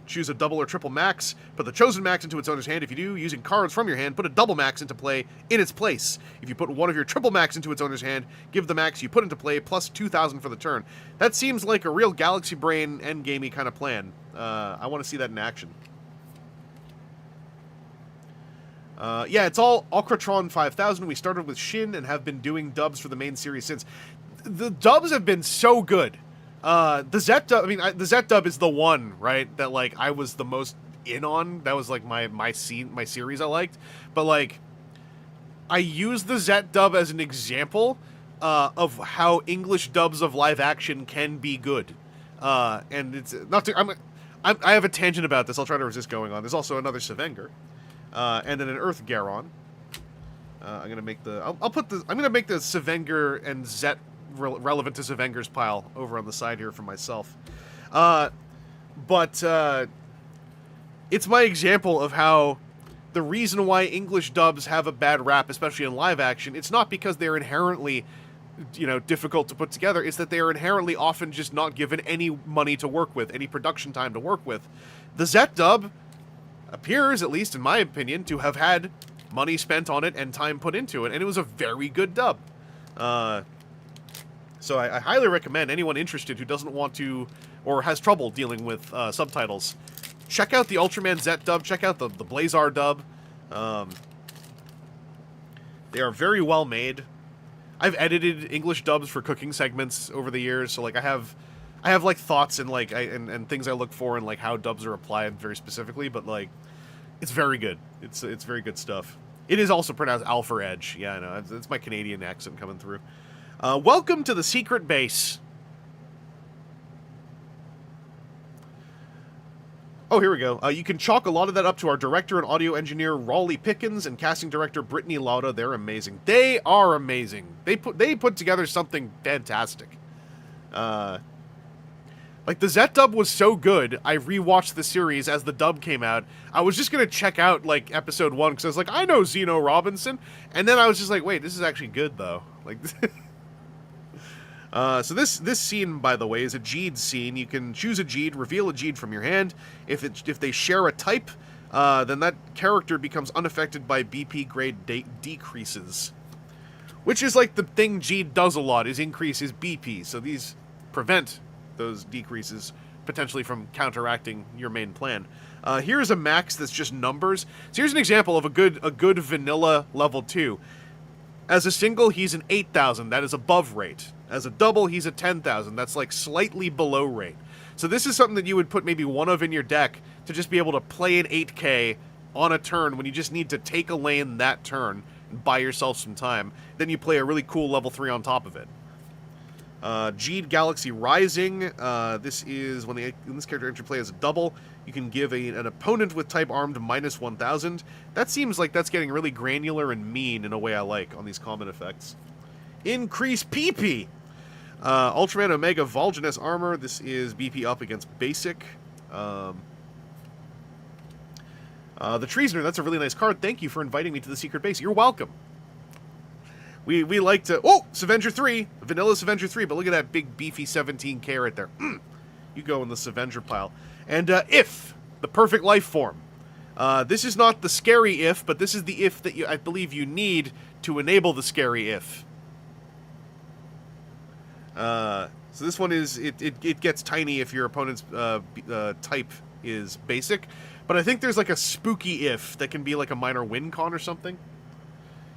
Choose a double or triple max. Put the chosen max into its owner's hand. If you do, using cards from your hand, put a double max into play in its place. If you put one of your triple max into its owner's hand, give the max you put into play plus 2,000 for the turn. That seems like a real Galaxy Brain endgamey kind of plan. I want to see that in action. Yeah, it's all Okratron 5000. We started with Shin and have been doing dubs for the main series since. The dubs have been so good. The Zet dub, the Zet dub is the one, right, that, like, I was the most in on. That was, like, my series I liked. But, like, I use the Zet dub as an example of how English dubs of live action can be good. And it's not to, I have a tangent about this. I'll try to resist going on. There's also another Sevenger, and then an Earth Garon. I'm gonna make the, I'm gonna make the Sevenger and Zet relevant to Sevenger's pile over on the side here for myself. But it's my example of how the reason why English dubs have a bad rap, especially in live action, it's not because they're inherently, difficult to put together. It's that they are inherently often just not given any money to work with, any production time to work with. The Zet dub appears, at least in my opinion, to have had money spent on it and time put into it, and it was a very good dub. So I highly recommend anyone interested who doesn't want to, or has trouble dealing with subtitles, check out the Ultraman Zet dub, check out the Blazar dub. They are very well made. I've edited English dubs for cooking segments over the years, so, like, I have like thoughts and, like, and things I look for and, like, how dubs are applied very specifically, but, like, it's very good. It's very good stuff. It is also pronounced Alpha Edge. Yeah, I know. It's my Canadian accent coming through. Welcome to the secret base. Oh, here we go. You can chalk a lot of that up to our director and audio engineer, Raleigh Pickens, and casting director, Brittany Lauda. They're amazing. They are amazing. They put together something fantastic. Like, the Zet dub was so good, I rewatched the series as the dub came out. I was just gonna check out, like, episode 1, because I was like, I know Zeno Robinson. And then I was just like, wait, this is actually good, though. Like, so this scene, by the way, is a Jeed scene. You can choose a Jeed, reveal a Jeed from your hand. If they share a type, then that character becomes unaffected by BP grade decreases. Which is, like, the thing Jeed does a lot, is increase his BP. So these prevent those decreases potentially from counteracting your main plan. Here's a max that's just numbers. So here's an example of a good vanilla level 2. As a single, he's an 8,000. That is above rate. As a double, he's at 10,000. That's like slightly below rate. So this is something that you would put maybe one of in your deck to just be able to play an 8k on a turn when you just need to take a lane that turn and buy yourself some time. Then you play a really cool level 3 on top of it. Geed Galaxy Rising. This is when this character enters play as a double. You can give an opponent with type armed minus 1,000. That seems like that's getting really granular and mean in a way I like on these common effects. Increase PP. Ultraman Omega Vol'jiness Armor. This is BP up against basic. The Treasoner. That's a really nice card. Thank you for inviting me to the secret base. You're welcome. We like to... Oh! Savenger 3! Vanilla Savenger 3, but look at that big beefy 17k right there. You go in the Savenger pile. And If! The perfect life form. This is not the scary if, but this is the if that I believe you need to enable the scary if. So this one is... It gets tiny if your opponent's type is basic. But I think there's like a spooky if that can be like a minor win con or something.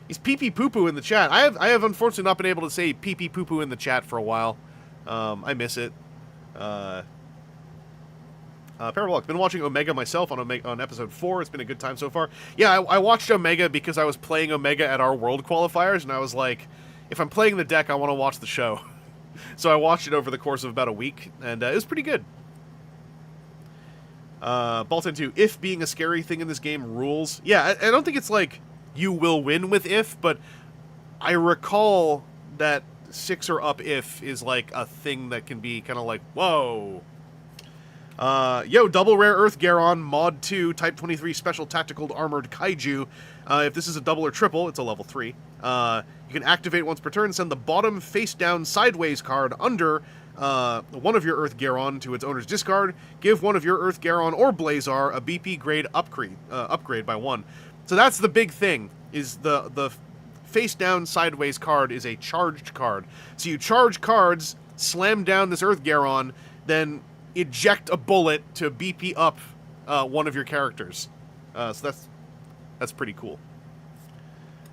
He's pee-pee poo-poo in the chat. I have unfortunately not been able to say pee-pee poo-poo in the chat for a while. I miss it. Parabolic. Been watching Omega myself on episode 4. It's been a good time so far. Yeah, I watched Omega because I was playing Omega at our World Qualifiers, and I was like, if I'm playing the deck, I want to watch the show. So I watched it over the course of about a week, and it was pretty good. Baltan 2. If being a scary thing in this game rules. Yeah, I don't think it's like... you will win with if, but I recall that 6 or up if is like a thing that can be kind of like, whoa. Yo, double rare Earth Garon, mod 2, type 23 special tactical armored kaiju. If this is a double or triple, it's a level 3. You can activate once per turn, send the bottom face down sideways card under one of your Earth Garon to its owner's discard. Give one of your Earth Garon or Blazar a BP grade upgrade by 1. So that's the big thing, is the face-down sideways card is a charged card. So you charge cards, slam down this Earth Garon, then eject a bullet to BP up one of your characters. So that's pretty cool.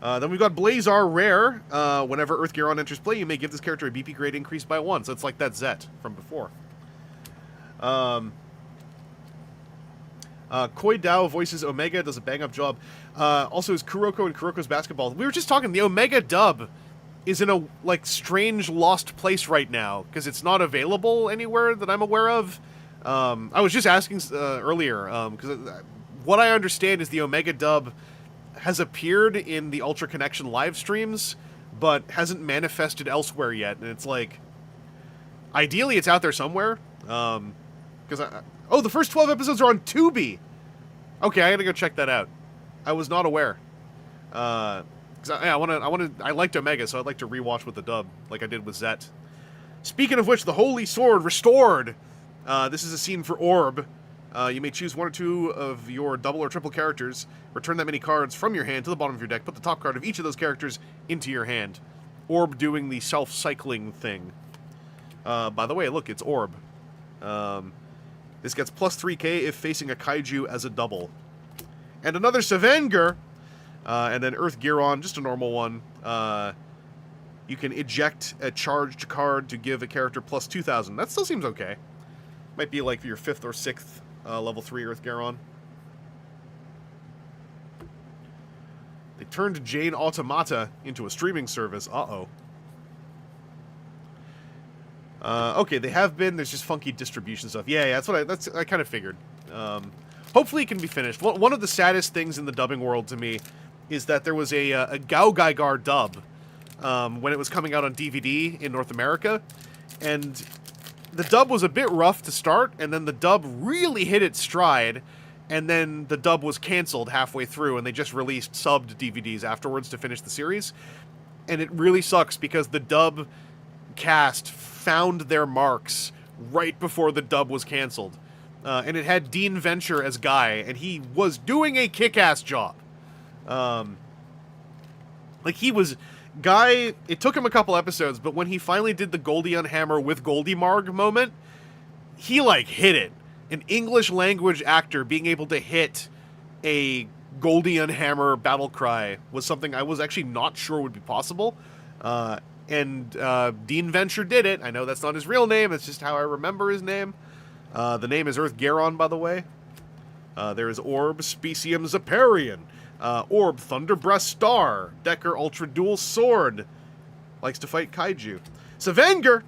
Then we've got Blazar Rare. Whenever Earth Garon enters play, you may give this character a BP grade increase by 1. So it's like that Zet from before. Koi Dao voices Omega, does a bang-up job. Also is Kuroko and Kuroko's Basketball. We were just talking, the Omega dub is in a, like, strange lost place right now, because it's not available anywhere that I'm aware of. I was just asking earlier, because what I understand is the Omega dub has appeared in the Ultra Connection live streams, but hasn't manifested elsewhere yet, and it's like, ideally it's out there somewhere, because oh, the first 12 episodes are on Tubi! Okay, I gotta go check that out. I was not aware. Because I liked Omega, so I'd like to rewatch with the dub, like I did with Zet. Speaking of which, the Holy Sword restored! This is a scene for Orb. You may choose one or two of your double or triple characters, return that many cards from your hand to the bottom of your deck, put the top card of each of those characters into your hand. Orb doing the self-cycling thing. By the way, look, it's Orb. This gets plus 3k if facing a kaiju as a double. And another Savenger! And then Earth Giron, just a normal one. You can eject a charged card to give a character plus 2,000. That still seems okay. Might be like your 5th or 6th level 3 Earth Giron. They turned Jane Automata into a streaming service. Uh-oh. Okay, they have been. There's just funky distribution stuff. Yeah, that's I kind of figured. Hopefully it can be finished. One of the saddest things in the dubbing world to me is that there was a Gao Gaigar dub when it was coming out on DVD in North America, and the dub was a bit rough to start, and then the dub really hit its stride, and then the dub was canceled halfway through, and they just released subbed DVDs afterwards to finish the series. And it really sucks because the dub cast found their marks right before the dub was canceled. And it had Dean Venture as Guy, and he was doing a kick-ass job. Like, he was... Guy, it took him a couple episodes, but when he finally did the Goldion Hammer with Goldimarg moment, he, like, hit it. An English language actor being able to hit a Goldion Hammer battle cry was something I was actually not sure would be possible. and Dean Venture did it. I know that's not his real name. It's just how I remember his name. The name is Earth Garon, by the way. There is Orb Specium Zaparian. Orb Thunderbreast Star. Decker Ultra Dual Sword. Likes to fight kaiju. Savanger.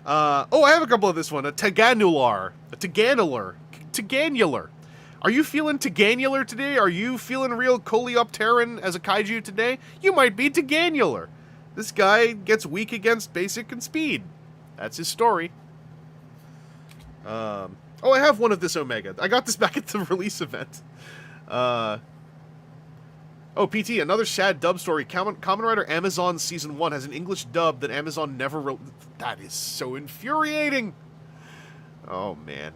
Oh, I have a couple of this one. A Taganular. A Taganular. Taganular. Are you feeling Taganular today? Are you feeling real Coleopteran as a kaiju today? You might be Taganular. This guy gets weak against basic and speed. That's his story. Oh, I have one of this Omega. I got this back at the release event. Oh, PT, another sad dub story. Kamen Rider Amazon Season 1 has an English dub that Amazon never wrote. That is so infuriating. Oh, man.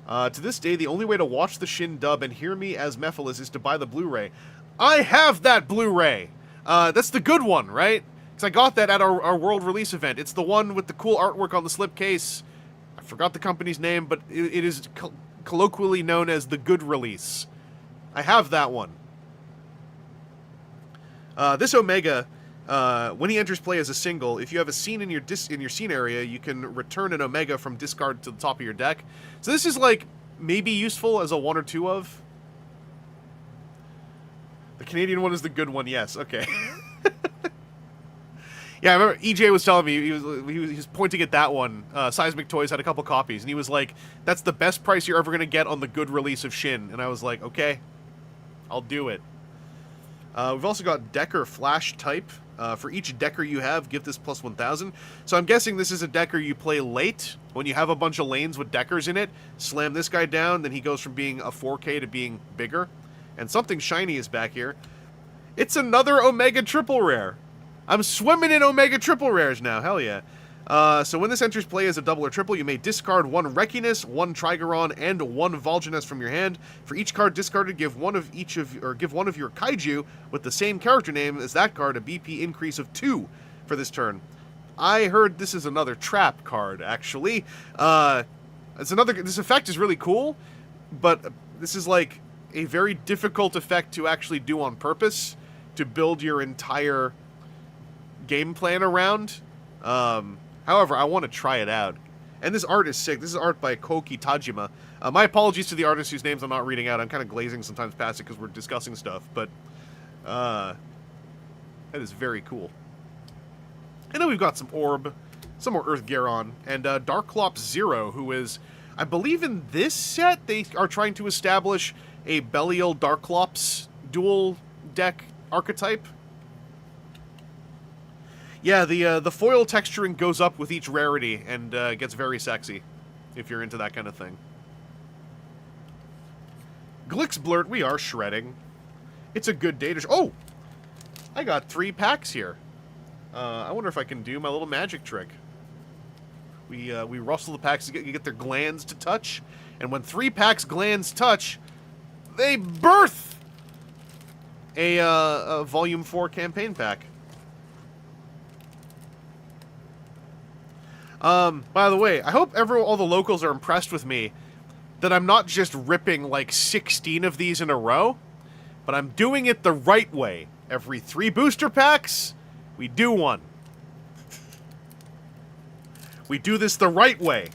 To this day, the only way to watch the Shin dub and hear me as Mephiles is to buy the Blu-ray. I have that Blu-ray! That's the good one, right? Because I got that at our world release event. It's the one with the cool artwork on the slipcase. I forgot the company's name, but it is colloquially known as the good release. I have that one. This Omega, when he enters play as a single, if you have a scene in your scene area, you can return an Omega from discard to the top of your deck. So this is like maybe useful as a 1 or 2 of. The Canadian one is the good one. Yes. Okay. Yeah, I remember EJ was telling me he was pointing at that one. Seismic Toys had a couple copies, and he was like, "That's the best price you're ever gonna get on the good release of Shin." And I was like, "Okay, I'll do it." We've also got Decker Flash type. For each Decker you have, give this plus 1,000. So I'm guessing this is a Decker you play late, when you have a bunch of lanes with Deckers in it. Slam this guy down, then he goes from being a 4K to being bigger. And something shiny is back here. It's another Omega Triple Rare. I'm swimming in Omega Triple Rares now, hell yeah. So when this enters play as a double or triple, you may discard 1 Reckiness, 1 Trigaron, and 1 Volginess from your hand. For each card discarded, give one of your kaiju with the same character name as that card a BP increase of 2 for this turn. I heard this is another trap card, actually. This effect is really cool, but this is like a very difficult effect to actually do on purpose to build your entire game plan around. However, I want to try it out. And this art is sick. This is art by Koki Tajima. My apologies to the artists whose names I'm not reading out. I'm kind of glazing sometimes past it because we're discussing stuff. But that is very cool. And then we've got some Orb, some more Earth Garon, and Darklops Zero, who is, I believe in this set, they are trying to establish a Belial Darklops dual deck archetype. Yeah, the foil texturing goes up with each rarity and gets very sexy, if you're into that kind of thing. Glixblurt, we are shredding. It's a good day to... Oh! I got 3 packs here. I wonder if I can do my little magic trick. We rustle the packs to get their glands to touch, and when 3 packs glands touch, they birth a Volume 4 campaign pack. By the way, I hope all the locals are impressed with me that I'm not just ripping like 16 of these in a row, but I'm doing it the right way. Every 3 booster packs, we do one. We do this the right way.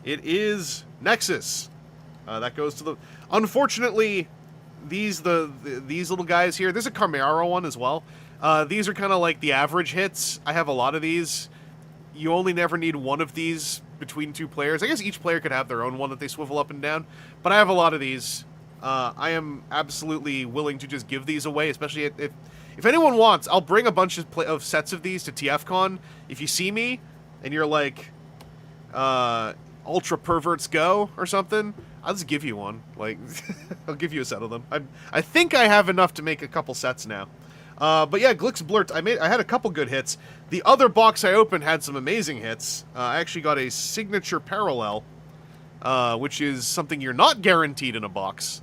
It is Nexus. That goes to the... Unfortunately, these little guys here... There's a Carmero one as well. These are kind of like the average hits. I have a lot of these. You only never need one of these between 2 players. I guess each player could have their own one that they swivel up and down. But I have a lot of these. I am absolutely willing to just give these away, especially if anyone wants. I'll bring a bunch of sets of these to TFCon. If you see me and you're like, Ultra Perverts Go or something, I'll just give you one. Like, I'll give you a set of them. I think I have enough to make a couple sets now. But yeah, Glixblurt, I had a couple good hits. The other box I opened had some amazing hits. I actually got a Signature Parallel, which is something you're not guaranteed in a box.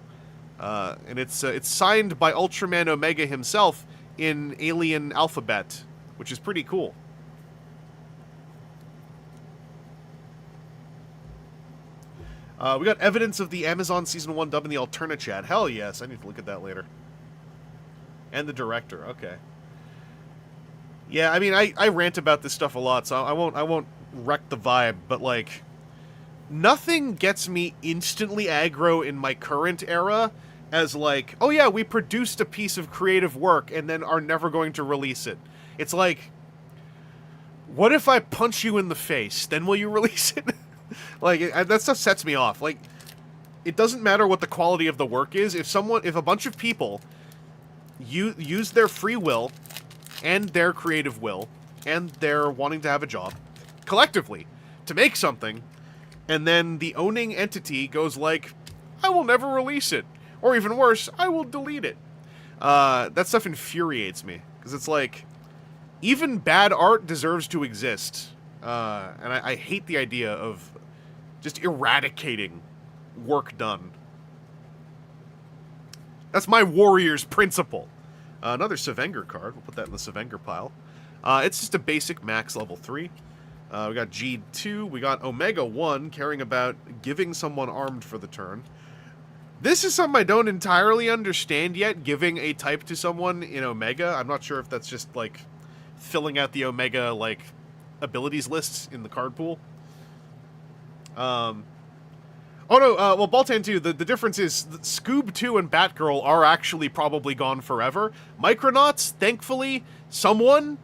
And it's signed by Ultraman Omega himself in Alien Alphabet, which is pretty cool. We got evidence of the Amazon Season 1 dub in the Alterna chat. Hell yes, I need to look at that later. And the director, okay. Yeah, I mean, I rant about this stuff a lot, so I won't wreck the vibe, but, like, nothing gets me instantly aggro in my current era as, like, oh yeah, we produced a piece of creative work and then are never going to release it. It's like, what if I punch you in the face? Then will you release it? Like, that stuff sets me off. Like, it doesn't matter what the quality of the work is. If a bunch of people use their free will and their creative will and their wanting to have a job collectively to make something, and then the owning entity goes like, I will never release it. Or even worse, I will delete it. That stuff infuriates me. Because it's like, even bad art deserves to exist. And I hate the idea of just eradicating work done. That's my warrior's principle. Another Savenger card. We'll put that in the Savenger pile. It's just a basic max level 3. We got G2. We got Omega 1, caring about giving someone armed for the turn. This is something I don't entirely understand yet, giving a type to someone in Omega. I'm not sure if that's just, like, filling out the Omega, like, abilities lists in the card pool. Oh no, well, Baltan 2, the difference is that Scoob 2 and Batgirl are actually probably gone forever. Micronauts, thankfully, someone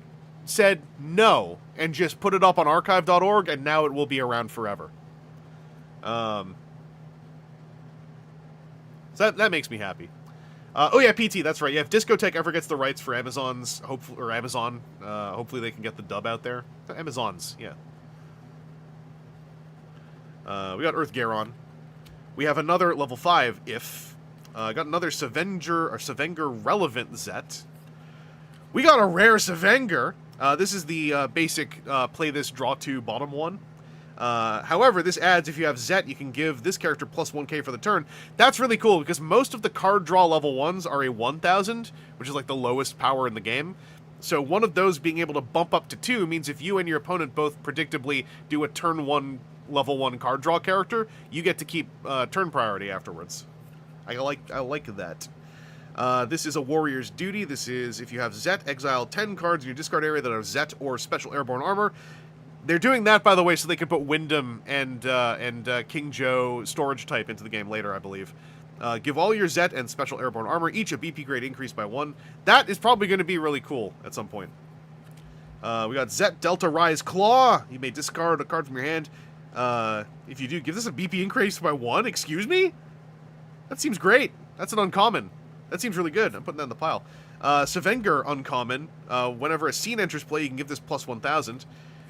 said no, and just put it up on archive.org, and now it will be around forever. So that makes me happy. Oh yeah, PT, that's right. Yeah, if Discotech ever gets the rights for Amazon's, Amazon, hopefully they can get the dub out there. Amazon's, yeah. We got Earth Garon. We have another level 5, if. Got another Savenger relevant Zet. We got a rare Savenger. This is the basic play this, draw 2 bottom one. However, this adds, if you have Zet, you can give this character plus 1k for the turn. That's really cool, because most of the card draw level 1s are a 1000, which is like the lowest power in the game. So one of those being able to bump up to 2 means if you and your opponent both predictably do a turn 1 level 1 card draw character, you get to keep turn priority afterwards. I like that. This is a Warrior's Duty. This is, if you have Zet, exile 10 cards in your discard area that are Zet or Special Airborne Armor. They're doing that, by the way, so they can put Wyndham and King Joe storage type into the game later, I believe. Give all your Zet and Special Airborne Armor each a BP grade increase by 1. That is probably going to be really cool at some point. We got Zet Delta Rise Claw. You may discard a card from your hand. If you do, give this a BP increase by 1. Excuse me? That seems great. That's an uncommon. That seems really good. I'm putting that in the pile. Savenger uncommon. Whenever a scene enters play, you can give this plus 1000.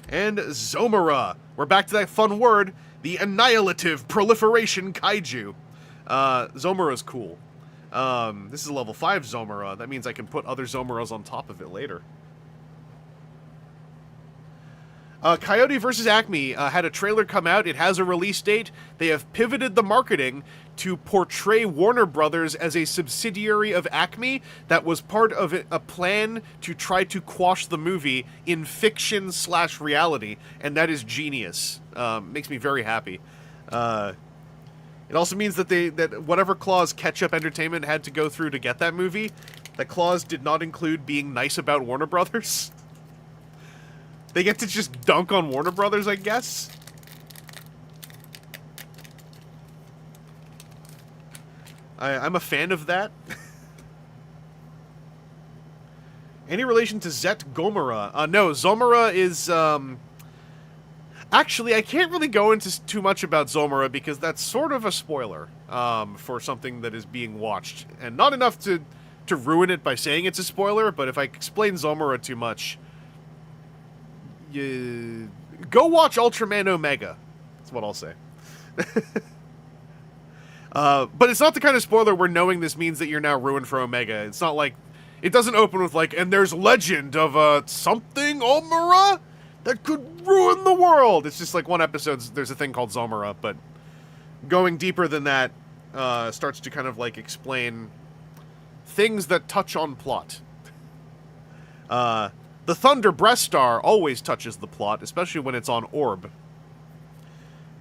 And Zomara. We're back to that fun word, the Annihilative Proliferation Kaiju. Zomara's cool. This is a level 5 Zomara. That means I can put other Zomaras on top of it later. Coyote vs. Acme had a trailer come out. It has a release date. They have pivoted the marketing to portray Warner Brothers as a subsidiary of Acme that was part of a plan to try to quash the movie in fiction/reality, and that is genius. Makes me very happy. It also means that whatever clause Ketchup Entertainment had to go through to get that movie, that clause did not include being nice about Warner Brothers. They get to just dunk on Warner Brothers, I guess? I'm a fan of that. Any relation to Zet Gomera? No, Zomara is, Actually, I can't really go into too much about Zomara because that's sort of a spoiler, for something that is being watched. And not enough to ruin it by saying it's a spoiler, but if I explain Zomara too much, go watch Ultraman Omega. That's what I'll say. But it's not the kind of spoiler where knowing this means that you're now ruined for Omega. It's not like... It doesn't open with like, and there's legend of something Omura that could ruin the world. It's just like one episode, there's a thing called Zomara, but going deeper than that starts to kind of like explain things that touch on plot. The Thunder Breast Star always touches the plot, especially when it's on Orb.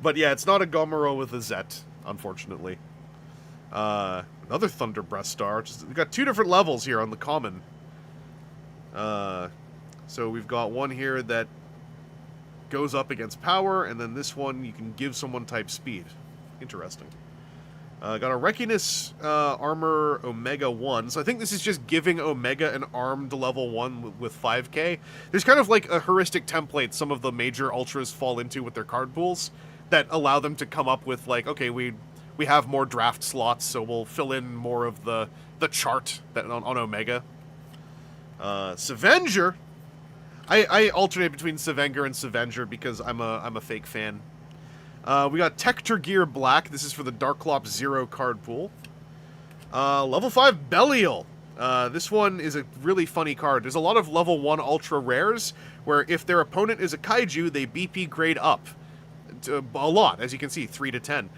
But yeah, it's not a Gomero with a Zet, unfortunately. Another Thunder Breath Star. We've got 2 different levels here on the common. So we've got one here that goes up against power, and then this one you can give someone type speed. Interesting. Got a Reckiness armor Omega 1. So I think this is just giving Omega an armed level 1 with 5k. There's kind of like a heuristic template some of the major ultras fall into with their card pools that allow them to come up with, like, okay, we have more draft slots, so we'll fill in more of the chart that on Omega. Scavenger. I alternate between Scavenger and Scavenger because I'm a fake fan. We got Tector Gear Black. This is for the Darklops 0 card pool. Level 5 Belial. This one is a really funny card. There's a lot of level 1 ultra rares where if their opponent is a kaiju, they BP grade up. A lot, as you can see, 3 to 10.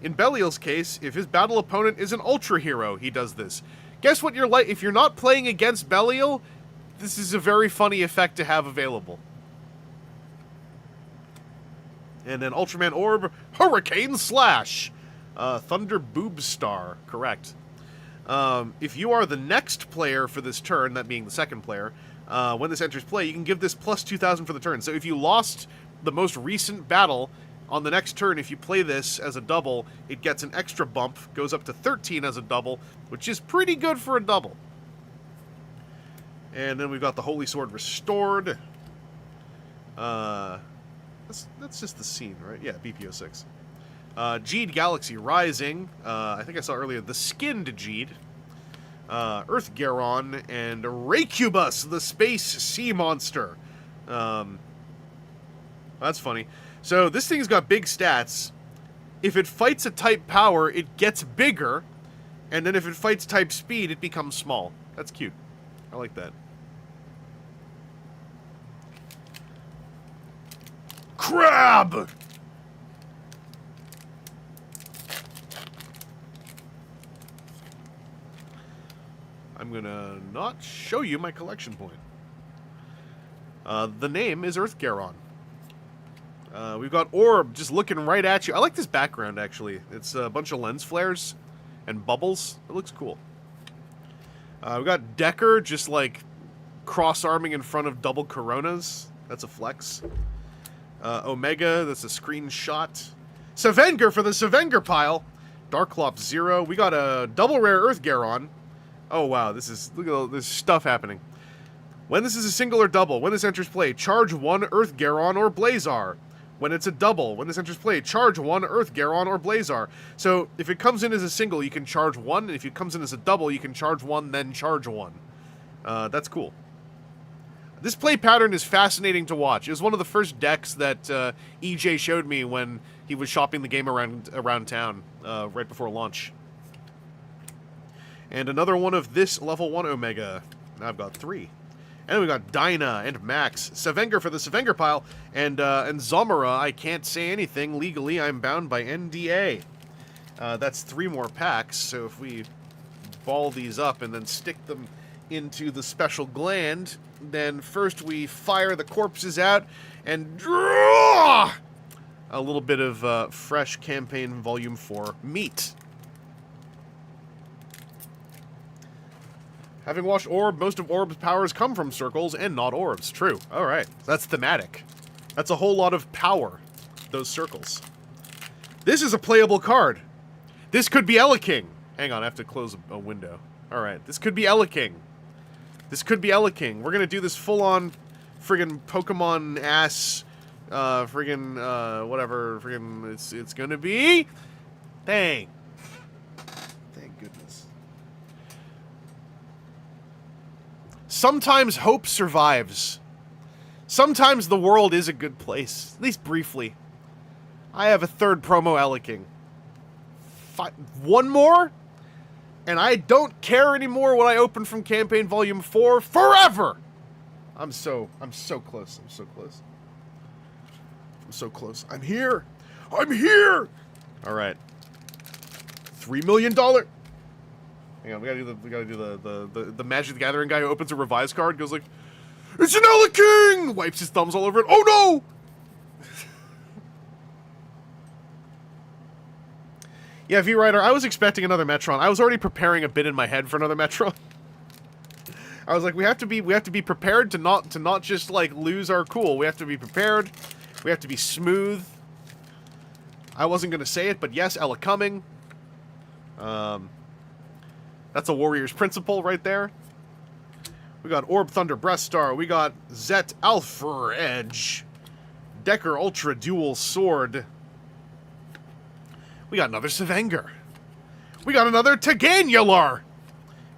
In Belial's case, if his battle opponent is an ultra hero, he does this. Guess what you're like? If you're not playing against Belial, this is a very funny effect to have available. And then Ultraman Orb, Hurricane Slash. Thunder Boob Star, correct. If you are the next player for this turn, that being the second player, when this enters play, you can give this plus 2,000 for the turn. So if you lost the most recent battle, on the next turn, if you play this as a double, it gets an extra bump, goes up to 13 as a double, which is pretty good for a double. And then we've got the Holy Sword Restored. That's just the scene, right? Yeah, BPO6. Jeed Galaxy Rising. I think I saw earlier the Skinned Jeed. Earth Garon, and Raycubus, the Space Sea Monster. That's funny. So this thing's got big stats. If it fights a type power, it gets bigger. And then if it fights type speed, it becomes small. That's cute. I like that. Crab! I'm gonna not show you my collection point. The name is Earth Garon. We've got Orb just looking right at you. I like this background, actually. It's a bunch of lens flares and bubbles. It looks cool. We've got Decker just, like, cross-arming in front of double Coronas. That's a flex. Omega, that's a screenshot. Scavenger for the Scavenger pile. Darklops 0. We got a double rare Earth Garon. Oh, wow. Look at all this stuff happening. When this is a single or double, when this enters play, charge 1 Earth Garon or Blazar. When it's a double, when this enters play, charge 1 Earth Garon or Blazar. So, if it comes in as a single, you can charge 1, and if it comes in as a double, you can charge 1, then charge 1. That's cool. This play pattern is fascinating to watch. It was one of the first decks that EJ showed me when he was shopping the game around town, right before launch. And another one of this level 1 Omega. Now I've got 3. And we got Dinah and Max, Scavenger for the Scavenger pile, and Zomara. I can't say anything legally. I'm bound by NDA. That's 3 more packs. So if we ball these up and then stick them into the special gland, then first we fire the corpses out and draw a little bit of fresh campaign volume 4 meat. Having watched Orb, most of Orb's powers come from circles and not orbs. True. Alright. That's thematic. That's a whole lot of power, those circles. This is a playable card. This could be King. Hang on, I have to close a window. Alright, this could be King. This could be King. We're gonna do this full-on friggin' Pokemon ass, whatever, friggin' it's gonna be... Dang. Thank goodness. Sometimes hope survives. Sometimes the world is a good place, at least briefly. I have a 3rd promo King. 1 more? And I don't care anymore what I open from campaign volume 4 forever. I'm so close. I'm so close. I'm so close. I'm here. I'm here. All right. $3 million. Hang on, we gotta do the Magic the Gathering guy who opens a revised card, goes like, "It's an King!" Wipes his thumbs all over it. Oh no! Yeah, V-Rider, I was expecting another Metron. I was already preparing a bit in my head for another Metron. I was like, we have to be prepared to not just like lose our cool. We have to be prepared. We have to be smooth. I wasn't gonna say it, but yes, Ella Cumming. That's a warrior's principle right there. We got Orb Thunder Breaststar. We got Zet Alpha Edge. Decker Ultra Dual Sword. We got another Sevenger. We got another Taganular.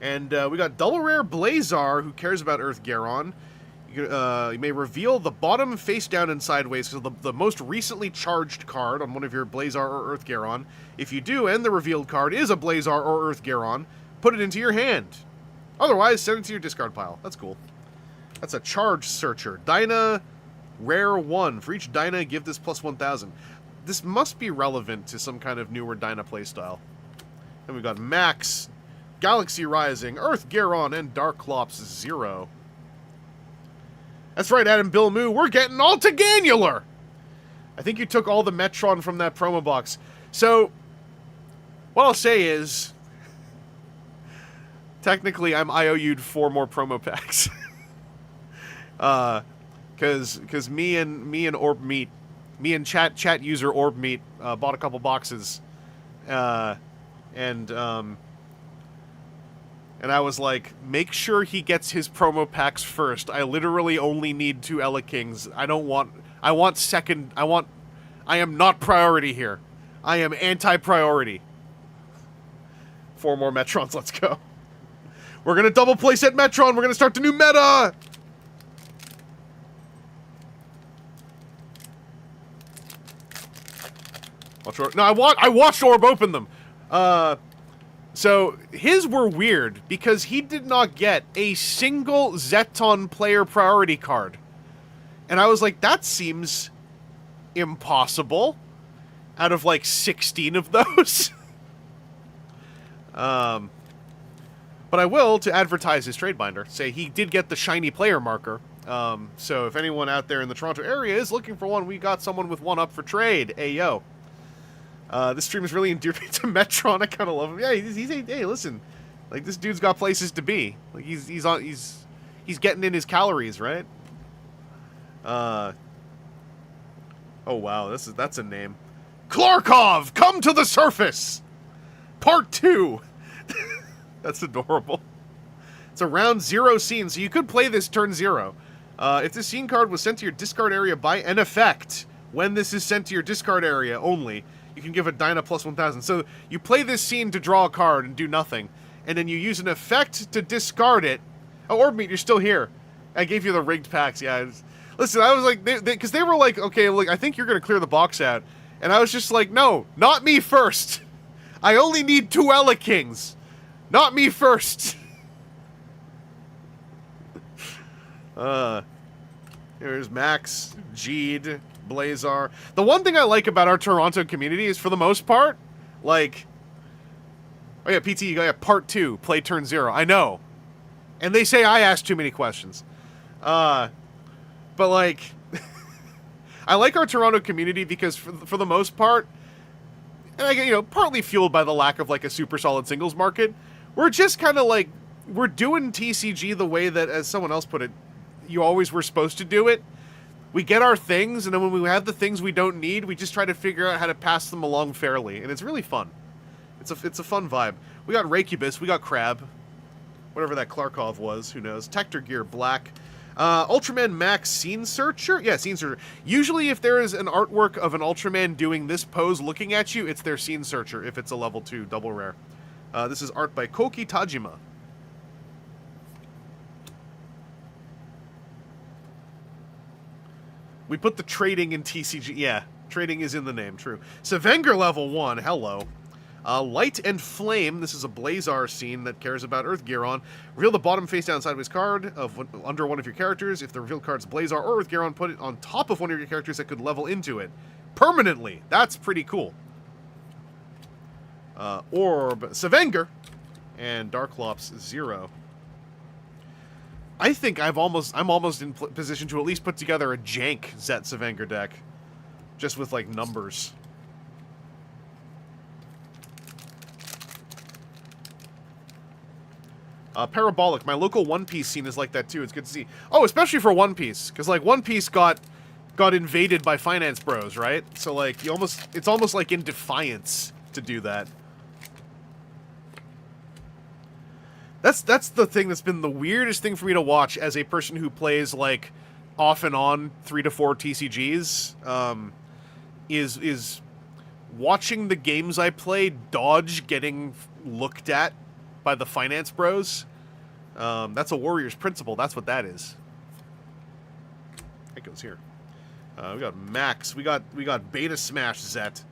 And we got Double Rare Blazar, who cares about Earth Garon. You may reveal the bottom face down and sideways, so the most recently charged card on one of your Blazar or Earth Garon. If you do, and the revealed card is a Blazar or Earth Garon, put it into your hand. Otherwise, send it to your discard pile. That's cool. That's a Charge Searcher. Dyna Rare 1. For each Dyna, give this plus 1,000. This must be relevant to some kind of newer Dyna playstyle. Then we got Max, Galaxy Rising, Earth Garon, and Darklops 0. That's right, Adam Bill Moo, we're getting all Taganular! I think you took all the Metron from that promo box. So, what I'll say is, technically I'm IOU'd 4 more promo packs. Cause me and Orb Meat, me and chat user Orb Meat bought a couple boxes, and I was like, make sure he gets his promo packs first. I literally only need 2 Ella Kings. I am not priority here. I am anti-priority. 4 more Metrons, let's go. We're gonna double play set Metron, we're gonna start the new meta! No, I watched Orb open them. So, his were weird, because he did not get a single Zeton player priority card. And I was like, that seems impossible. Out of, like, 16 of those. But I will, to advertise his trade binder, say he did get the shiny player marker. So if anyone out there in the Toronto area is looking for one, we got someone with one up for trade. Ayo. This stream is really endeared me to Metron. I kind of love him. Yeah, hey, listen, like this dude's got places to be. Like he's getting in his calories, right? Oh wow, that's a name. Klarkov, come to the surface. Part 2. That's adorable. It's a round 0 scene, so you could play this turn 0. If this scene card was sent to your discard area by an effect, when this is sent to your discard area only, you can give a Dyna plus 1,000. So you play this scene to draw a card and do nothing, and then you use an effect to discard it. Oh, Orbmeat, you're still here. I gave you the rigged packs, yeah. Listen, I was like, because they were like, okay, look, I think you're going to clear the box out. And I was just like, no, not me first. I only need 2 Ella Kings. Not me first. Here's Max, Jeed, Blazar. The one thing I like about our Toronto community is, for the most part, like... Oh yeah, PT, you got part 2, play turn 0. I know. And they say I ask too many questions. But like... I like our Toronto community because, for the most part, and I get, partly fueled by the lack of, like, a super solid singles market, we're just kind of like, we're doing TCG the way that, as someone else put it, you always were supposed to do it. We get our things, and then when we have the things we don't need, we just try to figure out how to pass them along fairly, and it's really fun. It's a fun vibe. We got Rakubus, we got Crab, whatever that Klarkov was, who knows. Tector Gear Black. Ultraman Max Scene Searcher? Yeah, Scene Searcher. Usually if there is an artwork of an Ultraman doing this pose looking at you, it's their Scene Searcher, if it's a level 2 double rare. This is art by Koki Tajima. We put the trading in TCG. Yeah, trading is in the name, true. Sevenger level 1, hello. Light and Flame, this is a Blazar scene that cares about Earth Garon. Reveal the bottom face down sideways card under one of your characters. If the revealed card's Blazar or Earth Garon, put it on top of one of your characters that could level into it. Permanently! That's pretty cool. Orb, Sevenger, and Darklops 0. I think I'm almost in position to at least put together a jank Zet Sevenger deck. Just with, like, numbers. Parabolic, my local One Piece scene is like that too. It's good to see. Oh, especially for One Piece, because like One Piece got invaded by finance bros, right? So like it's almost like in defiance to do that. That's the thing that's been the weirdest thing for me to watch as a person who plays like off and on 3 to 4 TCGs. Is watching the games I play dodge getting looked at by the finance bros. That's a warrior's principle. That's what that is. That goes here. We got Max. We got Beta Smash Zet.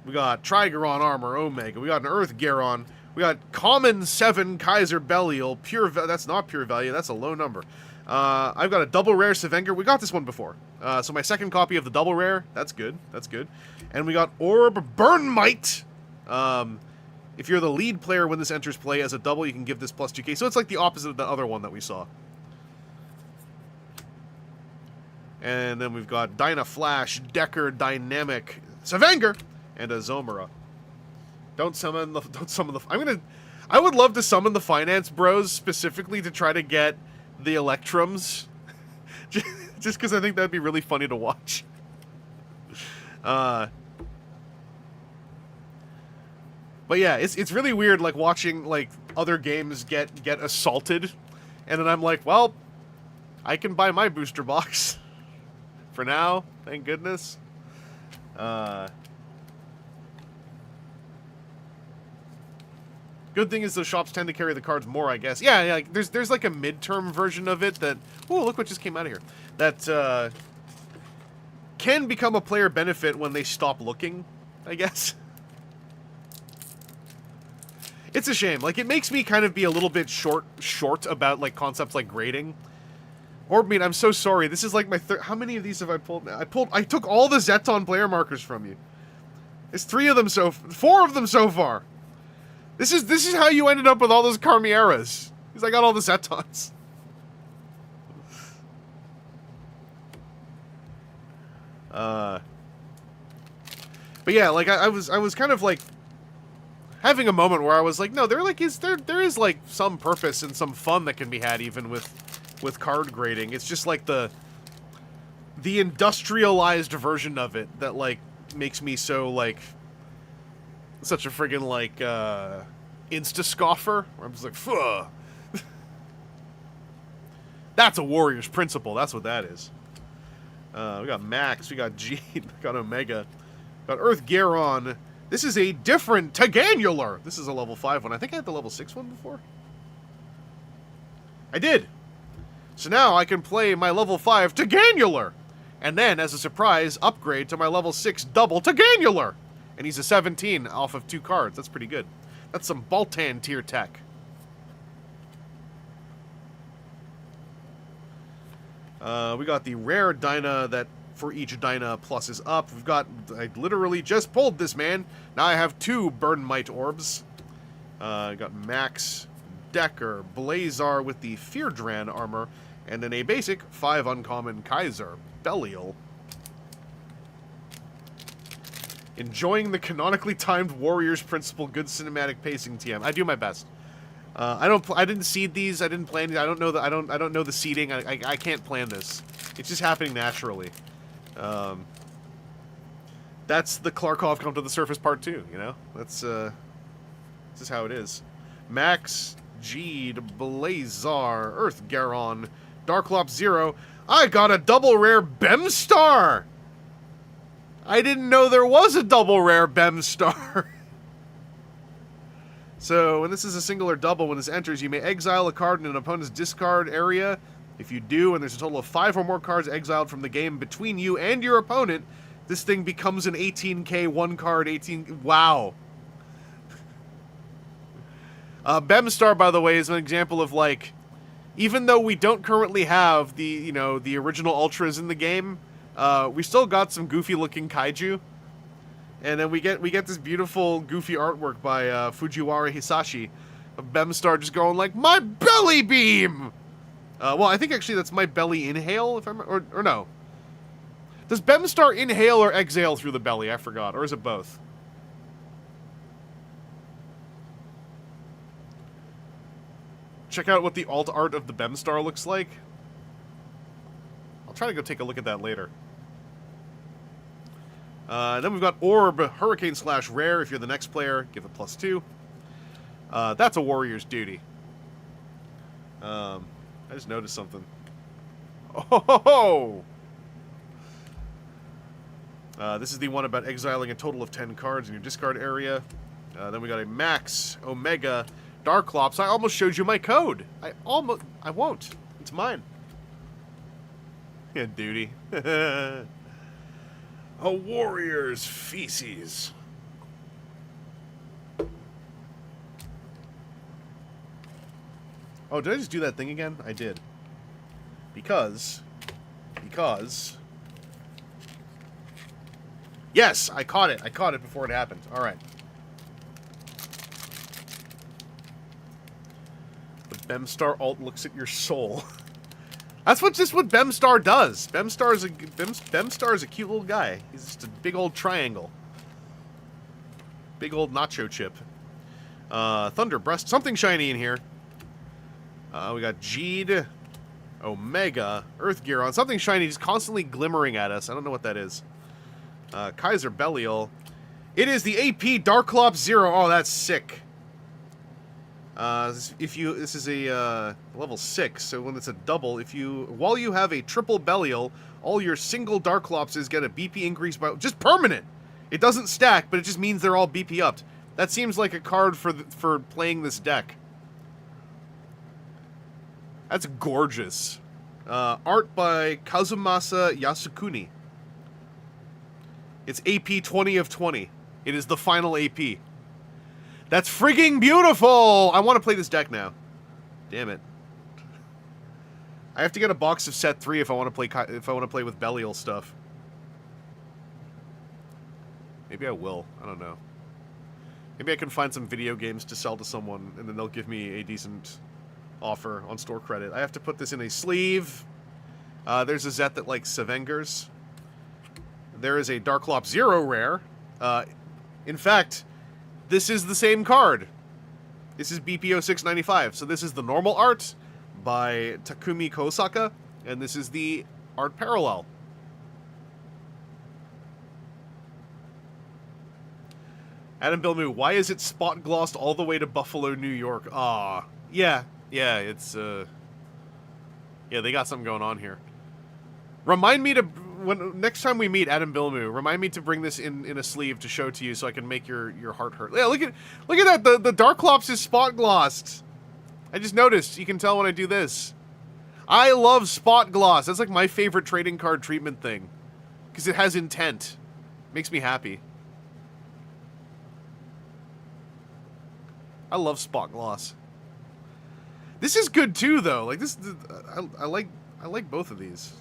We got Trigaron Armor Omega. We got an Earth Garon. We got Common 7 Kaiser Belial. That's not pure value. That's a low number. I've got a double rare Sevenger. We got this one before. So my second copy of the double rare. That's good. That's good. And we got Orb Burnmite. If you're the lead player when this enters play as a double, you can give this plus 2k. So it's like the opposite of the other one that we saw. And then we've got Dyna Flash, Decker, Dynamic, Sevenger, and a Zomera. Don't summon the. I would love to summon the finance bros specifically to try to get the Electrums, just because I think that'd be really funny to watch. But yeah, it's really weird, like watching like other games get assaulted, and then I'm like, well, I can buy my booster box for now. Thank goodness. Good thing is those shops tend to carry the cards more, I guess. Yeah, like there's like a midterm version of it that, oh, look what just came out of here. That can become a player benefit when they stop looking, I guess. It's a shame. Like, it makes me kind of be a little bit short about like concepts like grading. Orbmeat, I'm so sorry. This is like my third. How many of these have I pulled now? I took all the Zeton player markers from you. There's 4 of them so far. This is how you ended up with all those Carmieras. Because I got all the Zetons. But yeah, like I was kind of like having a moment where I was like, no, there is like some purpose and some fun that can be had even with card grading. It's just like the industrialized version of it that like makes me so like such a friggin' like insta scoffer. Where I'm just like, fuh. That's a warrior's principle. That's what that is. We got Max. We got Gene. We got Omega. We got Earth Garon. This is a different Taganular. This is a level 5 one. I think I had the level 6 one before. I did. So now I can play my level 5 Taganular. And then, as a surprise, upgrade to my level 6 double Taganular. And he's a 17 off of 2 cards. That's pretty good. That's some Baltan tier tech. We got the rare Dyna that for each Dyna pluses up. We've got, I literally just pulled this, man. Now I have 2 Burnmite orbs. Got Max, Decker, Blazar with the Feardran armor, and then a basic 5 uncommon Kaiser, Belial. Enjoying the canonically timed Warriors principle, good cinematic pacing, TM. I do my best. I didn't seed these. I didn't plan. I don't know the seeding. I can't plan this. It's just happening naturally. That's the Klarkov come to the surface part 2. You know, that's this is how it is. Max, Jeed, Blazar, Earth Garon, Darklop 0. I got a double rare Bemstar. I didn't know there was a double rare Bemstar. So, when this is a single or double, when this enters, you may exile a card in an opponent's discard area. If you do, and there's a total of 5 or more cards exiled from the game between you and your opponent, this thing becomes an 18k 1 card 18. Wow. Bemstar, by the way, is an example of like, even though we don't currently have the the original Ultras in the game, we still got some goofy looking kaiju. And then we get this beautiful, goofy artwork by Fujiwara Hisashi of Bemstar just going like, my belly beam! Well, I think actually that's my belly inhale, if I'm... Or no. Does Bemstar inhale or exhale through the belly? I forgot. Or is it both? check out what the alt art of the Bemstar looks like. I'll try to go take a look at that later. Then we've got Orb, Hurricane / Rare. If you're the next player, give it +2. That's a warrior's duty. I just noticed something. Oh! This is the one about exiling a total of 10 cards in your discard area. Then we got a Max, Omega, Darklops. I almost showed you my code. I won't. It's mine. Yeah, duty. A warrior's feces. Oh, did I just do that thing again? I did. Because... Yes, I caught it. I caught it before it happened. All right. The Bemstar alt looks at your soul. That's just what Bemstar does. Bemstar is a cute little guy. He's just a big old triangle. Big old nacho chip. Thunder Breast. Something shiny in here. We got Jeed, Omega, Earth Gear on. Something shiny just constantly glimmering at us. I don't know what that is. Kaiser Belial. It is the AP Darklops 0. Oh, that's sick. This is a level 6, so when it's a double, while you have a triple Belial, all your single Darklopses get a BP increase by just permanent. It doesn't stack, but it just means they're all BP upped. That seems like a card for playing this deck. That's gorgeous. Art by Kazumasa Yasukuni. It's AP 20 of 20. It is the final AP. That's frigging beautiful! I want to play this deck now. Damn it. I have to get a box of set 3 if I want to play with Belial stuff. Maybe I will. I don't know. Maybe I can find some video games to sell to someone, and then they'll give me a decent offer on store credit. I have to put this in a sleeve. There's a Zet that likes Savengers. There is a Darklop 0 rare. In fact, this is the same card. This is BPO 695. So this is the normal art by Takumi Kosaka, and this is the art parallel. Adam Bilmu, why is it spot glossed all the way to Buffalo, New York? Ah, yeah, it's yeah, they got something going on here. Remind me to next time we meet, Adam Bilmu, remind me to bring this in a sleeve to show to you so I can make your heart hurt. Yeah, look at that. The Darklops is spot glossed. I just noticed. You can tell when I do this. I love spot gloss. That's like my favorite trading card treatment thing because it has intent. Makes me happy. I love spot gloss. This is good too, though. Like this, I like both of these.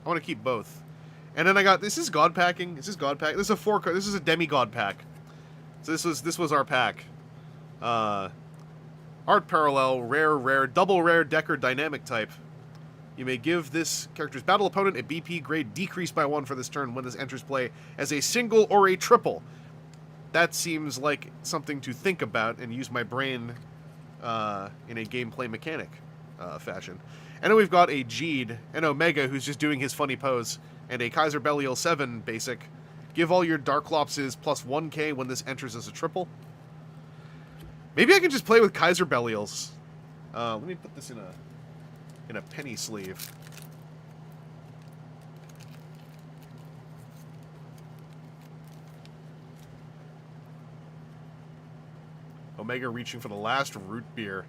I want to keep both. And then I got this is God packing. This is God pack. This is a 4-card. This is a demigod pack. So this was our pack. Art parallel, rare, double rare Decker dynamic type. You may give this character's battle opponent a BP grade decreased by 1 for this turn when this enters play as a single or a triple. That seems like something to think about and use my brain in a gameplay mechanic fashion. And then we've got a Jeed, an Omega who's just doing his funny pose, and a Kaiser Belial 7 basic. Give all your Darklopses plus 1k when this enters as a triple. Maybe I can just play with Kaiser Belials. Let me put this in a penny sleeve. Omega reaching for the last root beer.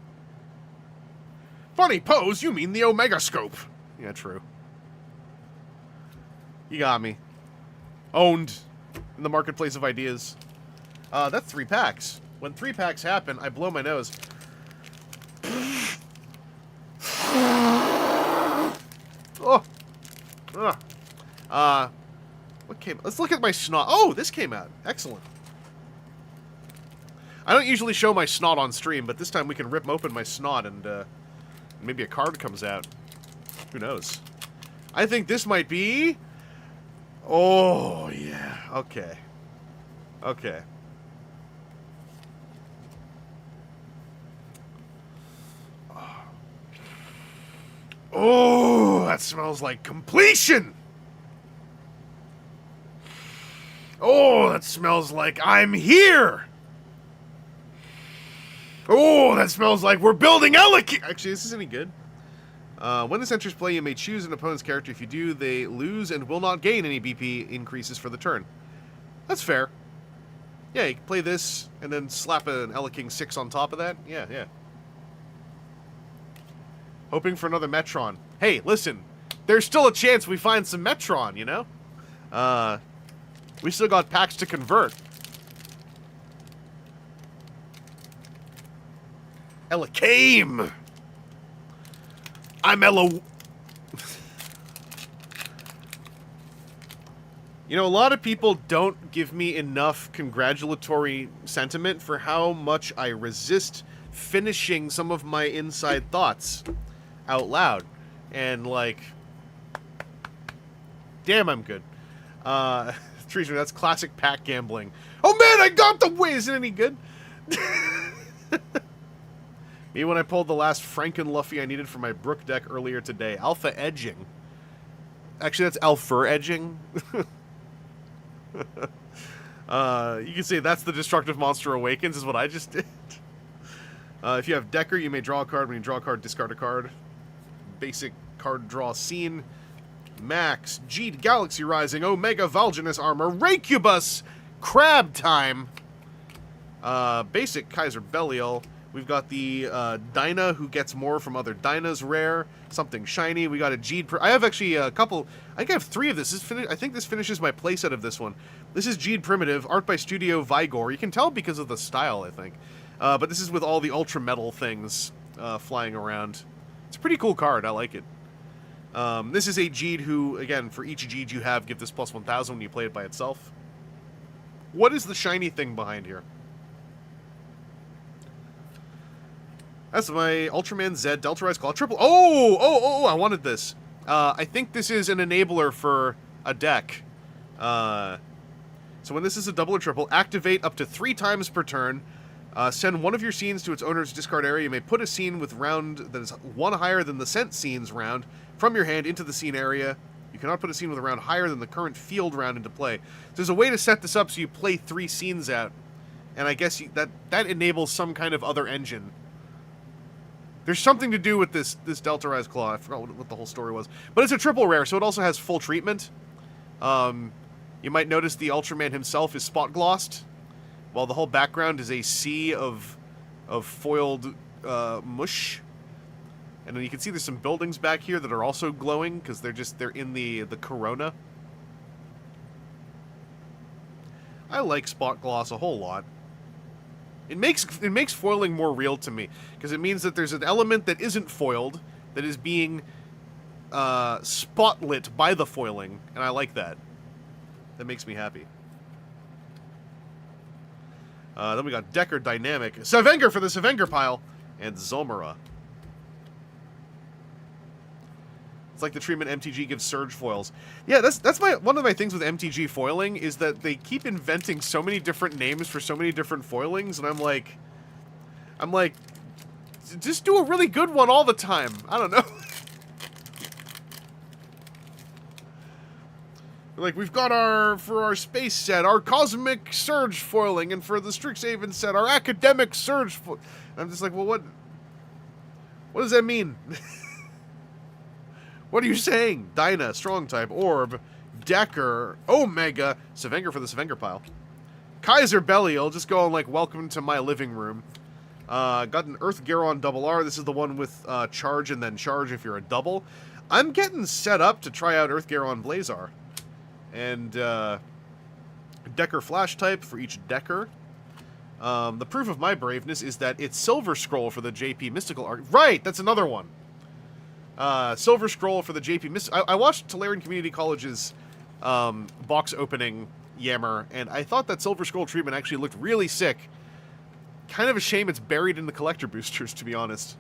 Funny pose, you mean the Omega Scope. Yeah, true. You got me. Owned in the marketplace of ideas. That's 3 packs. When 3 packs happen, I blow my nose. Oh. What came? Let's look at my snot. Oh, this came out. Excellent. I don't usually show my snot on stream, but this time we can rip open my snot and maybe a card comes out. Who knows? I think this might be... Oh, yeah. Okay. Okay. Oh, that smells like completion. Oh, that smells like I'm here. Oh, that smells like we're building Elec. Actually, is this any good? When this enters play, you may choose an opponent's character. If you do, they lose and will not gain any BP increases for the turn. That's fair. Yeah, you can play this and then slap an King 6 on top of that. Yeah, yeah. Hoping for another Metron. Hey, listen. There's still a chance we find some Metron, you know? We still got packs to convert. Elacame! I'm Ella... You know, a lot of people don't give me enough congratulatory sentiment for how much I resist finishing some of my inside thoughts out loud. And, like... Damn, I'm good. Treason, that's classic pack gambling. Oh man, I got the win! Isn't it any good? Me when I pulled the last Frankenluffy I needed for my Brook deck earlier today. Alpha Edging. Actually, that's Alpha Edging. You can say that's the Destructive Monster Awakens, is what I just did. If you have Decker, you may draw a card. When you draw a card, discard a card. Basic card draw scene. Max, Jeed Galaxy Rising, Omega Volginus Armor, Racubus, Crab Time. Basic Kaiser Belial. We've got the Dyna, who gets more from other Dynas rare. Something shiny. We got a Jeed... I have actually a couple... I think I have 3 of this. I think this finishes my playset of this one. This is Jeed Primitive, art by Studio Vigor. You can tell because of the style, I think. But this is with all the Ultra Metal things flying around. It's a pretty cool card. I like it. This is a Jeed who, again, for each Jeed you have, give this plus 1,000 when you play it by itself. What is the shiny thing behind here? That's my Ultraman Z Delta Rise Claw Triple. Oh, I wanted this. I think this is an enabler for a deck. So when this is a double or triple, activate up to 3 times per turn. Send one of your scenes to its owner's discard area. You may put a scene with round that is 1 higher than the sent scenes round from your hand into the scene area. You cannot put a scene with a round higher than the current field round into play. There's a way to set this up so you play 3 scenes out. And I guess that enables some kind of other engine. There's something to do with this Delta Rise Claw. I forgot what the whole story was. But it's a triple rare, so it also has full treatment. You might notice the Ultraman himself is spot glossed, while the whole background is a sea of foiled mush. And then you can see there's some buildings back here that are also glowing because they're in the corona. I like spot gloss a whole lot. It makes foiling more real to me because it means that there's an element that isn't foiled that is being spotlit by the foiling, and I like that. That makes me happy. Then we got Decker Dynamic, Savenger for the Savenger pile, and Zomara. It's like the treatment MTG gives Surge foils. Yeah, that's one of my things with MTG foiling is that they keep inventing so many different names for so many different foilings, and I'm like, just do a really good one all the time. I don't know. Like, we've got for our space set, our Cosmic Surge foiling, and for the Strixhaven set, our Academic Surge foil. I'm just like, well, what does that mean? What are you saying? Dyna, Strong type, Orb, Decker, Omega, Savenger for the Savenger pile. Kaiser Belial, just going like, welcome to my living room. Got an Earth Garon Double R. This is the one with charge and then charge if you're a double. I'm getting set up to try out Earth Garon Blazar. And Decker Flash type for each Decker. The proof of my braveness is that it's Silver Scroll for the JP Mystical Arc. Right, that's another one. Silver Scroll for the JP Mystical... I watched Tolarian Community College's box opening Yammer, and I thought that Silver Scroll treatment actually looked really sick. Kind of a shame it's buried in the collector boosters, to be honest.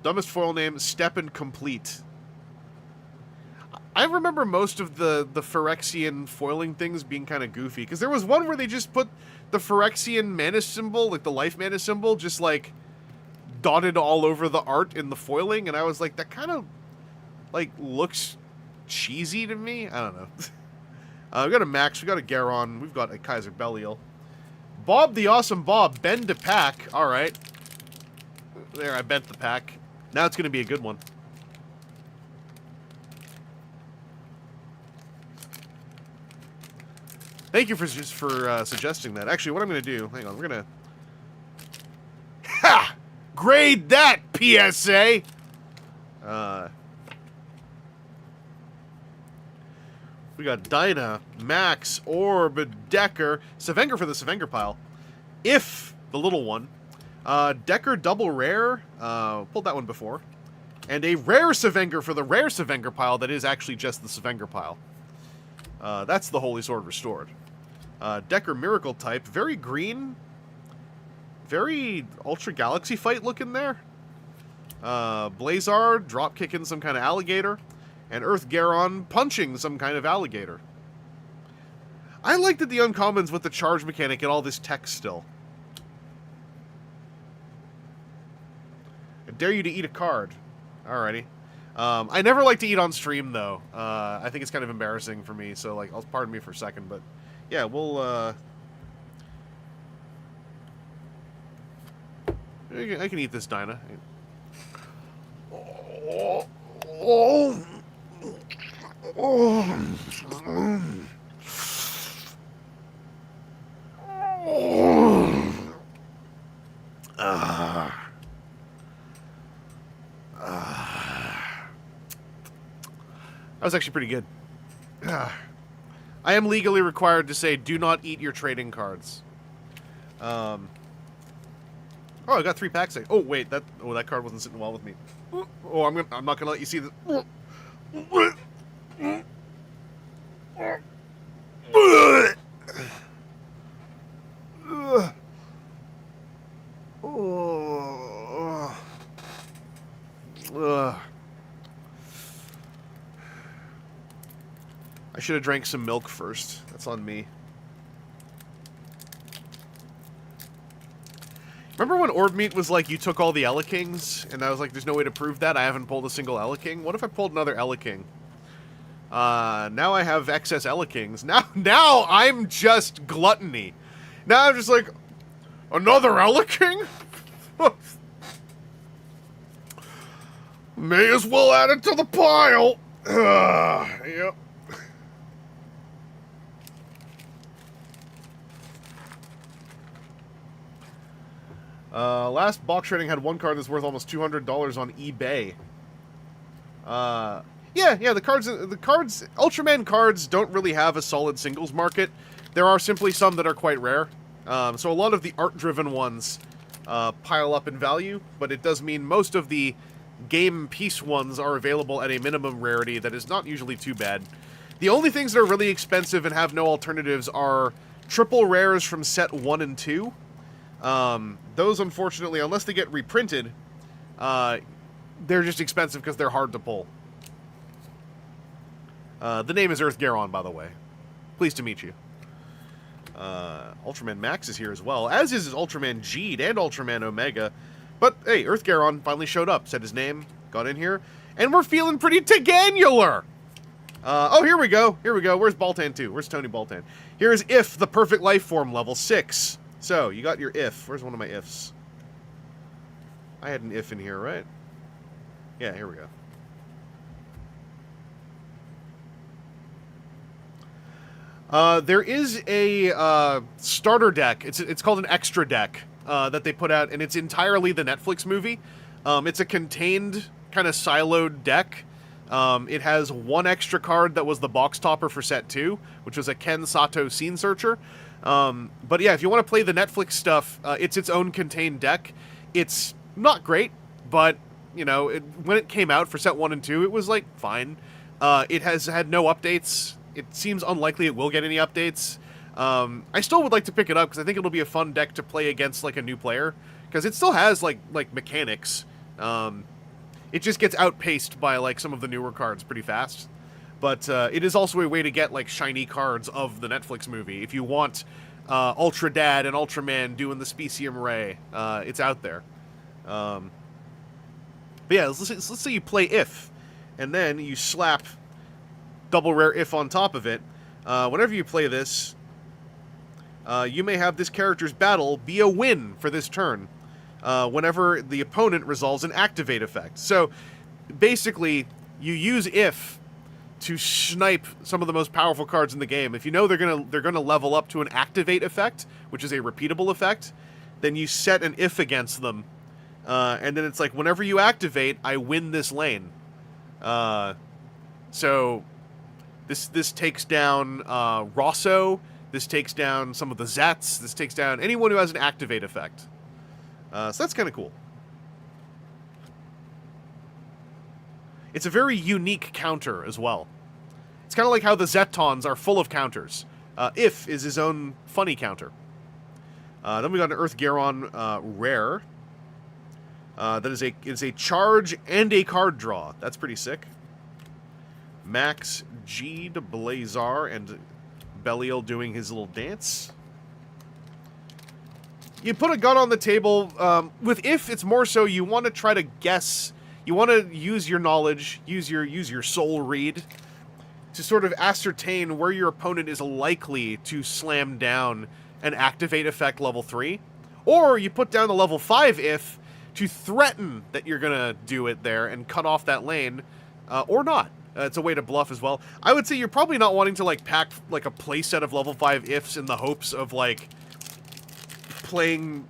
Dumbest foil name, Steppen Complete. I remember most of the Phyrexian foiling things being kind of goofy, because there was one where they just put the Phyrexian mana symbol, like the life mana symbol, just like dotted all over the art in the foiling, and I was like, that kind of, like, looks cheesy to me. I don't know. We got a Max, we got a Garon, we've got a Kaiser Belial. Bob the Awesome Bob, bend the pack. All right. There, I bent the pack. Now it's going to be a good one. Thank you for suggesting that. Actually, what I'm going to do... Hang on, we're going to... Ha! Grade that, PSA! We got Dinah, Max, Orb, Decker, Savenger for the Savenger pile. If, the little one. Decker double rare. Pulled that one before. And a rare Savenger for the rare Savenger pile that is actually just the Savenger pile. That's the Holy Sword restored. Decker Miracle type. Very green. Very Ultra Galaxy Fight looking there. Blazar, drop kicking some kind of alligator. And Earth Garon punching some kind of alligator. I like that the uncommons with the charge mechanic and all this text still. I dare you to eat a card. Alrighty. I never like to eat on stream, though. I think it's kind of embarrassing for me, so, like, pardon me for a second, but... Yeah, we'll, I can eat this, Dinah. That was actually pretty good. I am legally required to say, do not eat your trading cards. Oh, I got 3 packs. Oh, wait, that card wasn't sitting well with me. Oh, I'm not gonna let you see this. I should have drank some milk first. That's on me. Remember when Orb Meat was like, you took all the Elekings? And I was like, there's no way to prove that. I haven't pulled a single Eleking. What if I pulled another Eleking? Now I have excess Elekings. Now I'm just gluttony. Now I'm just like, another Eleking? May as well add it to the pile. Yep. Last box trading had one card that's worth almost $200 on eBay. Yeah, the cards, Ultraman cards don't really have a solid singles market. There are simply some that are quite rare. So a lot of the art-driven ones pile up in value, but it does mean most of the game piece ones are available at a minimum rarity that is not usually too bad. The only things that are really expensive and have no alternatives are triple rares from set 1 and 2. Those, unfortunately, unless they get reprinted, they're just expensive because they're hard to pull. The name is Earth Garon, by the way. Pleased to meet you. Ultraman Max is here as well, as is Ultraman Geed and Ultraman Omega. But, hey, Earth Garon finally showed up, said his name, got in here, and we're feeling pretty Taganular! Oh, here we go. Where's Baltan 2? Where's Tony Baltan? Here's If, the Perfect Life Form, level 6. So, you got your If. Where's one of my Ifs? I had an If in here, right? Yeah, here we go. There is a starter deck. It's called an extra deck that they put out, and it's entirely the Netflix movie. It's a contained, kind of siloed deck. It has one extra card that was the box topper for set 2, which was a Ken Sato Scene Searcher. But yeah, if you want to play the Netflix stuff, it's its own contained deck. It's not great, but, you know, when it came out for set 1 and 2, it was, like, fine. It has had no updates. It seems unlikely it will get any updates. I still would like to pick it up, because I think it'll be a fun deck to play against, like, a new player. Because it still has, like mechanics. It just gets outpaced by, like, some of the newer cards pretty fast. But it is also a way to get, like, shiny cards of the Netflix movie. If you want Ultra Dad and Ultraman doing the Specium Ray, it's out there. But yeah, let's say you play If, and then you slap double rare If on top of it. Whenever you play this, you may have this character's battle be a win for this turn, whenever the opponent resolves an activate effect. So, basically, you use If to snipe some of the most powerful cards in the game. If you know they're gonna level up to an activate effect, which is a repeatable effect, then you set an If against them, and then it's like, whenever you activate, I win this lane. So this takes down Rosso. This takes down some of the Zets. This takes down anyone who has an activate effect. So that's kind of cool. It's a very unique counter as well. It's kind of like how the Zetons are full of counters. If is his own funny counter. Then we got an Earth Garon rare. That is a charge and a card draw. That's pretty sick. Max, G to Blazar, and Belial doing his little dance. You put a gun on the table. With If, it's more so you want to try to guess. You want to use your knowledge, use your soul read, to sort of ascertain where your opponent is likely to slam down an activate effect level 3. Or you put down the level 5 If to threaten that you're going to do it there and cut off that lane, or not. It's a way to bluff as well. I would say you're probably not wanting to, like, pack, like, a playset of level 5 Ifs in the hopes of, like, playing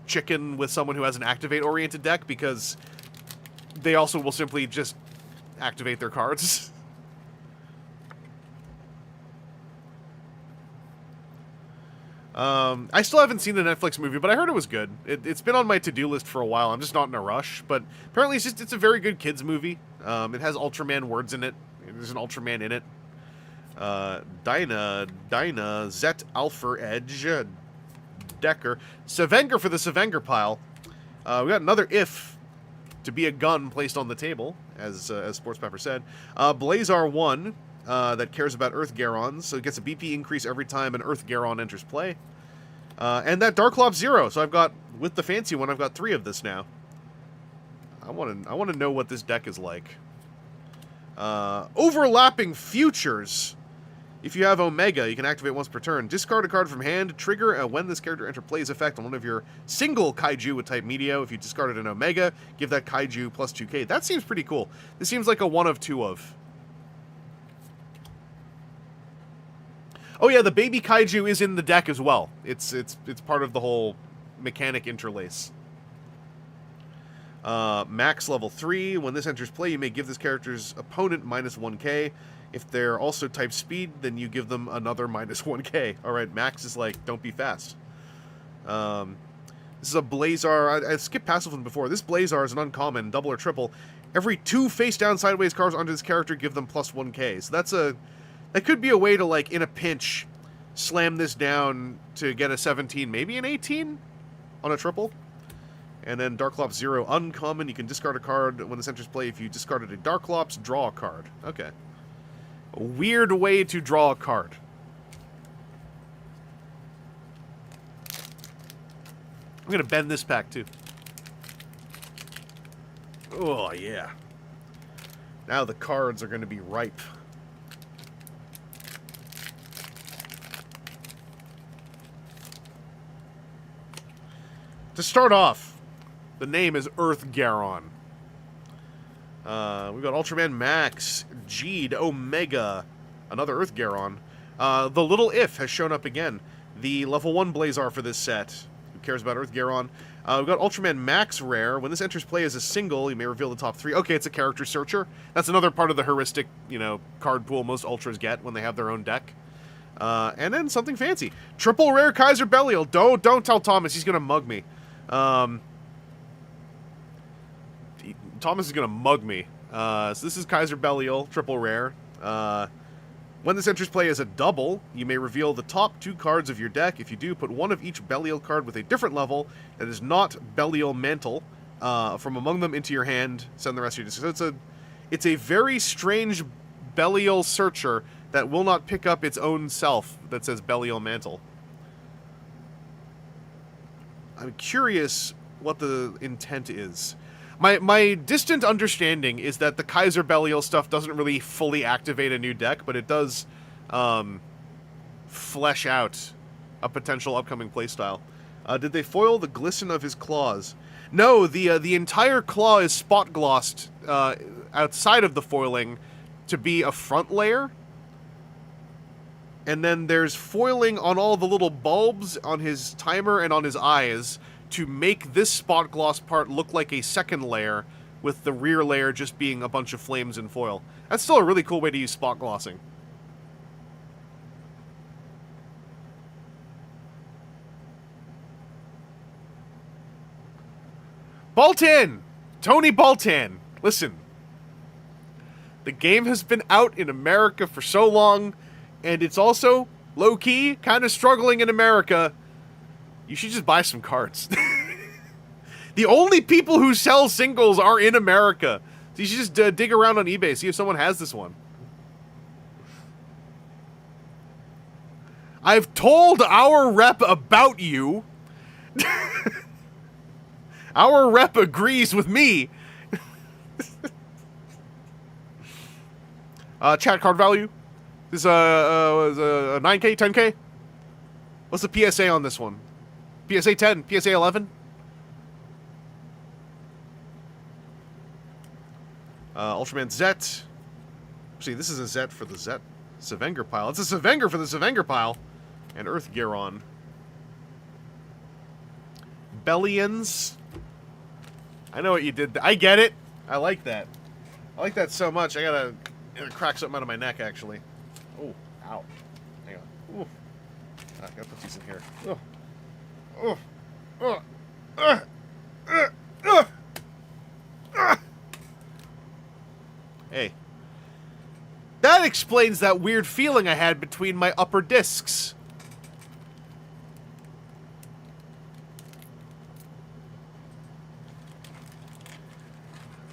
chicken with someone who has an activate-oriented deck, because they also will simply just activate their cards. I still haven't seen the Netflix movie, but I heard it was good. It's been on my to-do list for a while. I'm just not in a rush, but apparently it's a very good kids movie. It has Ultraman words in it. There's an Ultraman in it. Dinah, Zet, Alpher, Edge, Decker, Savenger for the Savenger pile. We got another If to be a gun placed on the table, as Sports Pepper said. Blazar 1. That cares about Earth Garons, so it gets a BP increase every time an Earth Garon enters play. And that Darklops 0, so I've got, with the fancy one, I've got 3 of this now. I want to know what this deck is like. Overlapping Futures. If you have Omega, you can activate once per turn. Discard a card from hand, trigger when this character enters play's effect on one of your single Kaiju with type Meteo. If you discarded an Omega, give that Kaiju plus 2k. That seems pretty cool. This seems like a 1 of 2 of. Oh yeah, the baby Kaiju is in the deck as well. It's part of the whole mechanic interlace. Max level 3. When this enters play, you may give this character's opponent minus 1k. If they're also type speed, then you give them another minus 1k. Alright, Max is like, don't be fast. This is a Blazar. I skipped past this one before. This Blazar is an uncommon, double or triple. Every 2 face-down sideways cards onto this character, give them plus 1k. So that could be a way to, like, in a pinch, slam this down to get a 17, maybe an 18 on a triple. And then Darklops 0, uncommon. You can discard a card when this enters play. If you discarded a Darklops, draw a card. Okay. A weird way to draw a card. I'm going to bend this pack, too. Oh, yeah. Now the cards are going to be ripe. To start off, the name is Earth Garon. We've got Ultraman Max, Geed, Omega, another Earth Garon. The Little If has shown up again. The level 1 Blazar for this set. Who cares about Earth Garon? We've got Ultraman Max Rare. When this enters play as a single, you may reveal the top 3. Okay, it's a character searcher. That's another part of the heuristic, card pool most Ultras get when they have their own deck. And then something fancy. Triple Rare Kaiser Belial. Don't tell Thomas, he's gonna mug me. Thomas is gonna mug me. So this is Kaiser Belial, triple rare. When this enters play as a double, you may reveal the top 2 cards of your deck. If you do, put one of each Belial card with a different level that is not Belial Mantle from among them into your hand. Send the rest of your deck. So it's a very strange Belial searcher that will not pick up its own self that says Belial Mantle. I'm curious intent is. My distant understanding is that the Kaiser Belial stuff doesn't really fully activate a new deck, but it does flesh out a potential upcoming playstyle. Did they foil the glisten of his claws? No, the entire claw is spot glossed outside of the foiling to be a front layer. And then there's foiling on all the little bulbs on his timer and on his eyes to make this spot gloss part look like a second layer, with the rear layer just being a bunch of flames and foil. That's still a really cool way to use spot glossing. Baltan! Tony Baltan! Listen. The game has been out in America for so long, and it's also, low-key, kind of struggling in America. You should just buy some cards. The only people who sell singles are in America. So you should just dig around on eBay, see if someone has this one. I've told our rep about you. Our rep agrees with me. Chat card value. This is a 9K, 10K? What's the PSA on this one? PSA 10, PSA 11? Ultraman Zet. Actually, this is a Zet for the Zet Savenger pile. It's a Savenger for the Savenger pile. And Earth Giron. Bellions. I know what you did. I get it. I like that. I like that so much. I gotta crack something out of my neck, actually. Oh, ow. Hang on. Ooh. I gotta put these in here. Oh. Oh. Hey. That explains that weird feeling I had between my upper discs.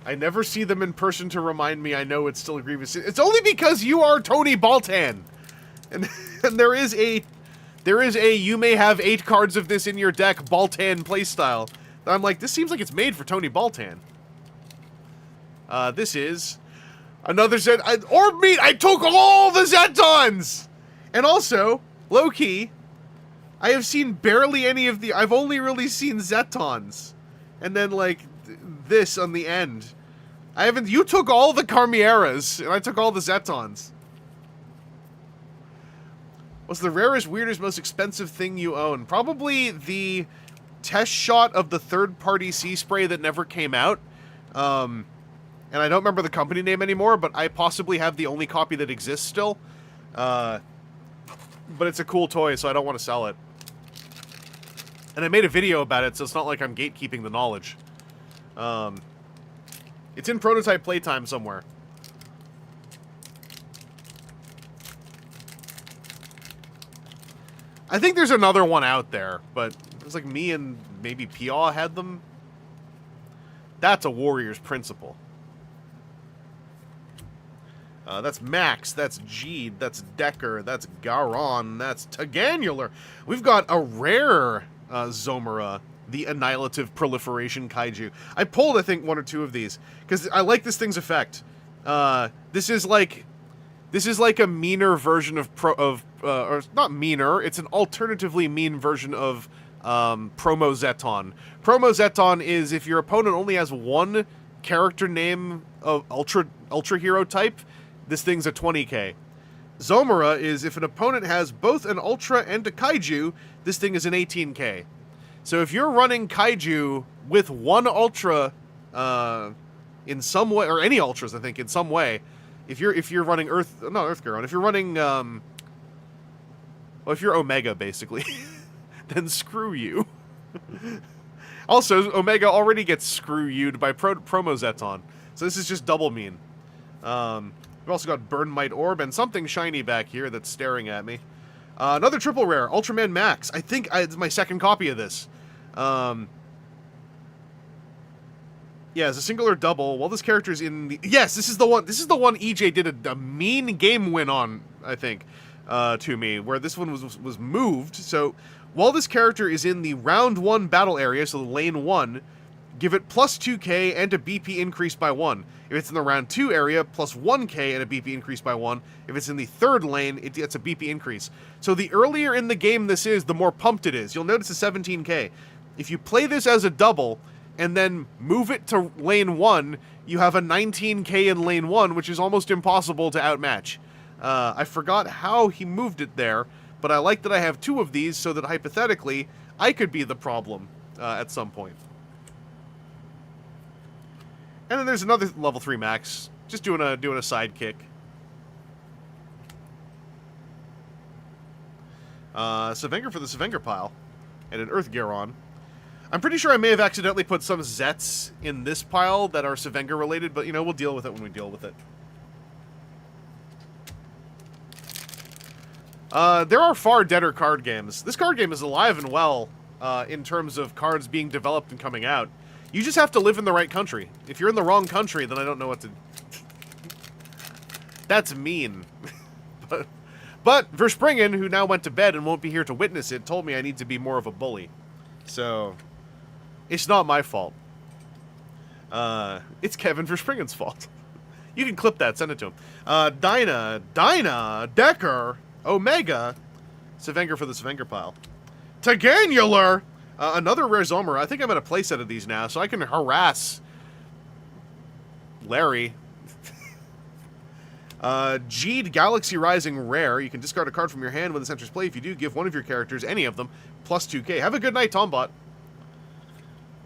I never see them in person to remind me I know it's still a grievous. It's only because you are Tony Baltan. And there is a you may have 8 cards of this in your deck Baltan playstyle. I'm like, this seems like it's made for Tony Baltan. This is another Zet Orb Meat. I took all the Zetons! And also, low-key, I have seen barely any of the... I've only really seen Zetons. And then, like, this on the end. I haven't... You took all the Carmieras, and I took all the Zetons. What's the rarest, weirdest, most expensive thing you own? Probably the test shot of the third-party sea spray that never came out. And I don't remember the company name anymore, but I possibly have the only copy that exists still. But it's a cool toy, so I don't want to sell it. And I made a video about it, so it's not like I'm gatekeeping the knowledge. It's in prototype playtime somewhere. I think there's another one out there, but it was like me and maybe Pia had them. That's a Warrior's Principle. That's Max, that's Jeed, that's Decker, that's Garon, that's Taganular. We've got a rare Zomera, the Annihilative Proliferation Kaiju. I pulled, I think, 1 or 2 of these, because I like this thing's effect. This is like a meaner version of or not meaner, it's an alternatively mean version of Promo Zeton. Promo Zeton is if your opponent only has 1 character name of Ultra Hero type, this thing's a 20k. Zomera is if an opponent has both an Ultra and a Kaiju, this thing is an 18k. So if you're running Kaiju with 1 Ultra in some way, or any Ultras, I think, in some way, if you're running Earth Garon, if you're running, well, if you're Omega, basically, then screw you. Also, Omega already gets screw you'd by Promo Zeton, so this is just double mean. We've also got Burn Might Orb and something shiny back here that's staring at me. Another triple rare, Ultraman Max. I think it's my second copy of this. Yeah, it's a single or double. Well, this character's in the... Yes, this is the one. This is the one EJ did a mean game win on, I think, to me, where this one was moved. So While this character is in the round 1 battle area, so the lane 1, give it plus 2k and a BP increase by 1. If it's in the round 2 area, plus 1k and a BP increase by 1. If it's in the third lane, it gets a BP increase. So the earlier in the game this is, the more pumped it is. You'll notice a 17k. If you play this as a double, and then move it to lane 1, you have a 19k in lane 1, which is almost impossible to outmatch. I forgot how he moved it there, but I like that I have 2 of these so that hypothetically, I could be the problem at some point. And then there's another level 3 max, just doing a sidekick. Savenger for the Savenger pile, and an Earth Garon. I'm pretty sure I may have accidentally put some Zets in this pile that are Savenger related, but you know, we'll deal with it when we deal with it. There are far deader card games. This card game is alive and well in terms of cards being developed and coming out. You just have to live in the right country. If you're in the wrong country, then I don't know what to... That's mean. But Verspringen, who now went to bed and won't be here to witness it, told me I need to be more of a bully. So, it's not my fault. It's Kevin Verspringen's fault. You can clip that, send it to him. Dinah, Decker, Omega, Savenger for the Savenger pile. Taganular! Another rare Zomera. I think I'm at a playset of these now, so I can harass Larry. Jeed Galaxy Rising rare. You can discard a card from your hand when this enters play. If you do, give one of your characters, any of them, plus 2k. Have a good night, Tombot.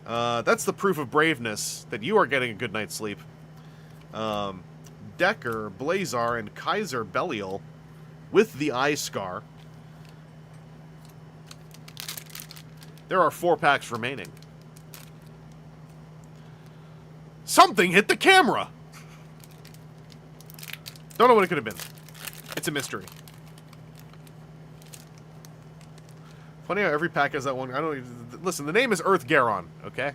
That's the proof of braveness that you are getting a good night's sleep. Decker, Blazar, and Kaiser Belial with the Eye Scar. There are 4 packs remaining. Something hit the camera! Don't know what it could have been. It's a mystery. Funny how every pack has that one. I don't even... Listen, the name is Earth Garon, okay?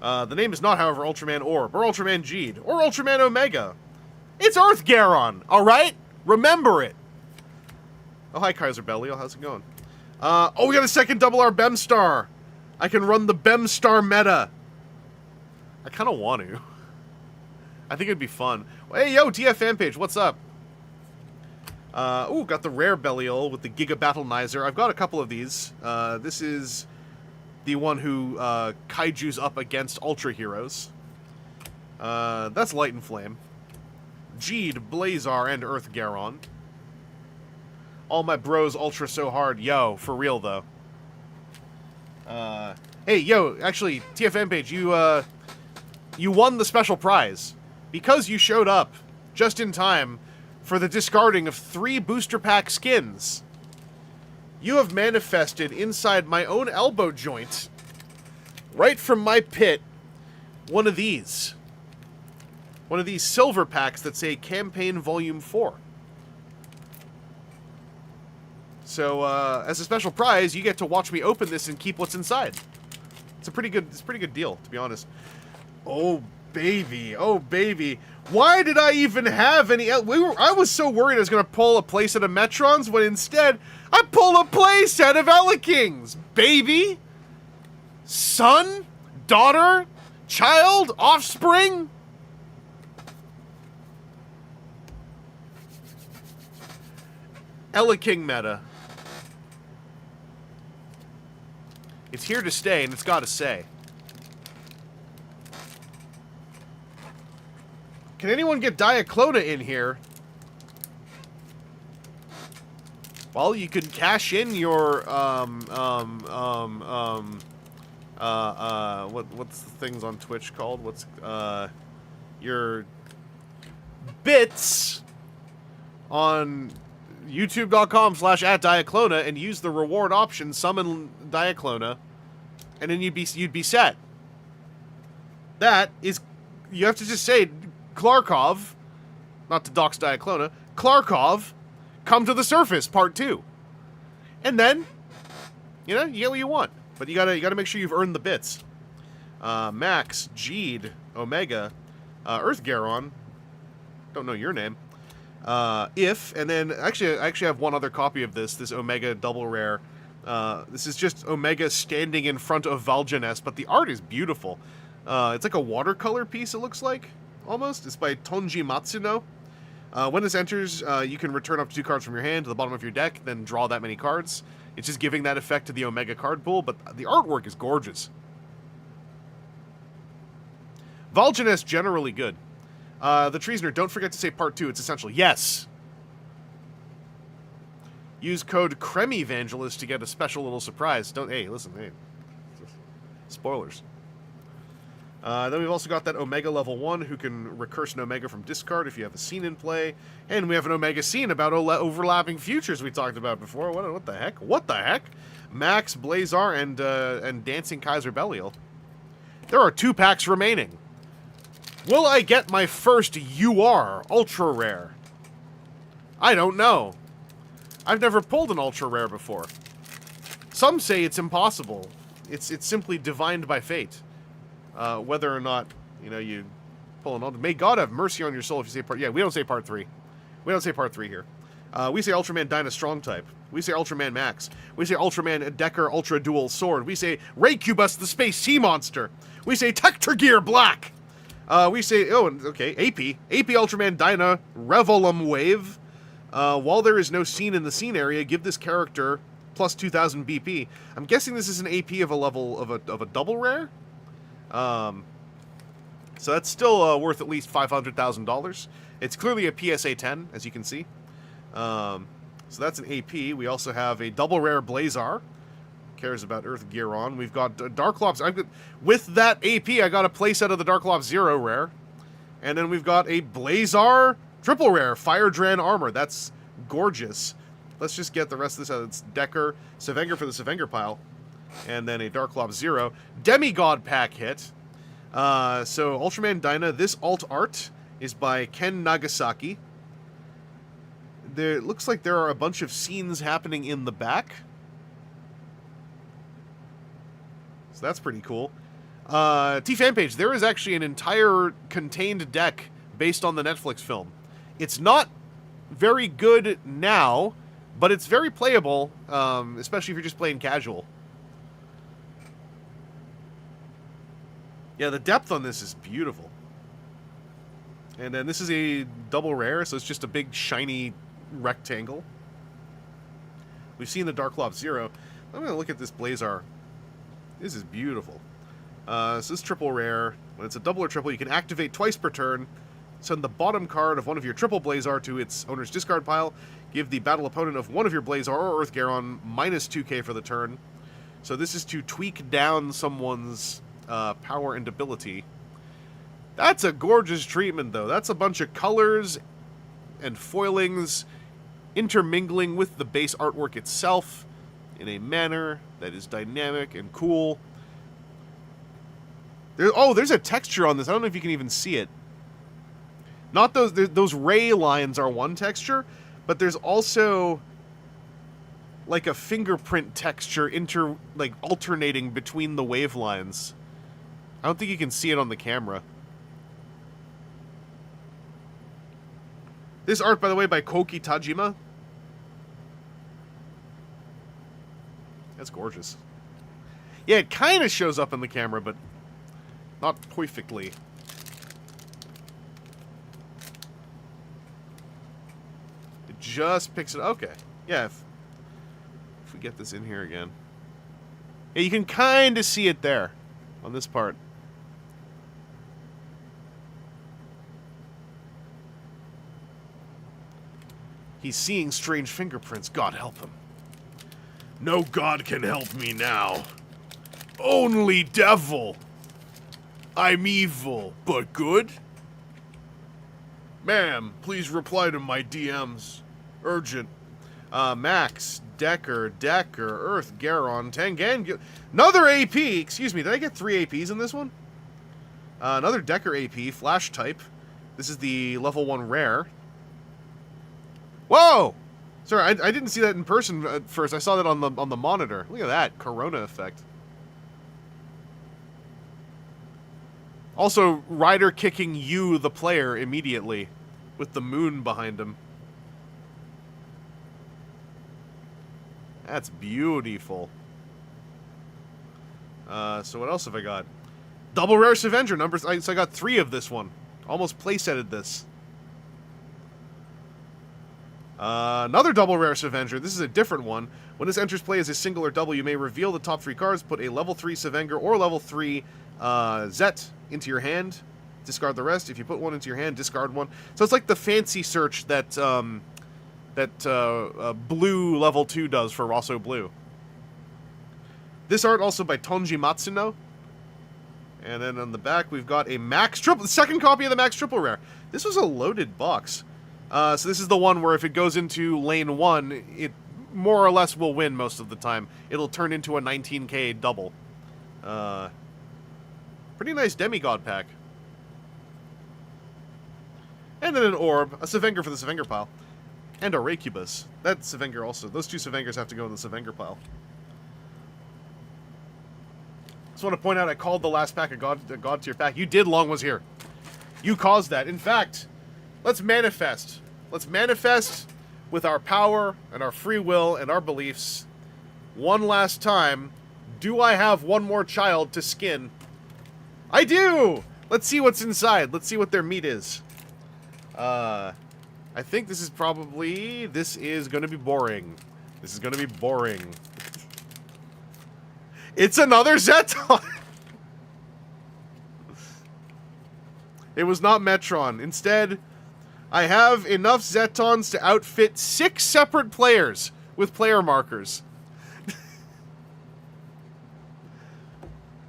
The name is not, however, Ultraman Orb, or Ultraman Jeed, or Ultraman Omega. It's Earth Garon, alright? Remember it! Oh, hi, Kaiser Belial. How's it going? Oh, we got a second double R Bem Star. I can run the Bem Star meta. I kind of want to. I think it'd be fun. Hey, yo, TF fan page. What's up? Ooh, got the rare Belial with the Giga Battlenizer. I've got a couple of these. This is the one who kaiju's up against Ultra Heroes. That's Light and Flame. Jeed, Blazar, and Earth Garon. All my bros ultra so hard. Yo, for real, though. Hey, yo, actually, TFM page, you won the special prize. Because you showed up just in time for the discarding of 3 booster pack skins. You have manifested inside my own elbow joint, right from my pit, one of these. One of these silver packs that say Campaign Volume 4. So, as a special prize, you get to watch me open this and keep what's inside. It's a pretty good deal, to be honest. Oh, baby. Oh, baby. Why did I even have any... I was so worried I was going to pull a playset of Metrons, when instead, I pull a playset of Elekings, baby! Son? Daughter? Child? Offspring? Eleking meta. It's here to stay, and it's got to say. Can anyone get Diaclona in here? Well, you can cash in your, what's the things on Twitch called? What's, your bits on youtube.com/@Diaclona and use the reward option, summon Diaclona, and then you'd be set. That is, you have to just say, Klarkov, not to dox Diaclona, Klarkov, come to the surface, part 2. And then, you know, you get what you want. But you gotta make sure you've earned the bits. Max, Jeed, Omega, Earth Garon, don't know your name. And then actually, I actually have one other copy of this Omega double rare. This is just Omega standing in front of Valjaness, but the art is beautiful. It's like a watercolor piece, it looks like, almost. It's by Tonji Matsuno. When this enters, you can return up to 2 cards from your hand to the bottom of your deck, then draw that many cards. It's just giving that effect to the Omega card pool, but the artwork is gorgeous. Valjaness, generally good. The Treasoner, don't forget to say part 2, it's essential. Yes! Use code CREMEVANGELIST to get a special little surprise. Hey, listen, hey. Spoilers. Then we've also got that Omega level 1 who can recurse an Omega from discard if you have a scene in play. And we have an Omega scene about overlapping futures we talked about before. What the heck? What the heck? Max, Blazar, and Dancing Kaiser Belial. There are 2 packs remaining. Will I get my first UR Ultra Rare? I don't know. I've never pulled an Ultra Rare before. Some say it's impossible. It's simply divined by fate. Whether or not, you pull an Ultra... May God have mercy on your soul if you say part... Yeah, we don't say part 3. We don't say part 3 here. We say Ultraman Dyna Strong Type. We say Ultraman Max. We say Ultraman Decker Ultra Dual Sword. We say Raycubus the Space Sea Monster. We say Tector Black. We say... Oh, okay, AP. AP Ultraman Dyna Revelum Wave. While there is no scene in the scene area, give this character plus 2,000 BP. I'm guessing this is an AP of a level of a double rare. So that's still worth at least $500,000. It's clearly a PSA 10, as you can see. So that's an AP. We also have a double rare Blazar. Cares about Earth Gearon. We've got Darklops. With that AP, I got a playset of the Darklops 0 rare. And then we've got a Blazar triple rare, Fire Dran Armor. That's gorgeous. Let's just get the rest of this out. It's Decker, Sevenger for the Sevenger pile, and then a Darklops 0. Demigod pack hit. So Ultraman Dyna, this alt art is by Ken Nagasaki. It looks like there are a bunch of scenes happening in the back. So that's pretty cool. T-Fan page, there is actually an entire contained deck based on the Netflix film. It's not very good now, but it's very playable, especially if you're just playing casual. Yeah, the depth on this is beautiful. And then this is a double rare, so it's just a big, shiny rectangle. We've seen the Darklops 0. I'm going to look at this Blazar. This is beautiful. So this is triple rare. When it's a double or triple, you can activate twice per turn. Send the bottom card of one of your triple Blazar to its owner's discard pile. Give the battle opponent of one of your Blazar or Earth Gearon minus 2k for the turn. So this is to tweak down someone's power and ability. That's a gorgeous treatment, though. That's a bunch of colors and foilings intermingling with the base artwork itself in a manner that is dynamic and cool. There's a texture on this. I don't know if you can even see it. Not those ray lines are one texture, but there's also like a fingerprint texture alternating between the wave lines. I don't think you can see it on the camera. This art, by the way, by Koki Tajima. That's gorgeous. Yeah, it kind of shows up in the camera, but not perfectly. It just picks it up. Okay. Yeah, if we get this in here again. Yeah, you can kind of see it there on this part. He's seeing strange fingerprints. God help him. No god can help me now. Only devil. I'm evil, but good? Ma'am, please reply to my DMs. Urgent. Max, Decker, Earth, Gearon, Tengan. Another AP! Excuse me, did I get 3 APs in this one? Another Decker AP, Flash type. This is the level 1 rare. Whoa! Sorry, I didn't see that in person at first. I saw that on the monitor. Look at that, Corona effect. Also, Ryder kicking you, the player, immediately with the moon behind him. That's beautiful. So what else have I got? Double Rare Avenger numbers. So I got 3 of this one. Almost playsetted this. Another Double Rare Avenger. This is a different one. When this enters play as a single or double, you may reveal the top 3 cards, put a level 3 Avenger or level 3 Zet into your hand, discard the rest. If you put one into your hand, discard one. So it's like the fancy search that Blue level 2 does for Rosso Blue. This art also by Tonji Matsuno. And then on the back, we've got a Max Triple... second copy of the Max Triple Rare. This was a loaded box. So this is the one where if it goes into lane 1, it more or less will win most of the time. It'll turn into a 19k double. Pretty nice Demigod pack. And then an Orb, a Savenger for the Savenger pile. And a Raycubus. That's Savenger also. Those 2 Savengers have to go in the Savenger pile. Just want to point out I called the last pack a God tier pack. You did, Long was here. You caused that. In fact, let's manifest. Let's manifest with our power and our free will and our beliefs. One last time. Do I have one more child to skin? I do! Let's see what's inside. Let's see what their meat is. I think this is probably... This is going to be boring. This is going to be boring. It's another Zeton! It was not Metron. Instead, I have enough Zetons to outfit 6 separate players with player markers.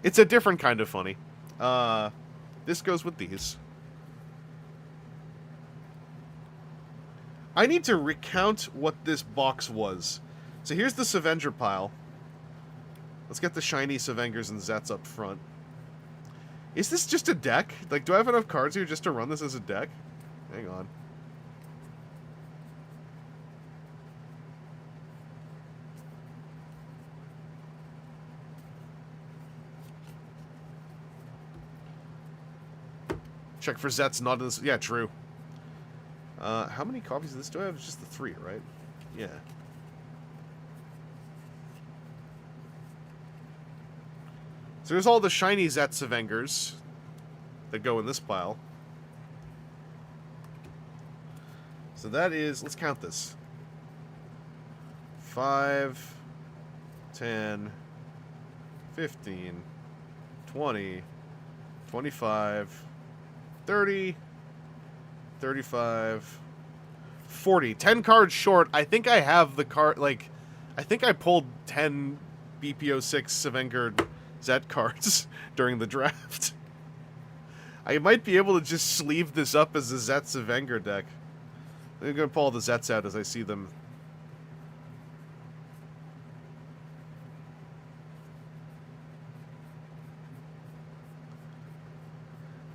It's a different kind of funny. This goes with these. I need to recount what this box was. So here's the Savenger pile. Let's get the shiny Savengers and Zets up front. Is this just a deck? Like, do I have enough cards here just to run this as a deck? Hang on. Check for Zets not in this. Yeah, true. How many copies of this do I have? It's just the 3, right? Yeah. So there's all the shiny Zet Savengers that go in this pile. So that is, let's count this. 5, 10, 15, 20, 25, 30, 35, 40. 10 cards short. I think I have the card, like, I think I pulled 10 BPO6 Savenger Zet cards during the draft. I might be able to just sleeve this up as a Zet Savenger deck. I'm going to pull all the Zets out as I see them.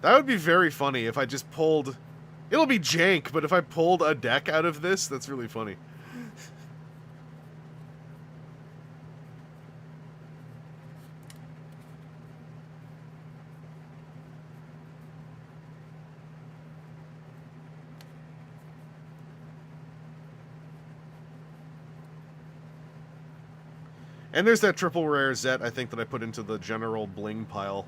That would be very funny if I just pulled... It'll be jank, but if I pulled a deck out of this, that's really funny. And there's that triple rare Zet, I think, that I put into the general bling pile.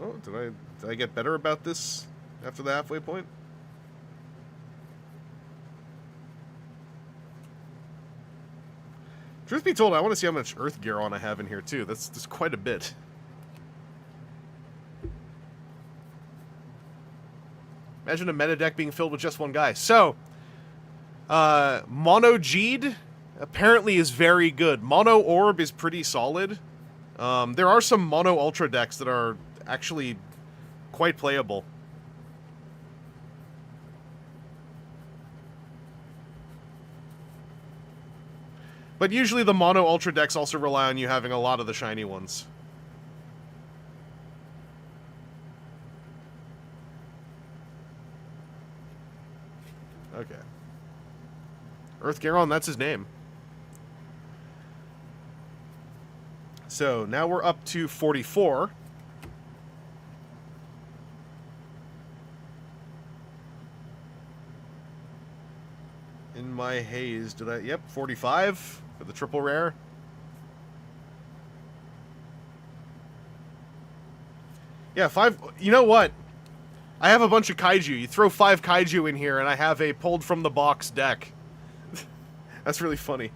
Oh, did I get better about this after the halfway point? Truth be told, I want to see how much Earth Garon I have in here, too. That's quite a bit. Imagine a meta deck being filled with just one guy. So, Mono Jeed apparently is very good. Mono Orb is pretty solid. There are some Mono Ultra decks that are actually quite playable. But usually the Mono Ultra decks also rely on you having a lot of the shiny ones. Okay. Earth Garon, that's his name. So, now we're up to 44. am I hazed? Did I? Yep, 45 for the triple rare. Yeah, 5. You know what? I have a bunch of kaiju. You throw 5 kaiju in here, and I have a pulled from the box deck. That's really funny.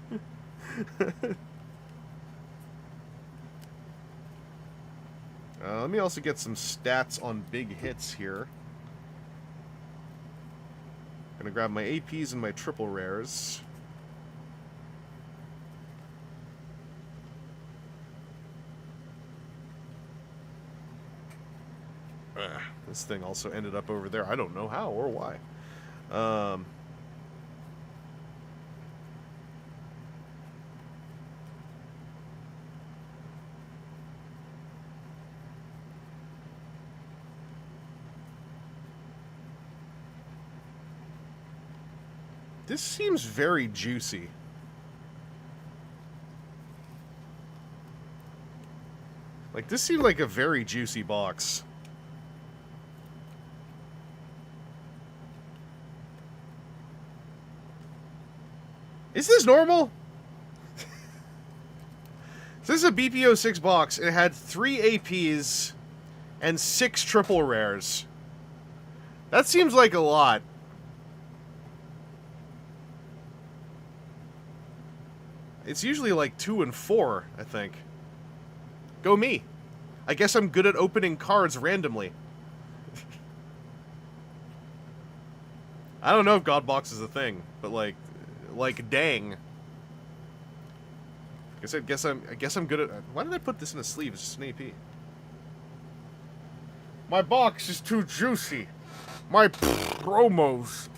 Let me also get some stats on big hits here. Gonna grab my APs and my triple rares. This thing also ended up over there. I don't know how or why. This seems very juicy. Like, this seemed like a very juicy box. Is this normal? This is a BPO6 box. It had 3 APs and 6 triple rares. That seems like a lot. It's usually like 2 and 4, I think. Go me. I guess I'm good at opening cards randomly. I don't know if Godbox is a thing, but like dang. I guess I'm good at. Why did I put this in a sleeve? It's just an AP. My box is too juicy. My promos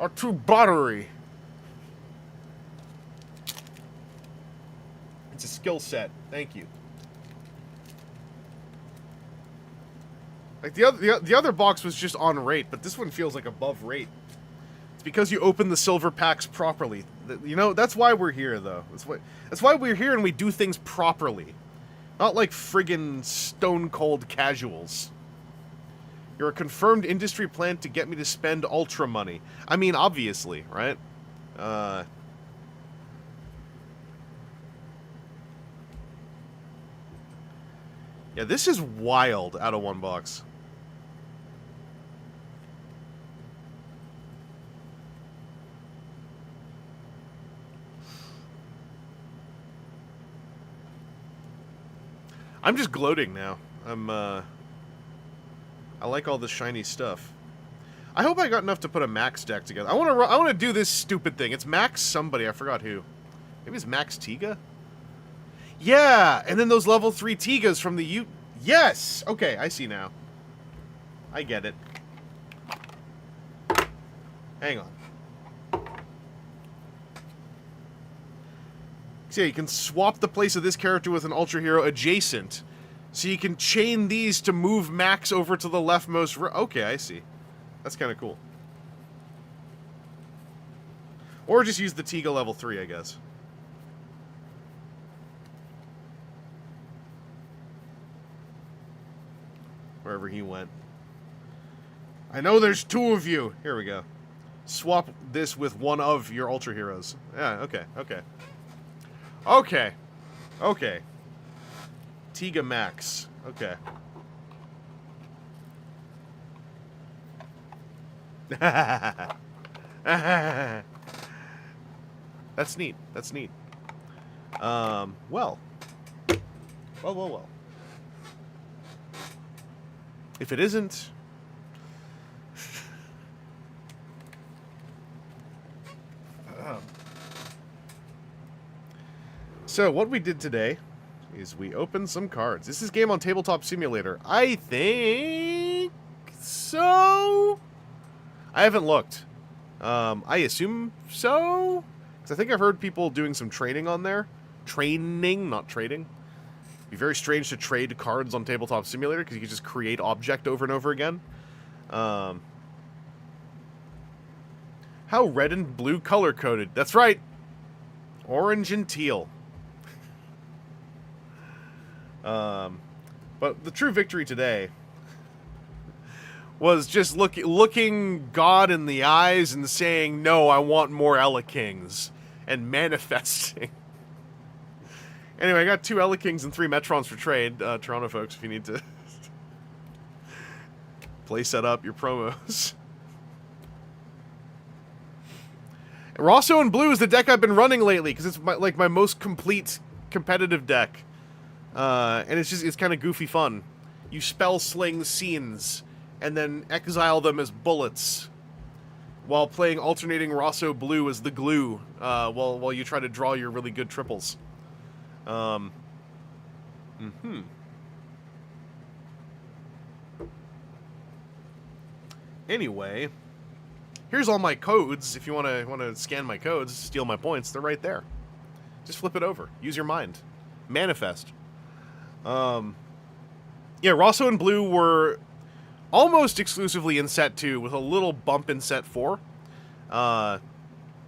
are too buttery. It's a skill set. Thank you. Like the other box was just on rate, but this one feels like above rate. It's because you open the silver packs properly. You know, that's why we're here, though. That's why we're here and we do things properly. Not like friggin' stone cold casuals. You're a confirmed industry plant to get me to spend ultra money. I mean, obviously, right? Yeah, this is wild out of one box. I'm just gloating now. I like all this shiny stuff. I hope I got enough to put a Max deck together. I want to do this stupid thing. It's Max somebody. I forgot who. Maybe it's Max Tiga? Yeah, and then those level 3 Tigas from the Yes! Okay, I see now. I get it. Hang on. So yeah, you can swap the place of this character with an Ultra Hero adjacent. So you can chain these to move Max over to the leftmost okay, I see. That's kind of cool. Or just use the Tiga level 3, I guess. Wherever he went. I know there's 2 of you. Here we go. Swap this with one of your Ultra Heroes. Yeah, okay, okay. Okay. Okay. Tiga Max. Okay. That's neat. That's neat. Well. Well. If it isn't... So, what we did today is we opened some cards. This is a game on Tabletop Simulator. I think so? I haven't looked. I assume so? Because I think I've heard people doing some training on there. Training, not trading. It'd be very strange to trade cards on Tabletop Simulator because you can just create object over and over again. How red and blue color-coded. That's right. Orange and teal. But the true victory today was just looking God in the eyes and saying, no, I want more Ella Kings, and manifesting. Anyway, I got 2 Ella Kings and 3 Metrons for trade, Toronto folks, if you need to play set up your promos. Rosso and Blue is the deck I've been running lately, because it's my most complete competitive deck. And it's kind of goofy fun. You spell sling scenes, and then exile them as bullets, while playing alternating Rosso Blue as the glue, while you try to draw your really good triples. Anyway, here's all my codes. If you want to scan my codes, steal my points, they're right there. Just flip it over. Use your mind. Manifest. Yeah, Rosso and Blue were almost exclusively in set 2 with a little bump in set 4. And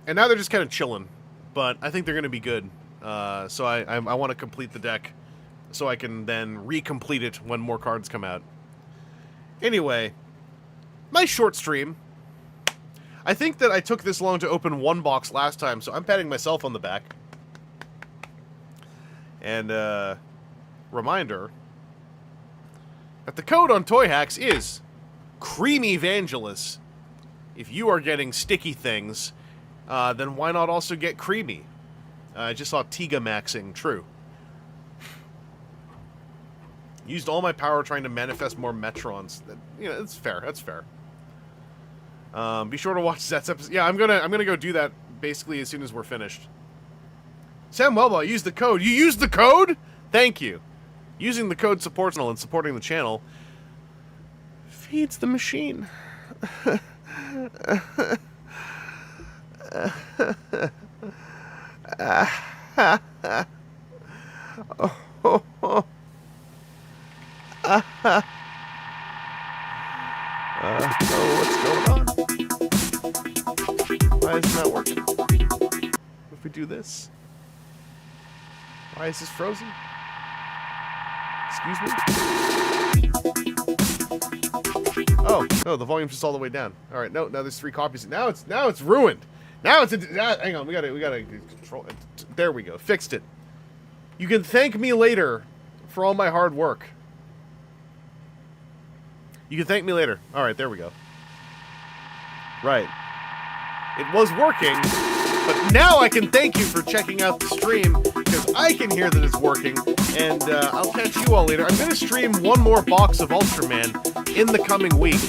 now they're just kind of chilling. But I think they're going to be good. So I want to complete the deck so I can then recomplete it when more cards come out. Anyway, nice short stream. I think that I took this long to open 1 box last time, so I'm patting myself on the back. And, reminder that the code on Toy Hacks is Creamy Vangelis. If you are getting sticky things, then why not also get creamy? I just saw Tiga maxing. True. Used all my power trying to manifest more Metrons. You know, it's fair. That's fair. Be sure to watch Zet's episode. Yeah, I'm gonna go do that basically as soon as we're finished. Sam Welba, use the code. You used the code? Thank you. Using the code supports and supporting the channel feeds the machine. What's going on? Why is it not working? If we do this, why is this frozen? Excuse me? Oh, no, the volume's just all the way down. All right, no, now there's 3 copies. Now it's ruined. Now it's hang on, we gotta control it. There we go, fixed it. You can thank me later for all my hard work. You can thank me later. All right, there we go. Right. It was working, but now I can thank you for checking out the stream, because I can hear that it's working, and I'll catch you all later. I'm going to stream 1 more box of Ultraman in the coming week.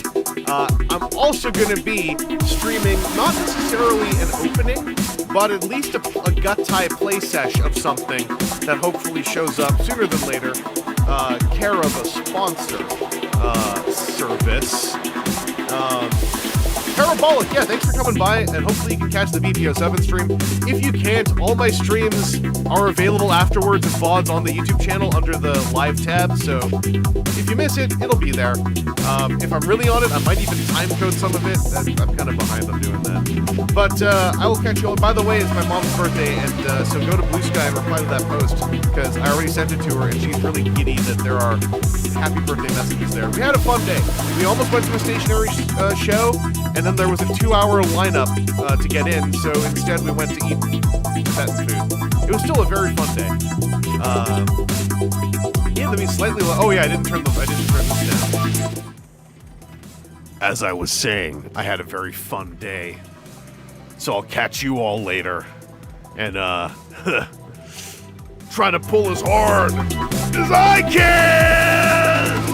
I'm also going to be streaming, not necessarily an opening, but at least a gut-tie play sesh of something that hopefully shows up sooner than later, care of a sponsor service. Parabolic, yeah, thanks for coming by, and hopefully you can catch the BPO7 stream. If you can't, all my streams are available afterwards as VODs on the YouTube channel under the live tab, so if you miss it, it'll be there. If I'm really on it, I might even time code some of it. I'm kind of behind on doing that. But I will catch you all. By the way, it's my mom's birthday, and so go to Blue Sky and reply to that post, because I already sent it to her, and she's really giddy that there are happy birthday messages there. We had a fun day. We almost went to a stationary show, and then there was a 2-hour lineup to get in, so instead we went to eat Tibetan food. It was still a very fun day. Yeah, let me slightly. Oh yeah, I didn't turn this down. As I was saying, I had a very fun day, so I'll catch you all later, and try to pull as hard as I can.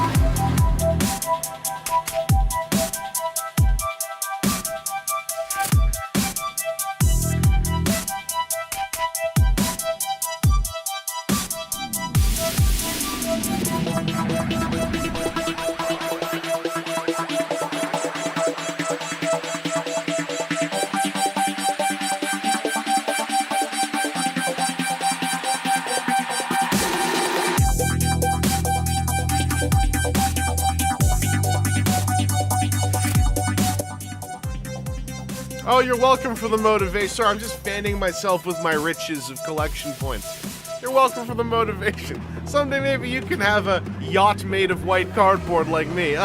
Oh, you're welcome for the motivation. Sorry, I'm just fanning myself with my riches of collection points. You're welcome for the motivation. Someday maybe you can have a yacht made of white cardboard like me.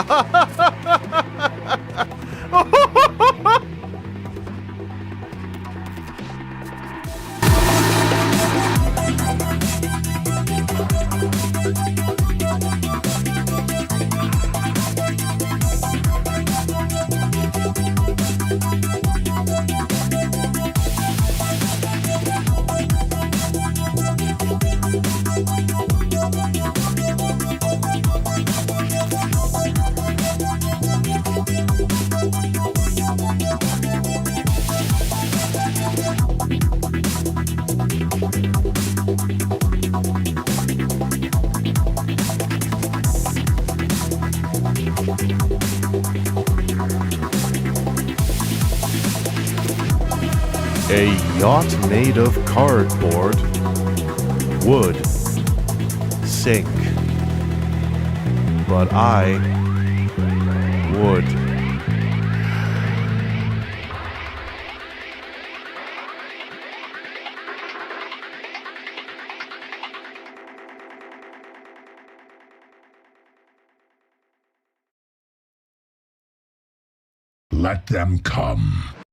A yacht made of cardboard would sink, but I would. Let them come.